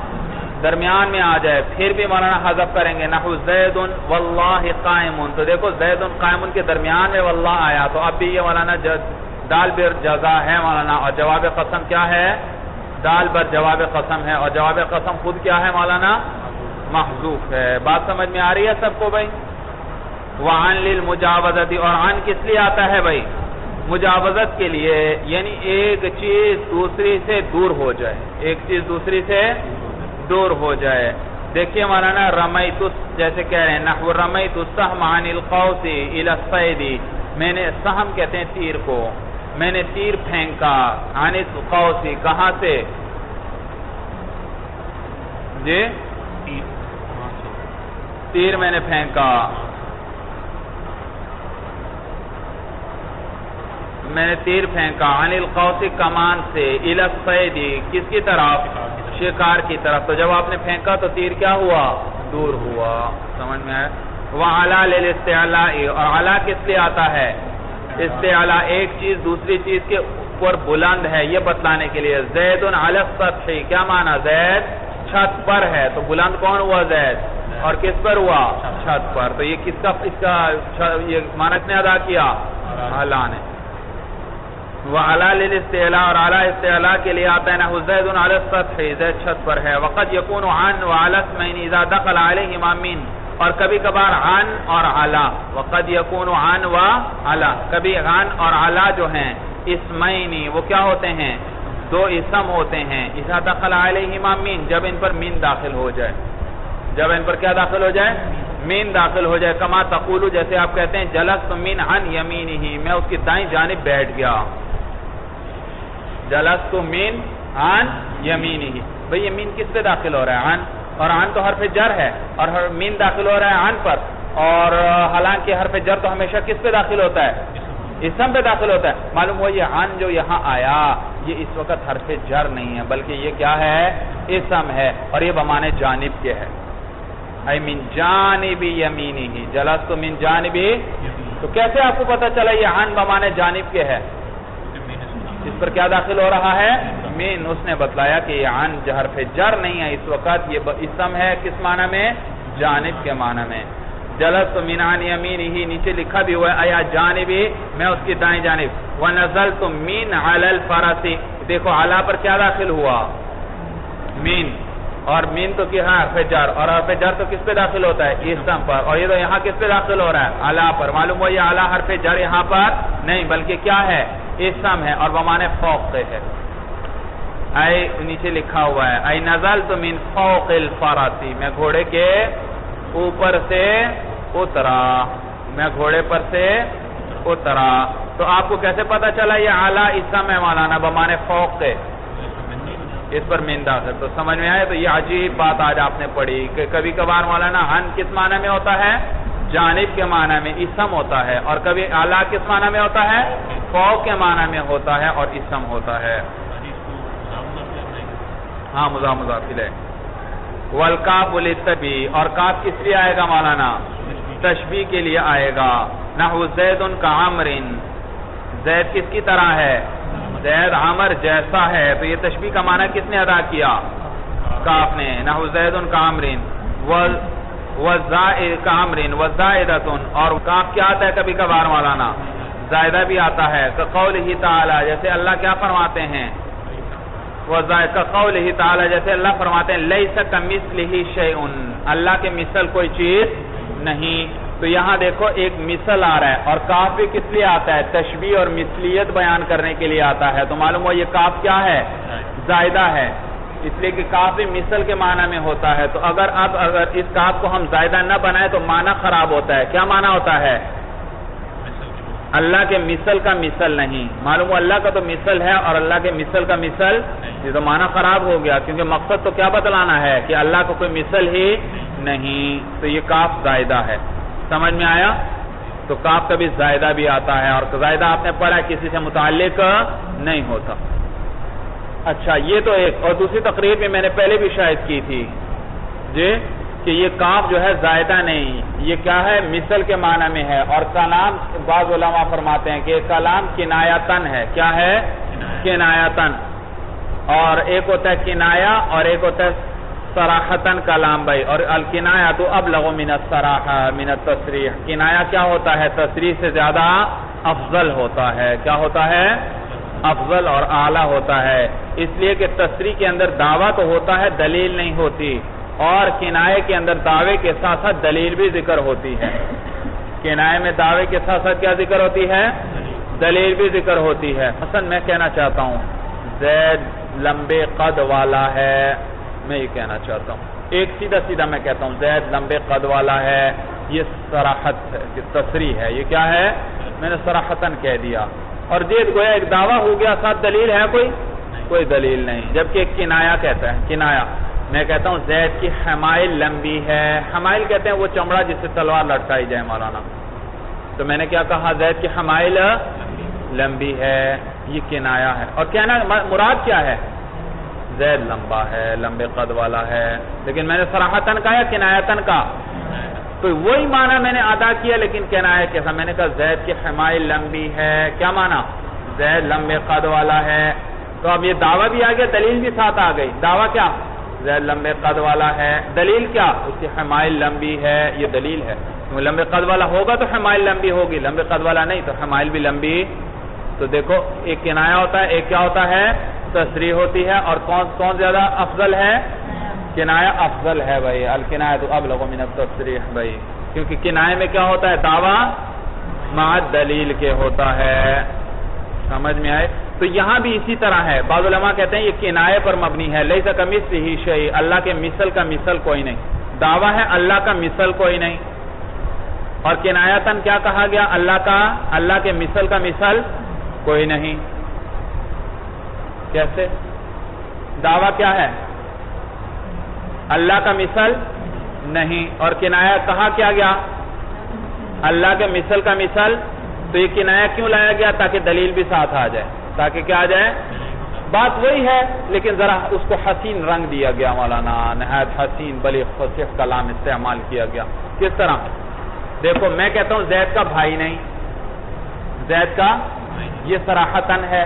درمیان میں آ جائے، پھر بھی مولانا حذف کریں گے، نحو زید واللہ قائم، تو دیکھو زید قائم کے درمیان میں واللہ آیا، تو اب بھی یہ مولانا دال بر جزا ہے مولانا، اور جواب قسم کیا ہے؟ دال بر جواب قسم ہے، اور جواب قسم خود کیا ہے مولانا؟ محذوف ہے۔ بات سمجھ میں آ رہی ہے سب کو بھائی؟ وعن للمجاوزت، اور عن کس لیے آتا ہے بھائی؟ مجاوزت کے لیے، یعنی ایک چیز دوسری سے دور ہو جائے، ایک چیز دوسری سے دور ہو جائے۔ دیکھیے مولانا رمیت، جیسے کہہ رہے ہیں نحو رمیت السہم عن القوس الى الصید، میں نے سہم کہتے ہیں تیر کو، میں نے تیر پھینکا، عن القوس کہاں سے؟ جی تیر میں نے پھینکا، میں نے تیر پھینکا، عن القوس کمان سے، الى الصید کس کی طرف؟ شکار کی طرف، تو جب آپ نے پھینکا تو تیر کیا ہوا؟ دور ہوا، سمجھ میں آیا؟ وَعَلَى لِلْإِسْتِعْلَاءِ، اور علا کس لیے آتا ہے؟ استعلاء، ایک چیز دوسری چیز کے اوپر بلند ہے یہ بتلانے کے لیے، زید علی السطح، کیا معنی؟ زید چھت پر ہے، تو بلند کون ہوا؟ زید، اور کس پر ہوا؟ چھت پر، تو یہ کس کا یہ معنی نے ادا کیا؟ علا نے۔ وَعَلَى لِلْإِسْتِعْلَاء، اور علا استعلاء کے لیے آتا ہے نحو زید علی السطح، زید چھت پر ہے۔ وَقَدْ يَكُونُ عَنْ وَعَلَى اسْمَيْنِ إِذَا دَخَلَ عَلَيْهِمَا مِنْ، اور کبھی کبھار عن اور علا، وَقَدْ يَكُونُ عَنْ وَعَلَى، کبھی عن اور علا جو ہیں اسمینی وہ کیا ہوتے ہیں؟ دو اسم ہوتے ہیں، اذا دخل علیہما مین، جب ان پر مین داخل ہو جائے، جب ان پر کیا داخل ہو جائے؟ مین داخل ہو جائے، کما تقولو، جیسے آپ کہتے ہیں جلست من عن یمینہ، میں اس کی دائیں جانب بیٹھ گیا، جلست من عن یمینہ، بھئی یہ مین کس پہ داخل ہو رہا ہے؟ عن، اور عن تو حرف جر ہے، اور مین داخل ہو رہا ہے عن پر، اور حالانکہ حرف جر تو ہمیشہ کس پہ داخل ہوتا ہے؟ اسم پہ داخل ہوتا ہے، معلوم ہوا یہ عن جو یہاں آیا یہ اس وقت حرف جر نہیں ہے بلکہ یہ کیا ہے؟ اسم ہے، اور یہ بمانے جانب کے ہے، ای من جانب یمینہ، جلست من جانب، تو کیسے آپ کو پتا چلا یہ عن بمانے جانب کے ہے؟ اس پر کیا داخل ہو رہا ہے؟ مین، اس نے بتلایا کہ یہ عن حرف جر نہیں ہے اس وقت، یہ اسم ہے کس معنی میں؟ جانب کے معنی میں۔ جلست من عن یمینہ، نیچے لکھا بھی ہوا ہے ایا جانبی، میں اس کی دائیں جانب، ونزلت من علی الفرس، دیکھو علا پر کیا داخل ہوا؟ مین، اور مین تو کیا ہے؟ حرف جر، اور حرف جر تو کس پہ داخل ہوتا ہے؟ اسم پر، اور یہ تو یہاں کس پہ داخل ہو رہا ہے؟ علا پر، معلوم ہوا یہ علا حرف جر یہاں پر نہیں بلکہ کیا ہے؟ اسم ہے، اور بمانے فوق سے ہے، اے نیچے لکھا ہوا ہے اے نزلت من فوق الفرس، میں گھوڑے کے اوپر سے اترا، میں گھوڑے پر سے اترا، تو آپ کو کیسے پتا چلا یہ اعلیٰ اسم ہے مولانا بمانے فوق سے؟ اس پر من داخل، تو سمجھ میں آئے؟ تو یہ عجیب بات آج آپ نے پڑھی کہ کبھی کبھار مولانا عن کس معنی میں ہوتا ہے؟ جانب کے معنی میں اسم ہوتا ہے، اور کبھی اعلیٰ کس معنی میں ہوتا ہے؟ فوق کے معنی میں ہوتا ہے اور اسم ہوتا ہے۔ ہاں مضاف مضاف الیہ۔ والکاف للتبی، اور کاف کس لیے آئے گا مولانا؟ تشبیہ کے لیے آئے گا. نحو زید کعمر، زید کس کی طرح ہے؟ زید عمر جیسا ہے. تو یہ تشبیہ کا معنی کس نے ادا کیا؟ کاف نے. نحو زید کعمر کعمر وزائدۃ، اور کاف کیا آتا ہے کبھی کبھار مولانا؟ زائدہ بھی آتا ہے. کقولہ تعالی، جیسے اللہ کیا فرماتے ہیں؟ کقولہ تعالی، جیسے اللہ فرماتے ہیں لیس کمثلہ شیء، اللہ کے مثل کوئی چیز نہیں. تو یہاں دیکھو ایک مثل آ رہا ہے، اور کاف بھی کس لیے آتا ہے؟ تشبیہ اور مثلیت بیان کرنے کے لیے آتا ہے. تو معلوم ہو یہ کاف کیا ہے؟ زائدہ ہے، اس لیے کہ کاف بھی مثل کے معنی میں ہوتا ہے. تو اگر اس کاف کو ہم زائدہ نہ بنائیں تو معنی خراب ہوتا ہے. کیا معنی ہوتا ہے؟ اللہ کے مثل کا مثل نہیں. معلوم ہو اللہ کا تو مثل ہے اور اللہ کے مثل کا مثل، یہ تو معنی خراب ہو گیا، کیونکہ مقصد تو کیا بتلانا ہے کہ اللہ کو کوئی مثل ہی نہیں. تو یہ کاف زائدہ ہے. سمجھ میں آیا؟ تو کاف کا بھی زائدہ بھی آتا ہے، اور زائدہ آپ نے پڑھا کسی سے متعلق نہیں ہوتا. اچھا یہ تو ایک. اور دوسری تقریر میں نے پہلے بھی شاید کی تھی جی کہ یہ کاف جو ہے زائدہ نہیں، یہ کیا ہے؟ مثل کے معنی میں ہے. اور کلام بعض علماء فرماتے ہیں کہ کلام کنایتن ہے. کیا ہے؟ کنایتن. اور ایک ہوتا ہے کنایا اور ایک ہوتا ہے صراحتن کلام بھائی. اور الکنایا تو ابلغ من الصراحہ من التصریح. کنایا کیا ہوتا ہے؟ تصریح سے زیادہ افضل ہوتا ہے. کیا ہوتا ہے؟ افضل اور اعلیٰ ہوتا ہے. اس لیے کہ تصریح کے اندر دعویٰ تو ہوتا ہے، دلیل نہیں ہوتی. اور کنائے کے اندر دعوے کے ساتھ ساتھ دلیل بھی ذکر ہوتی ہے. کنائے میں دعوے کے ساتھ ساتھ کیا ذکر ہوتی ہے؟ دلیل بھی ذکر ہوتی ہے. مثلا میں کہنا چاہتا ہوں زید لمبے قد والا ہے، میں یہ کہنا چاہتا ہوں، ایک سیدھا میں کہتا ہوں زید لمبے قد والا ہے. یہ صراحت ہے، یہ تصریح ہے. یہ کیا ہے؟ میں نے صراحتاً کہہ دیا. اور زید گویا ایک دعویٰ ہو گیا، ساتھ دلیل ہے کوئی دلیل نہیں. جبکہ ایک کنایا کہتا ہے. کنایا میں کہتا ہوں زید کی حمائل لمبی ہے. حمائل کہتے ہیں وہ چمڑا جس سے تلوار لٹکائی جائے مولانا. تو میں نے کیا کہا؟ زید کی حمائل لمبی ہے. یہ کنایا ہے. اور کہنا مراد کیا ہے؟ زید لمبا ہے، لمبے قد والا ہے. لیکن میں نے صراحتاً کہا یا کنایتاً کہا؟ تو وہی معنی میں نے ادا کیا، لیکن کنایا کیسا؟ میں نے کہا زید کی حمائل لمبی ہے. کیا معنی؟ زید لمبے قد والا ہے. تو اب یہ دعویٰ بھی آ گیا، دلیل بھی ساتھ آ گئی. دعویٰ کیا؟ زید لمبے قد والا ہے. دلیل کیا؟ اس کی حمائل لمبی ہے. یہ دلیل ہے. لمبے قد والا ہوگا تو حمائل لمبی ہوگی، لمبے قد والا نہیں تو حمائل بھی لمبی. تو دیکھو ایک کنایا ہوتا ہے، ایک کیا ہوتا ہے؟ تصریح ہوتی ہے. اور کون زیادہ افضل ہے؟ کنایا افضل ہے بھائی. الکنایا تو ابلغ من التصریح بھائی، کیونکہ کنائے میں کیا ہوتا ہے؟ دعویٰ مع دلیل کے ہوتا ہے. سمجھ میں آئے؟ تو یہاں بھی اسی طرح ہے. بعض علماء کہتے ہیں یہ کنائے پر مبنی ہے. لیس کمثلہ شیء، اللہ کے مثل کا مثل کوئی نہیں. دعویٰ ہے اللہ کا مثل کوئی نہیں. اور کنایتاً کیا کہا گیا؟ اللہ کے مثل کا مثل کوئی نہیں. کیسے؟ دعویٰ کیا ہے؟ اللہ کا مثل نہیں. اور کنایا کہا کیا گیا؟ اللہ کے مثل کا مثل. تو یہ کنایا کیوں لایا گیا؟ تاکہ دلیل بھی ساتھ آ جائے. تاکہ کیا آ جائے؟ بات وہی ہے لیکن ذرا اس کو حسین رنگ دیا گیا مولانا. نہایت حسین بلیغ فصیح کلام استعمال کیا گیا. کس طرح؟ دیکھو میں کہتا ہوں زید کا بھائی نہیں، زید کا، یہ صراحتاً ہے.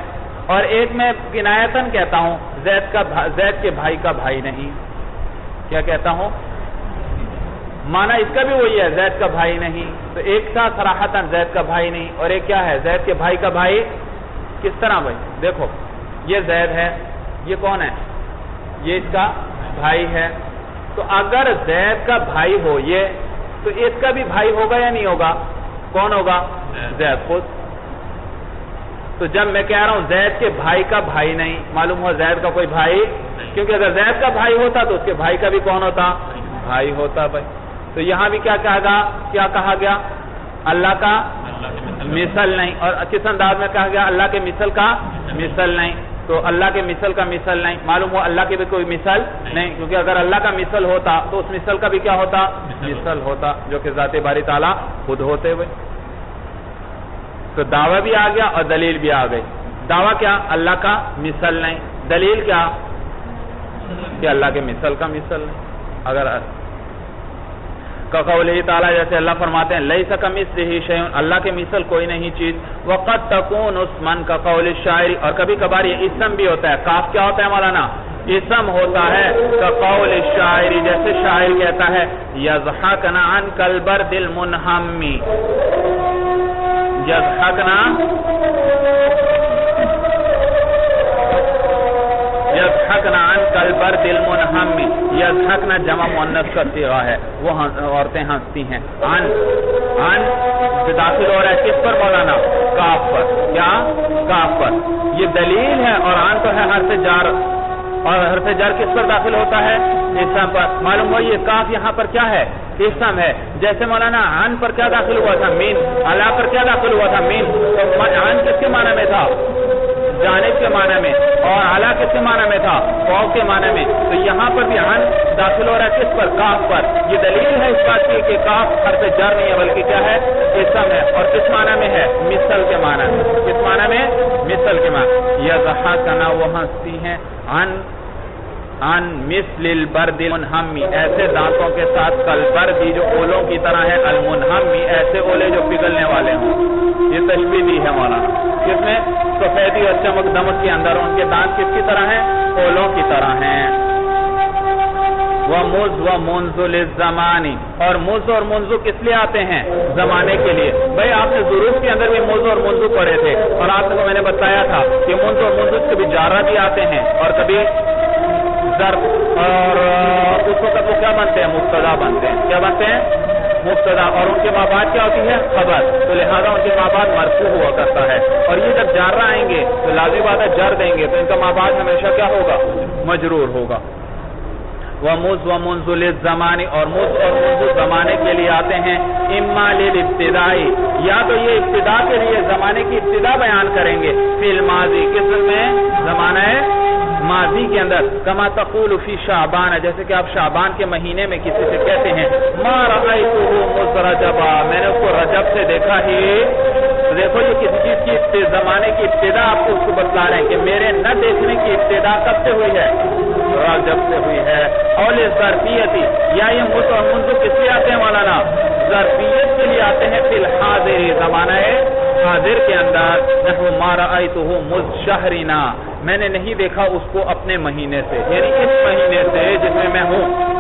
اور ایک میں کنایتاً کہتا ہوں زید کے بھائی کا بھائی نہیں. کیا کہتا ہوں؟ معنی اس کا بھی وہی ہے، زید کا بھائی نہیں. تو ایک تھا صراحتاً زید کا بھائی نہیں، اور ایک کیا ہے؟ زید کے بھائی کا بھائی. کس طرح بھائی؟ دیکھو یہ زید ہے، یہ کون ہے؟ یہ اس کا بھائی ہے. تو اگر زید کا بھائی ہو یہ، تو اس کا بھی بھائی ہوگا یا نہیں ہوگا؟ کون ہوگا؟ زید خود. تو جب میں کہہ رہا ہوں زید کے بھائی کا بھائی نہیں، معلوم ہوا زید کا کوئی بھائی، کیونکہ اگر زید کا بھائی ہوتا تو اس کے بھائی کا بھی کون ہوتا؟ بھائی ہوتا بھائی. تو یہاں بھی کیا کہا گیا؟ اللہ کا مثل نہیں. اور کس انداز میں کہا گیا؟ اللہ کے مثل کا مثل نہیں. تو اللہ کے مثل کا مثل نہیں، معلوم ہوا اللہ کے بھی کوئی مثل نہیں، کیونکہ اگر اللہ کا مثل ہوتا تو اس مثل کا بھی کیا ہوتا؟ مثل ہوتا، جو کہ ذات باری تعالیٰ خود ہوتے ہوئے. تو دعویٰ بھی آ گیا اور دلیل بھی آ گئی. دعویٰ کیا؟ اللہ کا مثل نہیں. دلیل کیا؟ کہ اللہ کے مثل کا مثل نہیں. اگر قوله تعالی جیسے اللہ فرماتے ہیں لیس کمثلہ شیء اللہ کے مثل کوئی نہیں چیز وقد تکون اسما کقول الشاعر اور کبھی کبھار یہ اسم بھی ہوتا ہے کاف کیا ہوتا ہے مولانا اسم ہوتا ہے کقول الشاعر جیسے شاعر کہتا ہے یضحکنا عنک البرد المنہم یضحکنا یضحکنا عنک البرد المنہم یضحکنا جمع مؤنث کا صیغہ ہے وہ عورتیں ہنستی ہیں عن داخل ہو رہا ہے کس پر مولانا کاف پر کیا کاف پر یہ دلیل ہے اور عن تو ہے حرف جار اور حرف جار کس پر داخل ہوتا ہے اسم پر معلوم ہو یہ کاف یہاں پر کیا ہے اسم ہے جیسے مولانا عن پر کیا داخل ہوا تھا مین علا پر کیا داخل ہوا تھا مین تو عن کس کے معنی میں تھا جانب کے معنی میں اور علا کس کے معنی میں تھا فوق کے معنی میں تو یہاں پر بھی عن داخل ہو رہا ہے کس پر کاف پر یہ دلیل ہے اس بات کی کہ کاف حرف جر نہیں ہے بلکہ کیا ہے اسم ہے اور کس معنی میں ہے مثل کے معنی میں کس معنی میں مثل کے معنی یضحکنا وہ ہنستی ہیں عن مثل البرد المنہمی ایسے دانتوں کے ساتھ کالبردی جو اولوں کی طرح ہے المنہمی ایسے اولے جو پگھلنے والے ہوں یہ تشبیہ دی ہے مولانا کس میں سفیدی اور چمک دمک کے اندر ان کے دانت کس کی طرح ہیں اولوں کی طرح ہیں وَمُزْ وَمُنْزُ لِلزَّمَانِ اور مز اور منزو کس لیے آتے ہیں زمانے کے لیے بھائی آپ نے ظروف کے اندر بھی مز اور منزو پڑھے تھے اور آپ کو میں نے بتایا تھا کہ منز اور منزو کبھی جارہ بھی آتے ہیں اور کبھی ظرف اور اس وقت وہ کیا بنتے ہیں مبتدا بنتے ہیں کیا بنتے ہیں مبتدا اور ان کے مابعد کیا ہوتی ہے خبر تو لہذا ان کے مابعد مرفوع ہوا کرتا ہے اور یہ جب جارہ آئیں گے تو لازمی بات ہے جر دیں گے تو ان کا مابعد ہمیشہ کیا ہوگا مجرور ہوگا وَمُزْ وَمُنْزُ لِلزَّمَانِ اور مز اور منزو زمانے کے لیے آتے ہیں اما للابتدائی یا تو یہ ابتدا کے لیے زمانے کی ابتدا بیان کریں گے فی الماضی کس میں زمانہ ماضی کے اندر کما تقول فی شعبان جیسے کہ آپ شعبان کے مہینے میں کسی سے کہتے ہیں ما رأیتہ مزرجبا میں نے اس کو رجب سے دیکھا ہی دیکھو یہ کسی چیز کی زمانے کی ابتدا آپ کو اس کو بتلا رہے ہیں کہ میرے نہ دیکھنے کی ابتدا کب سے ہوئی ہے رجب سے ہوئی ہے اور ظرفیتی یا یہ مز اور منزو کس لیے آتے ہیں مولانا ظرفیت کے لیے آتے ہیں فی الحاضر زمانہ حاضر کے اندر نحو ما رأیتہ مز شہرنا میں نے نہیں دیکھا اس کو اپنے مہینے سے یعنی اس مہینے سے جس میں میں ہوں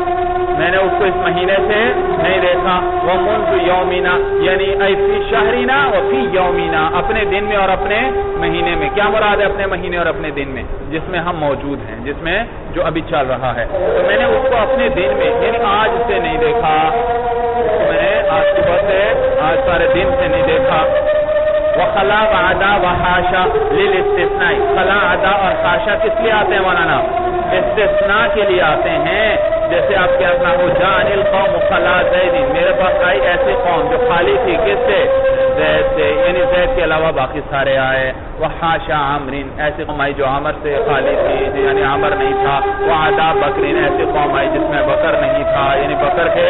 میں نے اس کو اس مہینے سے نہیں دیکھا وہ منذ یومینا یعنی ای فی شہرینا و فی یومینا اپنے دن میں اور اپنے مہینے میں کیا مراد ہے اپنے مہینے اور اپنے دن میں جس میں ہم موجود ہیں جس میں جو ابھی چل رہا ہے تو میں نے اس کو اپنے دن میں یعنی آج سے نہیں دیکھا میں نے آج صبح سے آج سارے دن سے نہیں دیکھا وخلا وعدا وحاشا للاستثناء خلا عدا اور خاشا کس لیے آتے ہیں مولانا استثناء کے لیے آتے ہیں جیسے آپ کے اپنا ہو جان القوم خلا زید میرے پاس آئی ایسی قوم جو خالی تھی کس سے زید سے یعنی زید کے علاوہ باقی سارے آئے وحاشا عمرین ایسی قوم آئی جو عمر سے خالی تھی یعنی عمر نہیں تھا وعدا بکرین ایسی قوم آئی جس میں بکر نہیں تھا یعنی بکر کے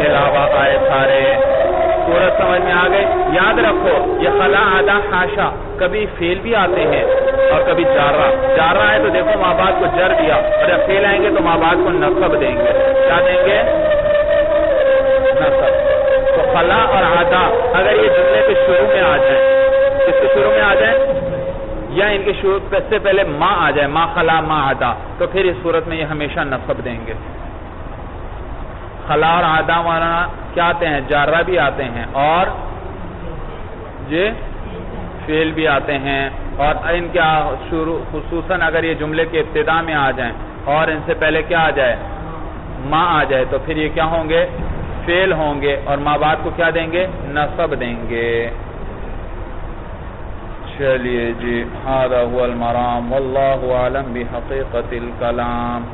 علاوہ آئے سارے صورت سمجھ میں آ گئے یاد رکھو یہ خلا عدا حاشا کبھی فیل بھی آتے ہیں اور کبھی جارہ ہے تو دیکھو ماں باپ کو جر دیا اور جب فیل آئیں گے تو ماں باپ کو نصب دیں گے کیا دیں گے نصب تو خلا اور عدا اگر یہ جملے کے شروع میں آ جائیں اس کے شروع میں آ جائیں یا ان کے شروع سے پہلے ماں آ جائے ماں خلا ماں عدا تو پھر اس صورت میں یہ ہمیشہ نصب دیں گے خلا اور عدا والا کیا آتے ہیں جارہ بھی آتے ہیں اور یہ فعل بھی آتے ہیں اور ان کا شروع خصوصاً اگر یہ جملے کے ابتدا میں آ جائیں اور ان سے پہلے کیا آ جائے ماں آ جائے تو پھر یہ کیا ہوں گے فعل ہوں گے اور ماں بعد کو کیا دیں گے نصب دیں گے چلیے جی هذا هو المرام والله اعلم بحقیقت الکلام